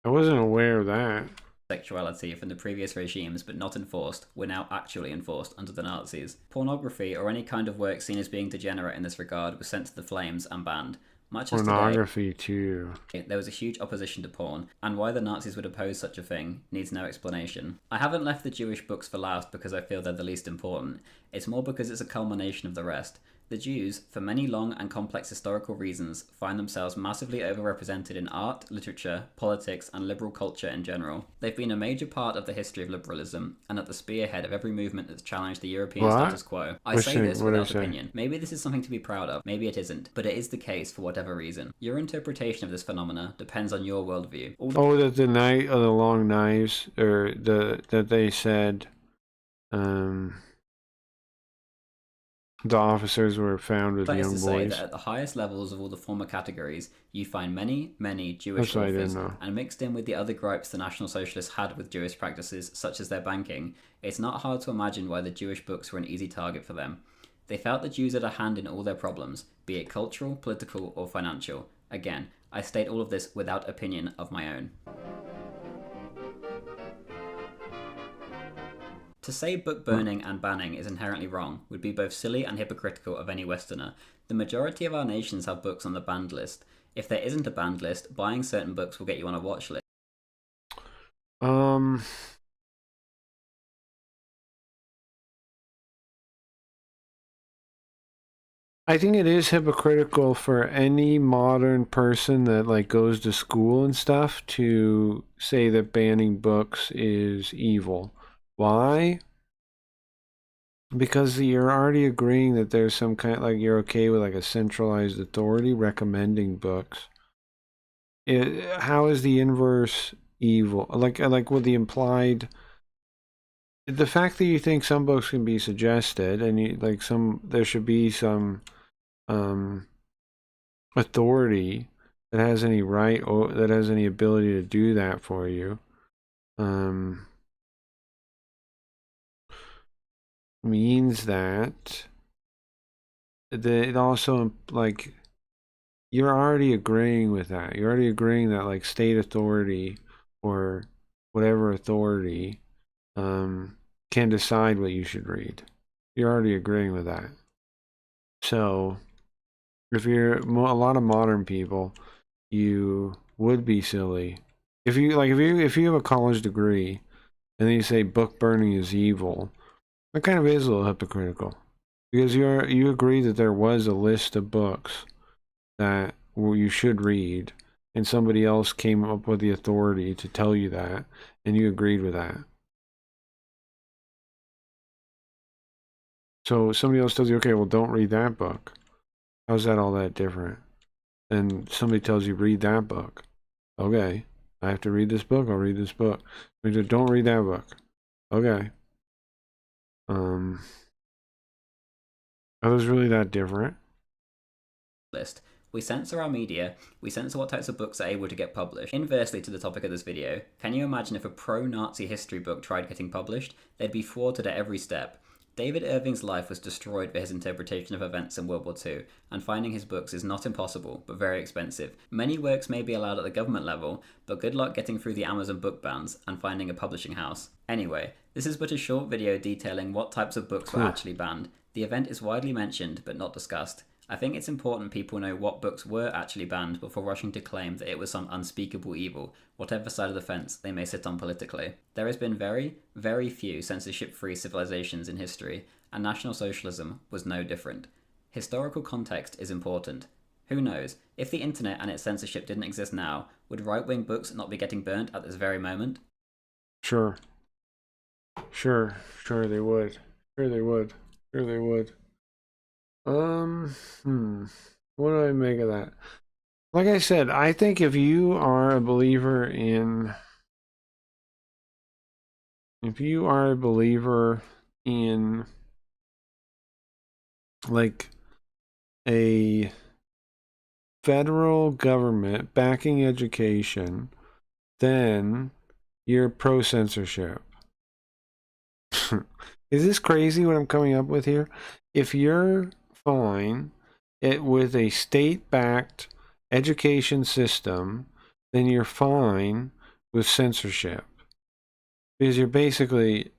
I wasn't aware of that. homosexuality from the previous regimes but not enforced were now actually enforced under the Nazis. Pornography or any kind of work seen as being degenerate in this regard was sent to the flames and banned. Much as Pornography too. There was a huge opposition to porn, and why the Nazis would oppose such a thing needs no explanation. I haven't left the Jewish books for last because I feel they're the least important. It's more because it's a culmination of the rest. The Jews, for many long and complex historical reasons, find themselves massively overrepresented in art, literature, politics, and liberal culture in general. They've been a major part of the history of liberalism, and at the spearhead of every movement that's challenged the European status quo. I say this without opinion. Maybe this is something to be proud of, maybe it isn't, but it is the case for whatever reason. Your interpretation of this phenomena depends on your worldview. That the night of the long knives, or that they said, the officers were found with young boys. That is to say that at the highest levels of all the former categories, you find many, many Jewish authors, and mixed in with the other gripes the National Socialists had with Jewish practices, such as their banking, it's not hard to imagine why the Jewish books were an easy target for them. They felt the Jews had a hand in all their problems, be it cultural, political, or financial. Again, I state all of this without opinion of my own. To say book burning and banning is inherently wrong would be both silly and hypocritical of any Westerner. The majority of our nations have books on the banned list. If there isn't a banned list, buying certain books will get you on a watch list. I think it is hypocritical for any modern person that like goes to school and stuff to say that banning books is evil. Why? Because you're already agreeing that there's some kind, like, you're okay with like a centralized authority recommending books. How is the inverse evil? Like with the implied, the fact that you think some books can be suggested and you like there should be some authority that has any right or that has any ability to do that for you. Means that it also, like, you're already agreeing with that. You're already agreeing that like state authority or whatever authority can decide what you should read. You're already agreeing with that. So if you're a lot of modern people, you would be silly if you have a college degree and then you say book burning is evil. That kind of is a little hypocritical, because you agree that there was a list of books that you should read, and somebody else came up with the authority to tell you that, and you agreed with that. So somebody else tells you, okay, well, don't read that book. How's that all that different? And somebody tells you, read that book. Okay, I have to read this book. I'll read this book. Don't read that book. Okay. Are those really that different? List. We censor our media, we censor what types of books are able to get published. Inversely to the topic of this video, can you imagine if a pro-Nazi history book tried getting published? They'd be thwarted at every step. David Irving's life was destroyed for his interpretation of events in World War II, and finding his books is not impossible, but very expensive. Many works may be allowed at the government level, but good luck getting through the Amazon book bans and finding a publishing house. Anyway, this is but a short video detailing what types of books were actually banned. The event is widely mentioned, but not discussed. I think it's important people know what books were actually banned before rushing to claim that it was some unspeakable evil, whatever side of the fence they may sit on politically. There has been very, very few censorship-free civilizations in history, and National Socialism was no different. Historical context is important. Who knows, if the internet and its censorship didn't exist now, would right-wing books not be getting burnt at this very moment? Sure they would. Sure they would. What do I make of that? Like I said, I think if you are a believer in like a federal government backing education, then you're pro censorship. Is this crazy what I'm coming up with here? If you're fine with a state-backed education system, then you're fine with censorship, because you're basically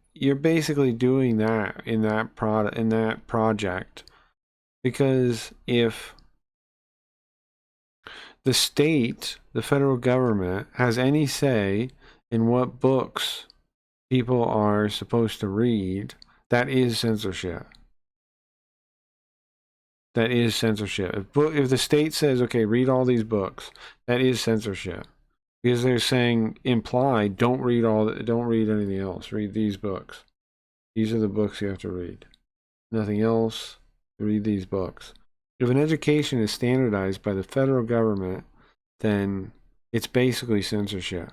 doing that in that project. Because if the state, the federal government, has any say in what books people are supposed to read, that is censorship. that is censorship. If the state says, okay, read all these books, that is censorship. Because they're saying, implied, don't read anything else. Read these books. These are the books you have to read. Nothing else. Read these books. If an education is standardized by the federal government, then it's basically censorship.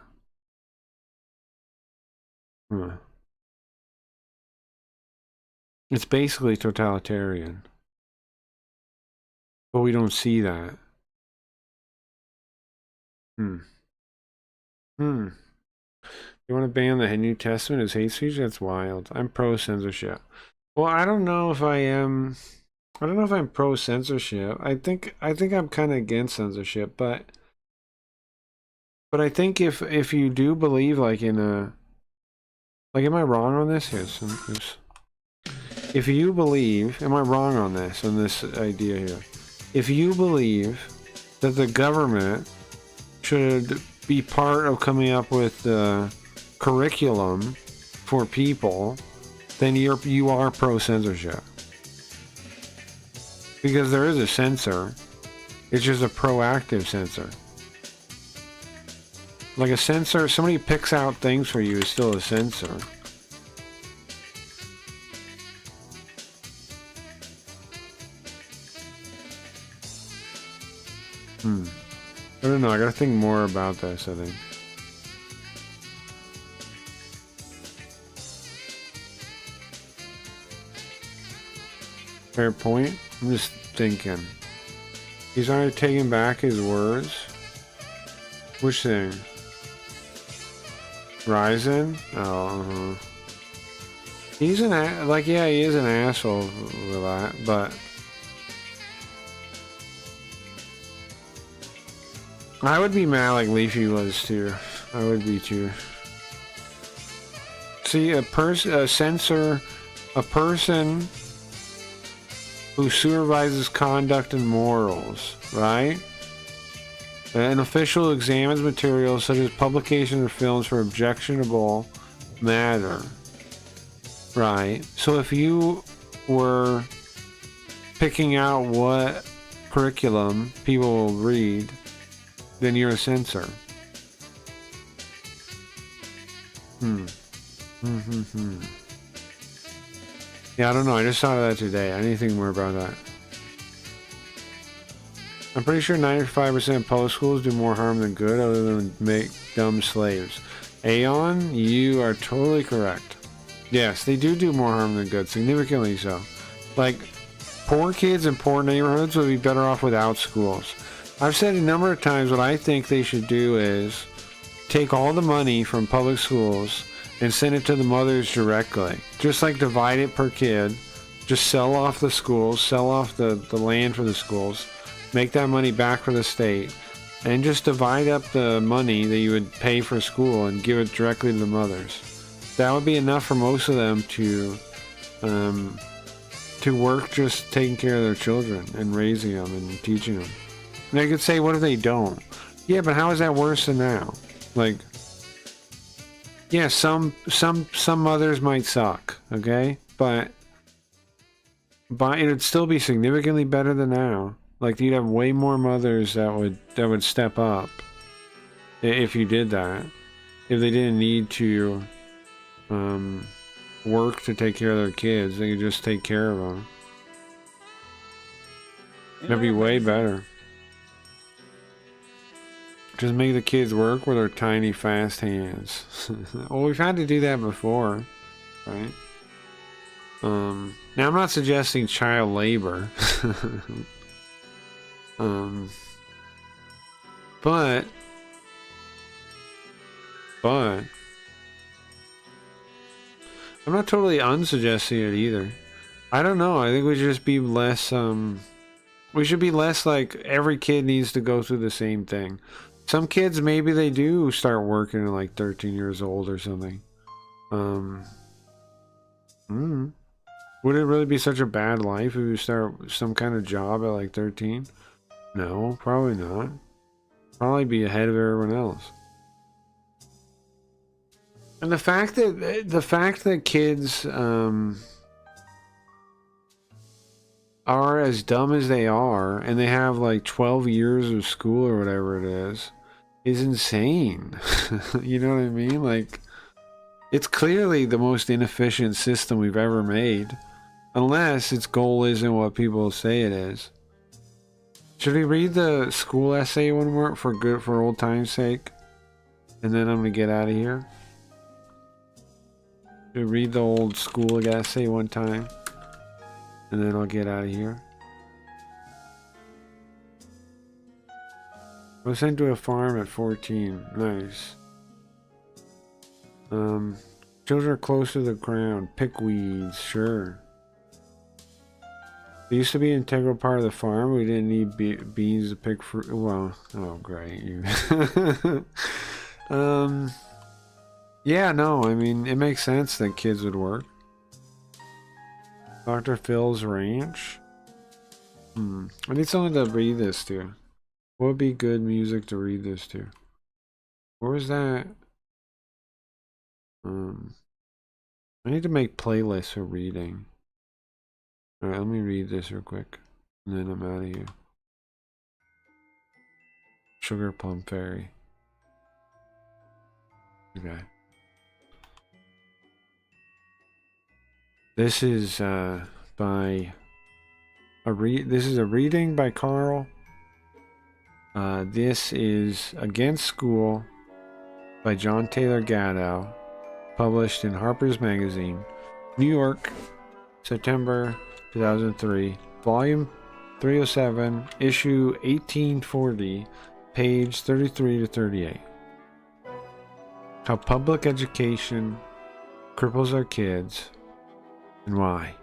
It's basically totalitarian. But we don't see that. You want to ban the New Testament as hate speech? That's wild. I'm pro-censorship. Well, I don't know if I am. I don't know if I'm pro-censorship. I think I'm kind of against censorship, but I think if you do believe like in a, like, am I wrong on this? Yes. If you believe, am I wrong on this idea here? If you believe that the government should be part of coming up with the curriculum for people, then you are pro-censorship. Because there is a censor. It's just a proactive censor. Like a censor, somebody picks out things for you is still a censor. I don't know, I gotta think more about this, I think. Fair point. I'm just thinking. He's already taking back his words. Which thing? Ryzen? Oh, He's he is an asshole with that, but I would be mad like Leafy was too. I would be too. See, a censor, a person who supervises conduct and morals, right? An official examines materials such as publication of films for objectionable matter, right? So if you were picking out what curriculum people will read, then you're a censor. Yeah, I don't know. I just thought of that today. I need to think more about that. I'm pretty sure 95% of public schools do more harm than good other than make dumb slaves. Aeon, you are totally correct. Yes, they do more harm than good. Significantly so. Like, poor kids in poor neighborhoods would be better off without schools. I've said a number of times what I think they should do is take all the money from public schools and send it to the mothers directly. Just like divide it per kid. Just sell off the schools, sell off the land for the schools, make that money back for the state, and just divide up the money that you would pay for school and give it directly to the mothers. That would be enough for most of them to work just taking care of their children and raising them and teaching them. And they could say, what if they don't? Yeah, but how is that worse than now? Like, yeah, some mothers might suck, okay? But it would still be significantly better than now. Like, you'd have way more mothers that would step up if you did that. If they didn't need to work to take care of their kids, they could just take care of them. That'd be way better. Just make the kids work with their tiny, fast hands. Well, we've had to do that before, right? Now, I'm not suggesting child labor. But I'm not totally unsuggesting it either. I don't know. I think we should just be less, we should be less like every kid needs to go through the same thing. Some kids, maybe they do start working at like 13 years old or something. Would it really be such a bad life if you start some kind of job at like 13? No, probably not. Probably be ahead of everyone else. And the fact that kids are as dumb as they are, and they have like 12 years of school or whatever it is insane. You know what I mean? Like, it's clearly the most inefficient system we've ever made, unless its goal isn't what people say it is. Should we read the school essay one more for old time's sake? And then I'm gonna get out of here. Should we read the old school essay one time? And then I'll get out of here. I was sent to a farm at 14. Nice. Children are close to the ground. Pick weeds, sure. They used to be an integral part of the farm. We didn't need beans to pick fruit. Well, oh great. Yeah, no, I mean, it makes sense that kids would work. Dr. Phil's ranch. I need someone to read this to. What would be good music to read this to? Where was that? I need to make playlists for reading. Alright, let me read this real quick. And then I'm out of here. Sugar Plum Fairy. Okay. This is by this is a reading by Carl. This is Against School by John Taylor Gatto, published in Harper's Magazine, New York, September 2003, volume 307, issue 1840, page 33 to 38. How public education cripples our kids, and why.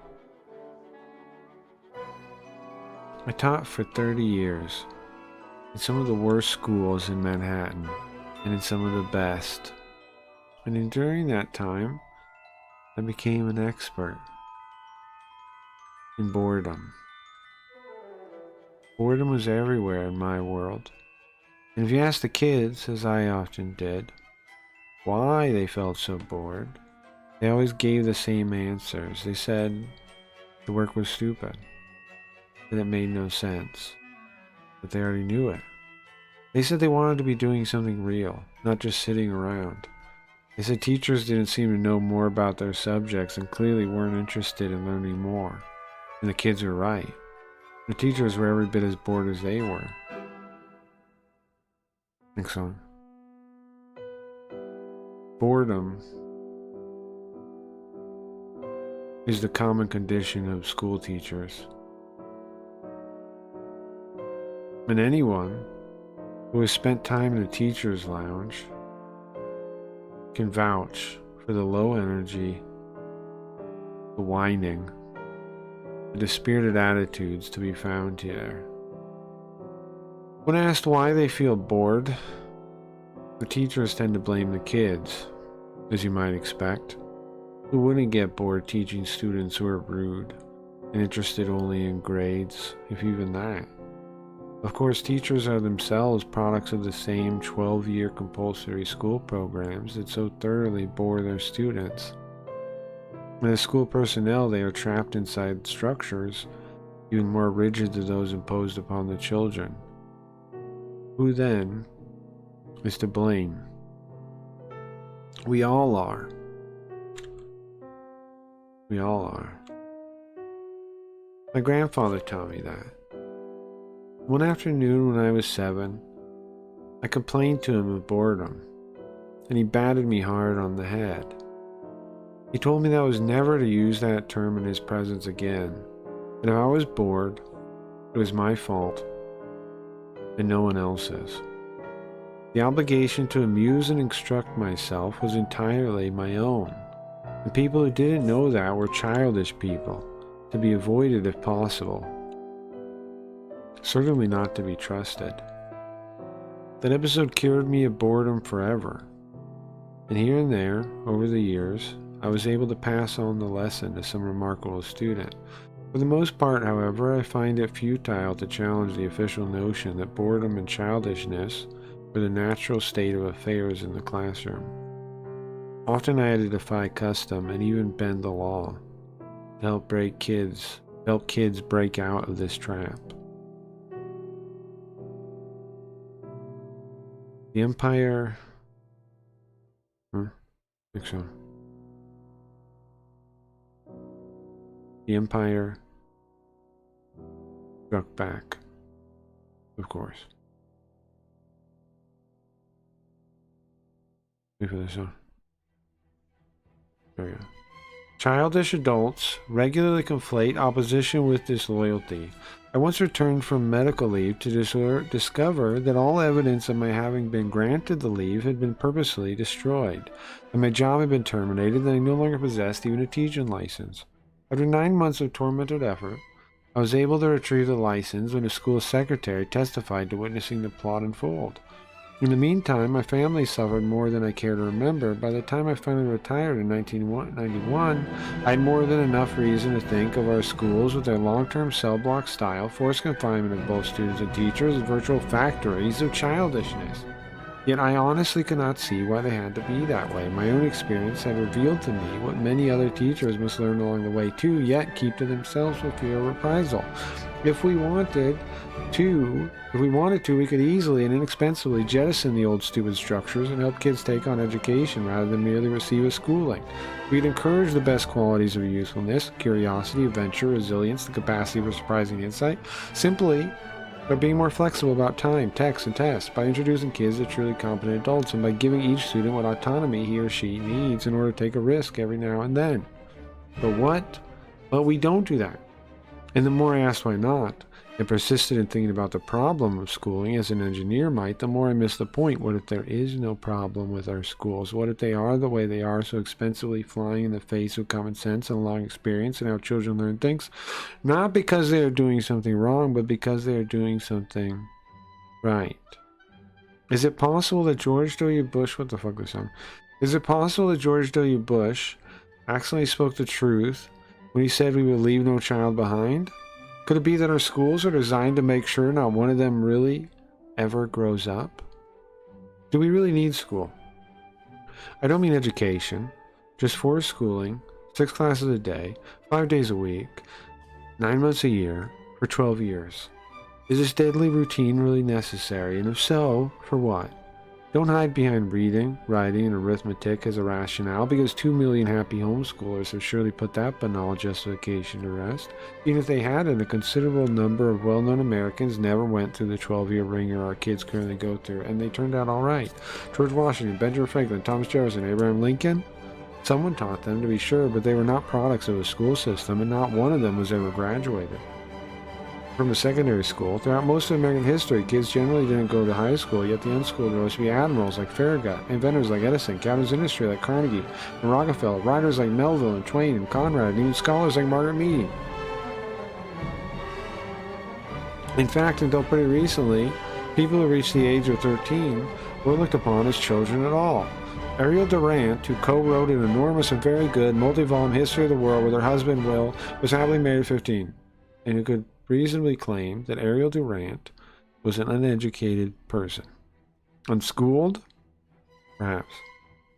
I taught for 30 years in some of the worst schools in Manhattan and in some of the best. And during that time, I became an expert in boredom. Boredom was everywhere in my world. And if you ask the kids, as I often did, why they felt so bored, they always gave the same answers. They said the work was stupid, that it made no sense, that they already knew it. They said they wanted to be doing something real, not just sitting around. They said teachers didn't seem to know more about their subjects and clearly weren't interested in learning more. And the kids were right. The teachers were every bit as bored as they were. Next one. Boredom is the common condition of school teachers. And anyone who has spent time in a teacher's lounge can vouch for the low energy, the whining, the dispirited attitudes to be found here. When asked why they feel bored, the teachers tend to blame the kids, as you might expect. Who wouldn't get bored teaching students who are rude and interested only in grades, if even that? Of course, teachers are themselves products of the same 12-year compulsory school programs that so thoroughly bore their students. And as school personnel, they are trapped inside structures even more rigid than those imposed upon the children. Who then is to blame? We all are. We all are. My grandfather taught me that. One afternoon when I was 7, I complained to him of boredom, and he batted me hard on the head. He told me that I was never to use that term in his presence again, that if I was bored, it was my fault, and no one else's. The obligation to amuse and instruct myself was entirely my own. The people who didn't know that were childish people, to be avoided if possible. Certainly not to be trusted. That episode cured me of boredom forever. And here and there, over the years, I was able to pass on the lesson to some remarkable student. For the most part, however, I find it futile to challenge the official notion that boredom and childishness were the natural state of affairs in the classroom. Often I had to defy custom and even bend the law to help break kids help kids break out of this trap. The Empire... I think so. The Empire struck back, of course. Wait for this one. There we go. Childish adults regularly conflate opposition with disloyalty. I once returned from medical leave to discover that all evidence of my having been granted the leave had been purposely destroyed, and my job had been terminated, and I no longer possessed even a teaching license. After 9 months of tormented effort, I was able to retrieve the license when the school secretary testified to witnessing the plot unfold. In the meantime, my family suffered more than I care to remember. By the time I finally retired in 1991, I had more than enough reason to think of our schools with their long-term cell block style, forced confinement of both students and teachers, as virtual factories of childishness. Yet I honestly could not see why they had to be that way. My own experience had revealed to me what many other teachers must learn along the way too, yet keep to themselves for fear of reprisal. If we wanted to, we could easily and inexpensively jettison the old stupid structures and help kids take on education rather than merely receive a schooling. We'd encourage the best qualities of youthfulness, curiosity, adventure, resilience, the capacity for surprising insight, simply by being more flexible about time, texts, and tests, by introducing kids to truly competent adults, and by giving each student what autonomy he or she needs in order to take a risk every now and then. But we don't do that. And the more I asked why not, and persisted in thinking about the problem of schooling as an engineer might, the more I missed the point. What if there is no problem with our schools? What if they are the way they are, so expensively flying in the face of common sense and long experience and how children learn things? Not because they are doing something wrong, but because they are doing something right. Is it possible that George W. Bush... What the fuck was that? Is it possible that George W. Bush accidentally spoke the truth when he said we would leave no child behind? Could it be that our schools are designed to make sure not one of them really ever grows up? Do we really need school? I don't mean education, just forced schooling, 6 classes a day, 5 days a week, 9 months a year, for 12 years. Is this deadly routine really necessary, and if so, for what? Don't hide behind reading, writing, and arithmetic as a rationale, because 2 million happy homeschoolers have surely put that banal justification to rest. Even if they hadn't, a considerable number of well-known Americans never went through the 12-year ringer our kids currently go through, and they turned out all right. George Washington, Benjamin Franklin, Thomas Jefferson, Abraham Lincoln? Someone taught them, to be sure, but they were not products of a school system, and not one of them was ever graduated from a secondary school. Throughout most of American history, kids generally didn't go to high school, yet the unschooled rose to be admirals like Farragut, inventors like Edison, captains of industry like Carnegie and Rockefeller, writers like Melville and Twain and Conrad, and even scholars like Margaret Mead. In fact, until pretty recently, people who reached the age of 13 were looked upon as children at all. Ariel Durant, who co-wrote an enormous and very good multi-volume history of the world with her husband Will, was happily married at 15, and who could reasonably claim that Ariel Durant was an uneducated person. Unschooled? Perhaps,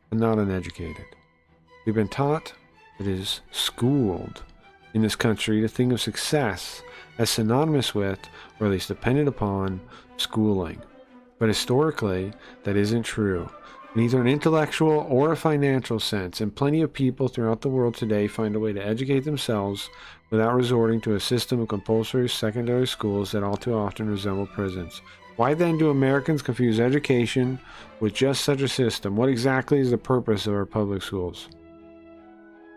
but not uneducated. We've been taught, that is, schooled, in this country to think of success as synonymous with, or at least dependent upon, schooling. But historically, that isn't true, in either an intellectual or a financial sense, and plenty of people throughout the world today find a way to educate themselves without resorting to a system of compulsory secondary schools that all too often resemble prisons. Why then do Americans confuse education with just such a system? What exactly is the purpose of our public schools?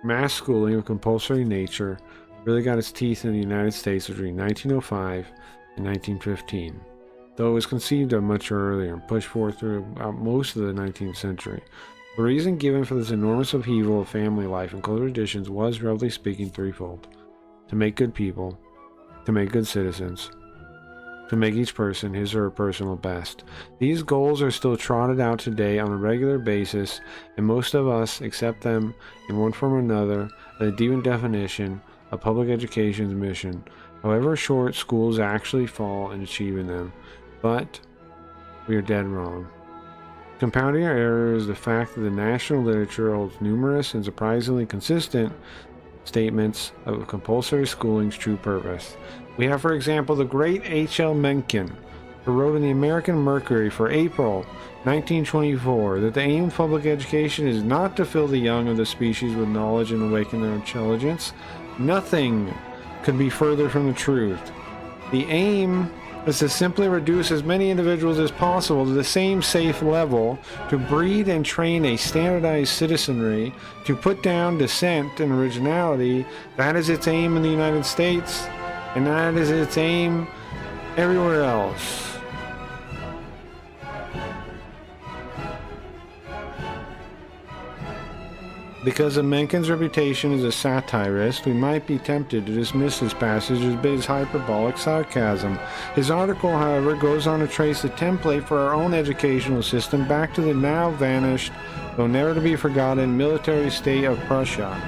Mass schooling of compulsory nature really got its teeth in the United States between 1905 and 1915, though it was conceived of much earlier and pushed forth throughout most of the 19th century. The reason given for this enormous upheaval of family life and cultural traditions was, roughly speaking, threefold: to make good people, to make good citizens, to make each person his or her personal best. These goals are still trotted out today on a regular basis, and most of us accept them in one form or another as a deep definition of public education's mission, however short schools actually fall in achieving them. But we are dead wrong. Compounding our error is the fact that the national literature holds numerous and surprisingly consistent statements of compulsory schooling's true purpose. We have, for example, the great H.L. Mencken, who wrote in the American Mercury for April 1924 that the aim of public education is not to fill the young of the species with knowledge and awaken their intelligence. Nothing could be further from the truth. The aim is to simply reduce as many individuals as possible to the same safe level, to breed and train a standardized citizenry, to put down dissent and originality. That is its aim in the United States, and that is its aim everywhere else. Because of Mencken's reputation as a satirist, we might be tempted to dismiss this passage as his hyperbolic sarcasm. His article, however, goes on to trace the template for our own educational system back to the now vanished, though never to be forgotten, military state of Prussia.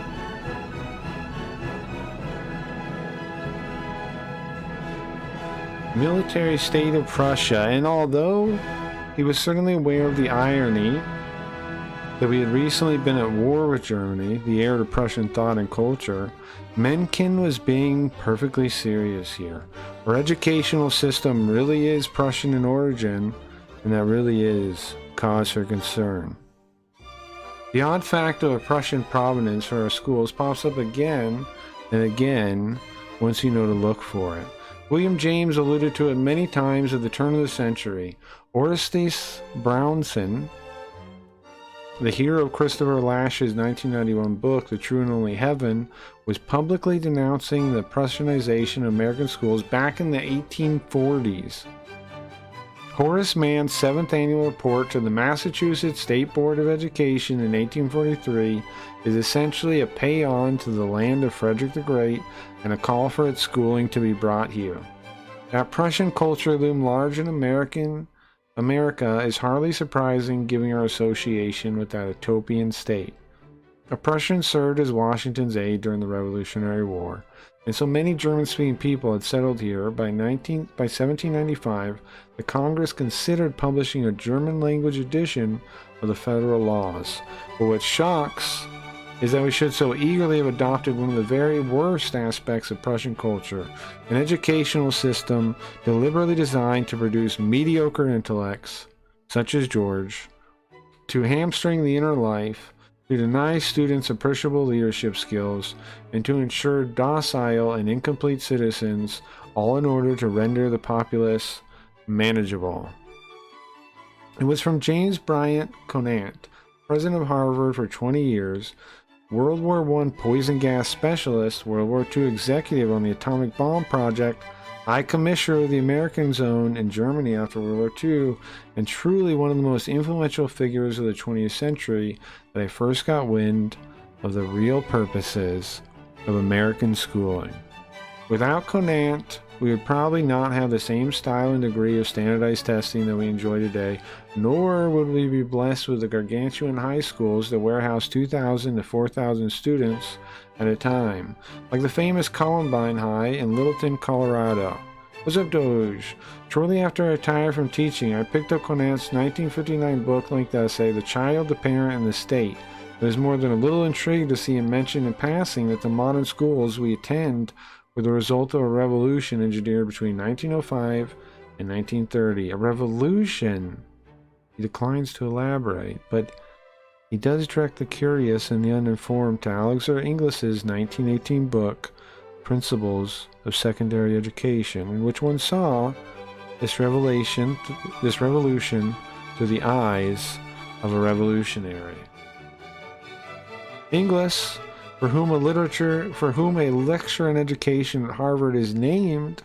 Military state of Prussia, and although he was certainly aware of the irony that we had recently been at war with Germany, the heir to Prussian thought and culture, Mencken was being perfectly serious here. Our educational system really is Prussian in origin, and that really is cause for concern. The odd fact of a Prussian provenance for our schools pops up again and again once you know to look for it. William James alluded to it many times at the turn of the century. Orestes Brownson, the hero of Christopher Lash's 1991 book, The True and Only Heaven, was publicly denouncing the Prussianization of American schools back in the 1840s. Horace Mann's 7th annual report to the Massachusetts State Board of Education in 1843 is essentially a paean to the land of Frederick the Great and a call for its schooling to be brought here. That Prussian culture loomed large in America is hardly surprising given our association with that utopian state. A Prussian served as Washington's aide during the Revolutionary War, and so many German-speaking people had settled here. By 1795, the Congress considered publishing a German-language edition of the federal laws. But what shocks is that we should so eagerly have adopted one of the very worst aspects of Prussian culture, an educational system deliberately designed to produce mediocre intellects, such as George, to hamstring the inner life, to deny students appreciable leadership skills, and to ensure docile and incomplete citizens, all in order to render the populace manageable. It was from James Bryant Conant, president of Harvard for 20 years, World War I poison gas specialist, World War II executive on the atomic bomb project, High Commissioner of the American Zone in Germany after World War II, and truly one of the most influential figures of the 20th century, that I first got wind of the real purposes of American schooling. Without Conant, we would probably not have the same style and degree of standardized testing that we enjoy today, nor would we be blessed with the gargantuan high schools that warehouse 2,000 to 4,000 students at a time, like the famous Columbine High in Littleton, Colorado. What's up, Doge? Shortly after I retired from teaching, I picked up Conant's 1959 book-length essay, The Child, the Parent, and the State. I was more than a little intrigued to see him mention in passing that the modern schools we attend were the result of a revolution engineered between 1905 and 1930. A revolution! He declines to elaborate, but he does direct the curious and the uninformed to Alexander Inglis's 1918 book, Principles of Secondary Education, in which one saw this revolution through the eyes of a revolutionary. Inglis, for whom a lecture in education at Harvard is named,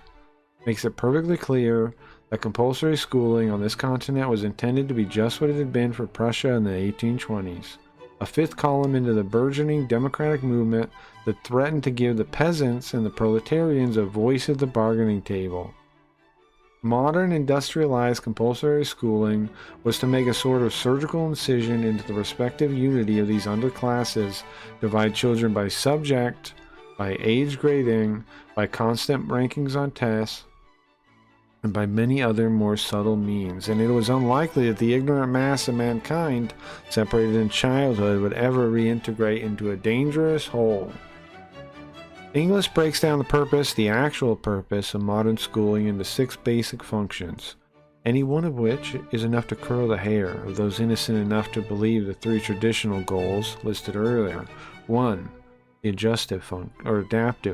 makes it perfectly clear that compulsory schooling on this continent was intended to be just what it had been for Prussia in the 1820s, a fifth column into the burgeoning democratic movement that threatened to give the peasants and the proletarians a voice at the bargaining table. Modern industrialized compulsory schooling was to make a sort of surgical incision into the respective unity of these underclasses, divide children by subject, by age grading, by constant rankings on tests, and by many other more subtle means, and it was unlikely that the ignorant mass of mankind, separated in childhood, would ever reintegrate into a dangerous whole. English breaks down the actual purpose of modern schooling into 6 basic functions, any one of which is enough to curl the hair of those innocent enough to believe the 3 traditional goals listed earlier. 1. The adaptive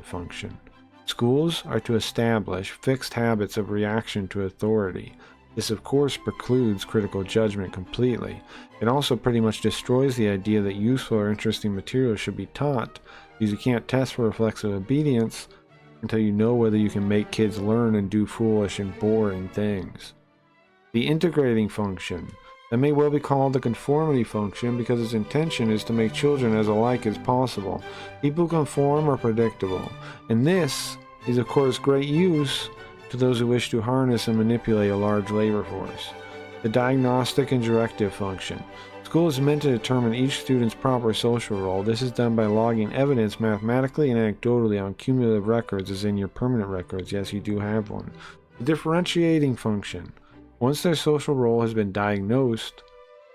function. Schools are to establish fixed habits of reaction to authority. This, of course, precludes critical judgment completely. It also pretty much destroys the idea that useful or interesting material should be taught, because you can't test for reflexive obedience until you know whether you can make kids learn and do foolish and boring things. The integrating function. That may well be called the conformity function because its intention is to make children as alike as possible. People who conform are predictable, and this is of course great use to those who wish to harness and manipulate a large labor force. The diagnostic and directive function. School is meant to determine each student's proper social role. This is done by logging evidence mathematically and anecdotally on cumulative records as in your permanent records. Yes, you do have one. The differentiating function. Once their social role has been diagnosed,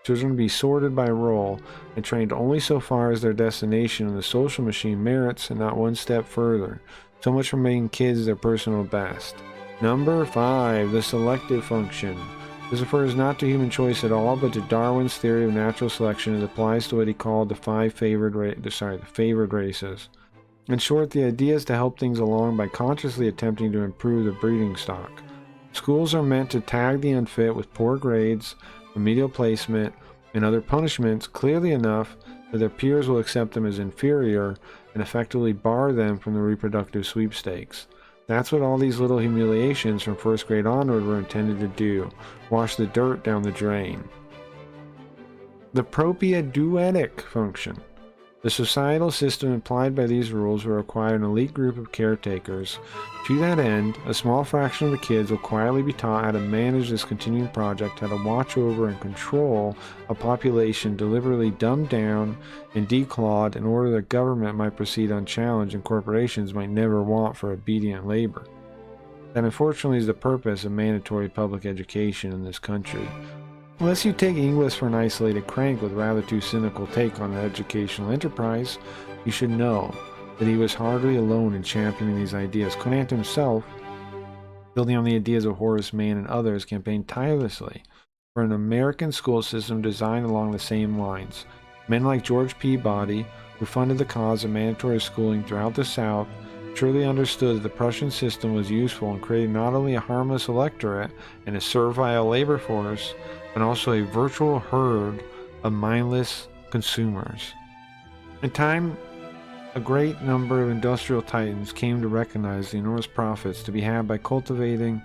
children will be sorted by role and trained only so far as their destination in the social machine merits and not one step further. So much for making kids their personal best. Number 5, the selective function. This refers not to human choice at all, but to Darwin's theory of natural selection as applies to what he called the favored races. In short, the idea is to help things along by consciously attempting to improve the breeding stock. Schools are meant to tag the unfit with poor grades, remedial placement, and other punishments clearly enough that their peers will accept them as inferior and effectively bar them from the reproductive sweepstakes. That's what all these little humiliations from first grade onward were intended to do, wash the dirt down the drain. The propaedeutic function. The societal system implied by these rules will require an elite group of caretakers. To that end, a small fraction of the kids will quietly be taught how to manage this continuing project, how to watch over and control a population deliberately dumbed down and declawed in order that government might proceed unchallenged and corporations might never want for obedient labor. That unfortunately is the purpose of mandatory public education in this country. Unless you take Inglis for an isolated crank with rather too cynical take on an educational enterprise, you should know that he was hardly alone in championing these ideas. Conant himself, building on the ideas of Horace Mann and others, campaigned tirelessly for an American school system designed along the same lines. Men like George Peabody, who funded the cause of mandatory schooling throughout the South, surely understood that the Prussian system was useful in creating not only a harmless electorate and a servile labor force, but also a virtual herd of mindless consumers. In time, a great number of industrial titans came to recognize the enormous profits to be had by cultivating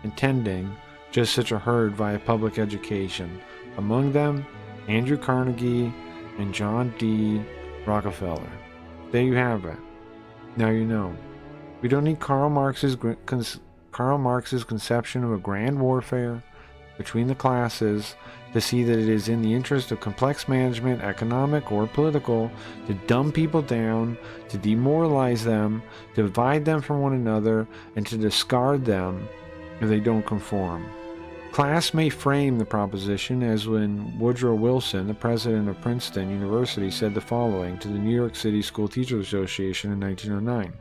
and tending just such a herd via public education. Among them, Andrew Carnegie and John D. Rockefeller. There you have it. Now you know. We don't need Karl Marx's conception of a grand warfare between the classes to see that it is in the interest of complex management, economic or political, to dumb people down, to demoralize them, to divide them from one another, and to discard them if they don't conform. Class may frame the proposition as when Woodrow Wilson, the president of Princeton University, said the following to the New York City School Teachers Association in 1909.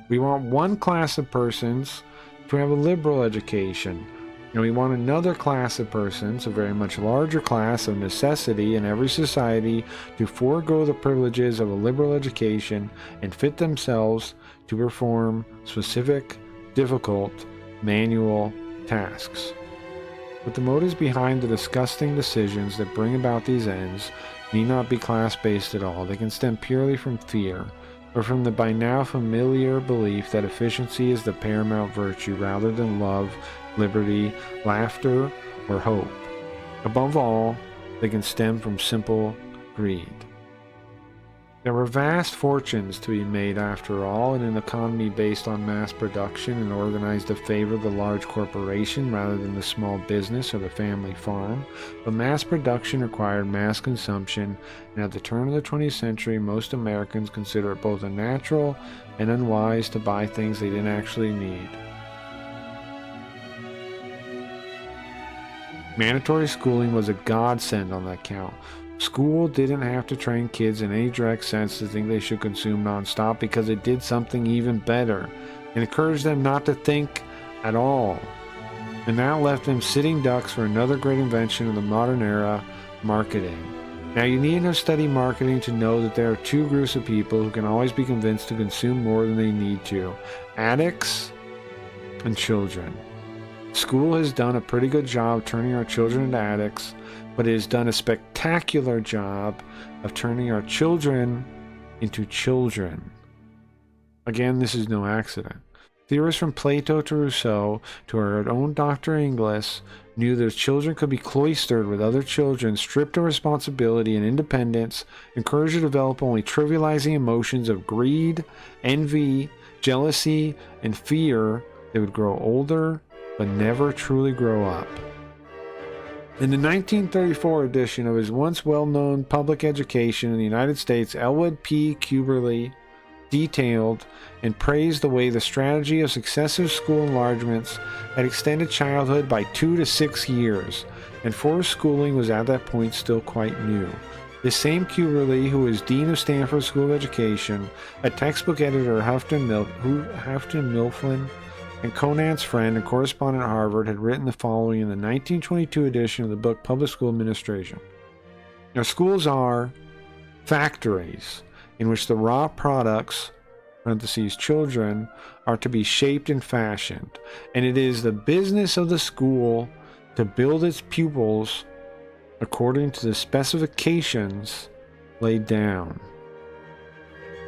We want one class of persons to have a liberal education, and we want another class of persons, a very much larger class of necessity in every society, to forego the privileges of a liberal education and fit themselves to perform specific, difficult, manual tasks. But the motives behind the disgusting decisions that bring about these ends need not be class-based at all. They can stem purely from fear, or from the by now familiar belief that efficiency is the paramount virtue rather than love, liberty, laughter, or hope. Above all, they can stem from simple greed. There were vast fortunes to be made, after all, in an economy based on mass production and organized to favor the large corporation rather than the small business or the family farm. But mass production required mass consumption, and at the turn of the 20th century, most Americans consider it both unnatural and unwise to buy things they didn't actually need. Mandatory schooling was a godsend on that count. School didn't have to train kids in any direct sense to think they should consume nonstop, because it did something even better. It encouraged them not to think at all. And that left them sitting ducks for another great invention of the modern era, marketing. Now, you need to study marketing to know that there are two groups of people who can always be convinced to consume more than they need to: addicts and children. School has done a pretty good job turning our children into addicts, but it has done a spectacular job of turning our children into children. Again, this is no accident. Theorists from Plato to Rousseau to our own Dr. Inglis knew that children could be cloistered with other children, stripped of responsibility and independence, encouraged to develop only trivializing emotions of greed, envy, jealousy, and fear. They would grow older, but never truly grow up. In the 1934 edition of his once well-known Public Education in the United States, Elwood P. Cuberly detailed and praised the way the strategy of successive school enlargements had extended childhood by 2 to 6 years, and forced schooling was at that point still quite new. This same Cuberly, who was Dean of Stanford School of Education, a textbook editor at Houghton Mifflin, and Conant's friend and correspondent at Harvard, had written the following in the 1922 edition of the book Public School Administration. Our schools are factories in which the raw products, parentheses, children, are to be shaped and fashioned, and it is the business of the school to build its pupils according to the specifications laid down.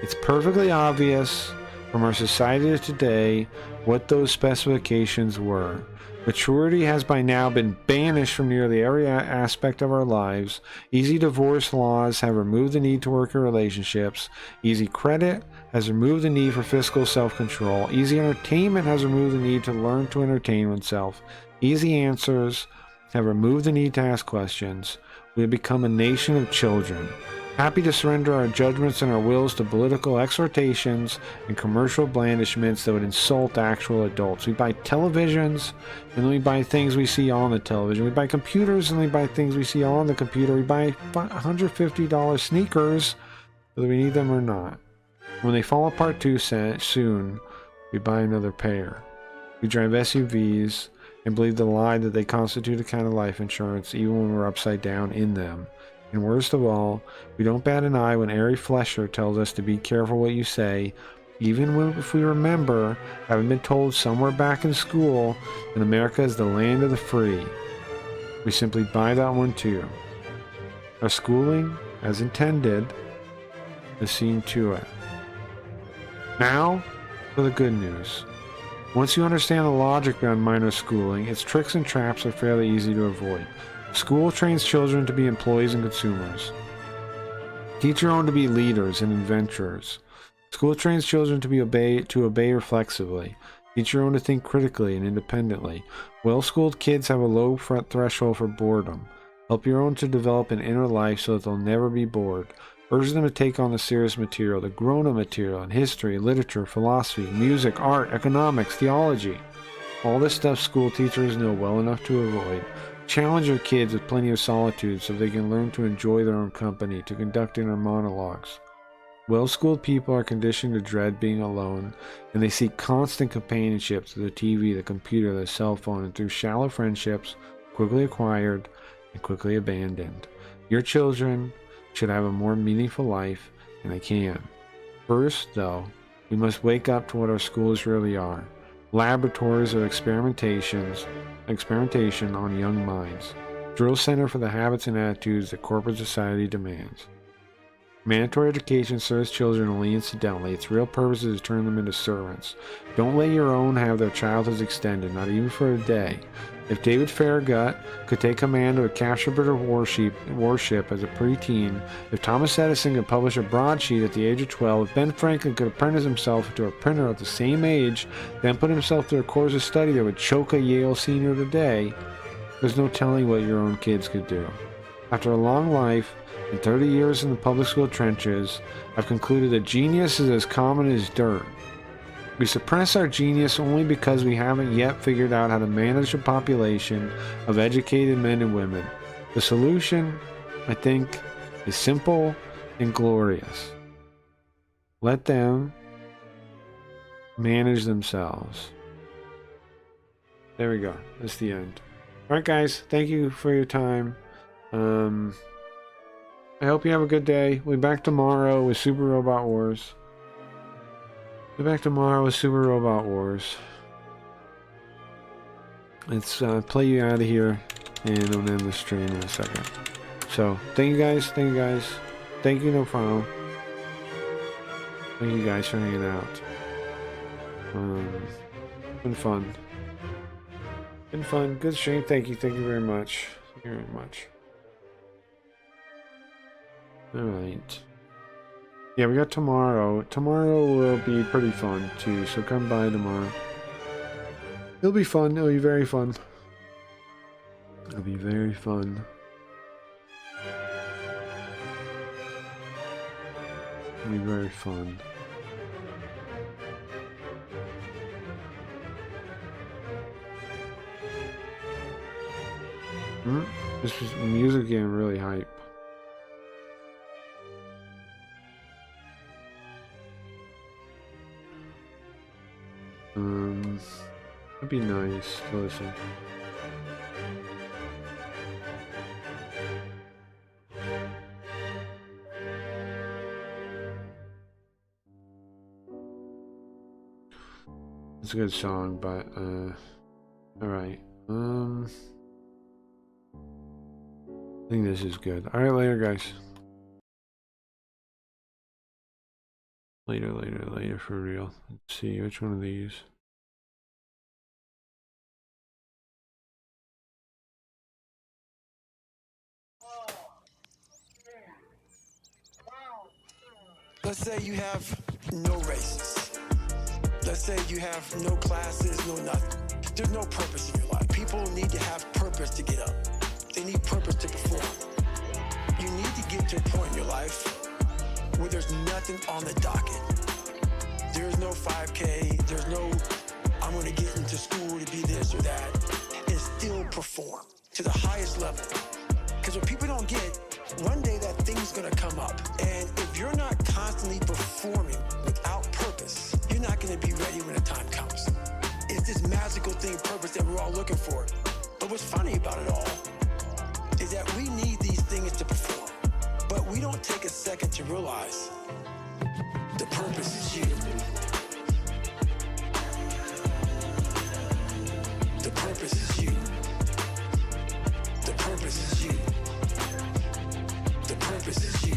It's perfectly obvious from our society of today what those specifications were. Maturity has by now been banished from nearly every aspect of our lives. Easy divorce laws have removed the need to work in relationships. Easy credit has removed the need for fiscal self-control. Easy entertainment has removed the need to learn to entertain oneself. Easy answers have removed the need to ask questions. We have become a nation of children, happy to surrender our judgments and our wills to political exhortations and commercial blandishments that would insult actual adults. We buy televisions, and then we buy things we see on the television. We buy computers, and we buy things we see on the computer. We buy $150 sneakers, whether we need them or not. When they fall apart too soon, we buy another pair. We drive SUVs and believe the lie that they constitute a kind of life insurance, even when we're upside down in them. And worst of all, we don't bat an eye when Ari Fleischer tells us to be careful what you say, even if we remember having been told somewhere back in school that America is the land of the free. We simply buy that one too. Our schooling, as intended, has seen to it. Now, for the good news. Once you understand the logic behind minor schooling, its tricks and traps are fairly easy to avoid. School trains children to be employees and consumers. Teach your own to be leaders and adventurers. School trains children to obey reflexively. Teach your own to think critically and independently. Well-schooled kids have a low threshold for boredom. Help your own to develop an inner life so that they'll never be bored. Urge them to take on the serious material, the grown-up material in history, literature, philosophy, music, art, economics, theology. All this stuff school teachers know well enough to avoid. Challenge your kids with plenty of solitude so they can learn to enjoy their own company, to conduct inner monologues. Well-schooled people are conditioned to dread being alone, and they seek constant companionship through the TV, the computer, the cell phone, and through shallow friendships, quickly acquired and quickly abandoned. Your children should have a more meaningful life, and they can. First, though, we must wake up to what our schools really are. Laboratories of experimentation on young minds. Drill center for the habits and attitudes that corporate society demands. Mandatory education serves children only incidentally. Its real purpose is to turn them into servants. Don't let your own have their childhoods extended, not even for a day. If David Farragut could take command of a captured British warship as a preteen, if Thomas Edison could publish a broadsheet at the age of 12, if Ben Franklin could apprentice himself to a printer at the same age, then put himself through a course of study that would choke a Yale senior today, there's no telling what your own kids could do. After a long life and 30 years in the public school trenches, I've concluded that genius is as common as dirt. We suppress our genius only because we haven't yet figured out how to manage a population of educated men and women. The solution, I think, is simple and glorious. Let them manage themselves. There we go. That's the end. Alright guys, thank you for your time. I hope you have a good day. We'll be back tomorrow with Super Robot Wars. We'll be back tomorrow with Super Robot Wars. Let's play you out of here, and I'll end the stream in a second. So, thank you guys. Thank you guys. Thank you, no problem. Thank you guys for hanging out. Been fun. Been fun. Good stream. Thank you. Thank you very much. Thank you very much. Alright. Yeah, we got tomorrow. Tomorrow will be pretty fun, too, so come by tomorrow. It'll be fun. It'll be very fun. It'll be very fun. It'll be very fun. This is music getting really hype. It'd be nice to listen. It's a good song, but alright. I think this is good. Alright, later guys. Later for real. Let's see which one of these. Let's say you have no races. Let's say you have no classes, no nothing. There's no purpose in your life. People need to have purpose to get up. They need purpose to perform. You need to get to a point in your life where there's nothing on the docket. There's no 5K, there's no, I'm gonna get into school to be this or that, and still perform to the highest level. Because what people don't get, one day that thing's gonna come up. And if you're not constantly performing without purpose, you're not gonna be ready when the time comes. It's this magical thing, purpose, that we're all looking for. But what's funny about it all is that we need these things to perform. But we don't take a second to realize the purpose is you. The purpose is you. The purpose is you. The purpose is you.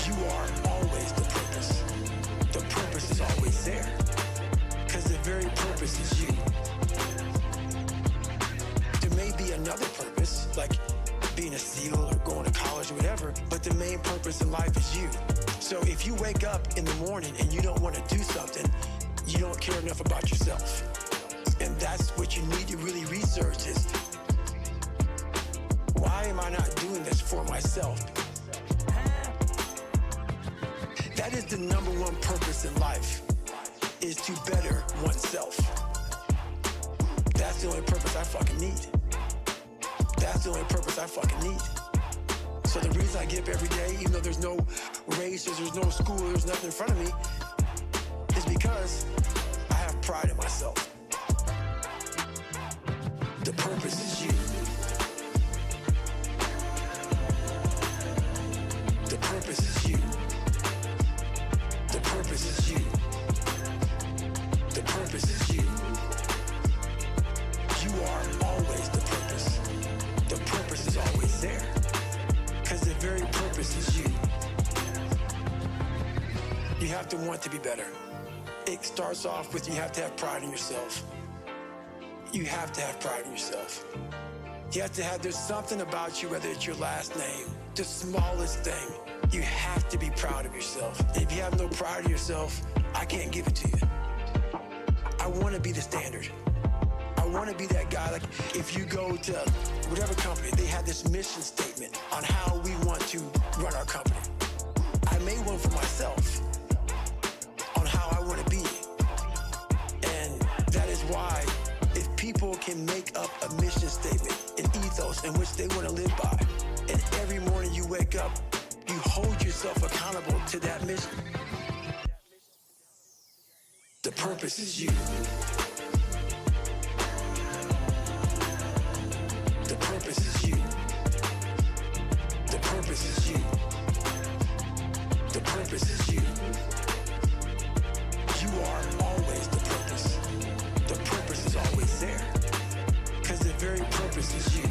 You are always the purpose. The purpose is always there. Because the very purpose is you. There may be another purpose, like being a SEAL or going to college or whatever, but the main purpose in life is you. So if you wake up in the morning and you don't want to do something, you don't care enough about yourself. And that's what you need to really research is, why am I not doing this for myself? That is the number one purpose in life, is to better oneself. That's the only purpose I fucking need. That's the only purpose I fucking need. So the reason I get up every day, even though there's no races, there's no school, there's nothing in front of me, is because I have pride in myself. The purpose is you. The purpose is you. The purpose is you. The purpose is you. You are always the purpose. The purpose is always there. Because the very purpose is you. You have to want to be better. It starts off with, you have to have pride in yourself. You have to have pride in yourself. You have to have, there's something about you, whether it's your last name, the smallest thing, you have to be proud of yourself. And if you have no pride in yourself, I can't give it to you. I want to be the standard. I want to be that guy. Like, if you go to whatever company, they have this mission statement on how we want to run our company. I made one for myself on how I want to be. And that is why, if people can make up a mission statement, an ethos in which they want to live by, And every morning you wake up, you hold yourself accountable to that mission. The purpose is you. The purpose is you. The purpose is you. The purpose is you. You are always the purpose. The purpose is always there. Because the very purpose is you.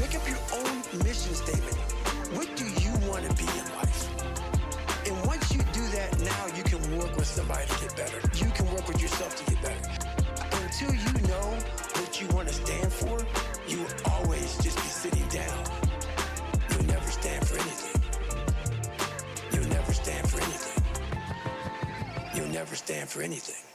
Make up your own mission statement. What do you want to be in life? And once you do that, now you can work with somebody to get better. You can work with yourself to get better. Until you know what you want to stand for, you will always just be sitting down. You'll never stand for anything. You'll never stand for anything. You'll never stand for anything.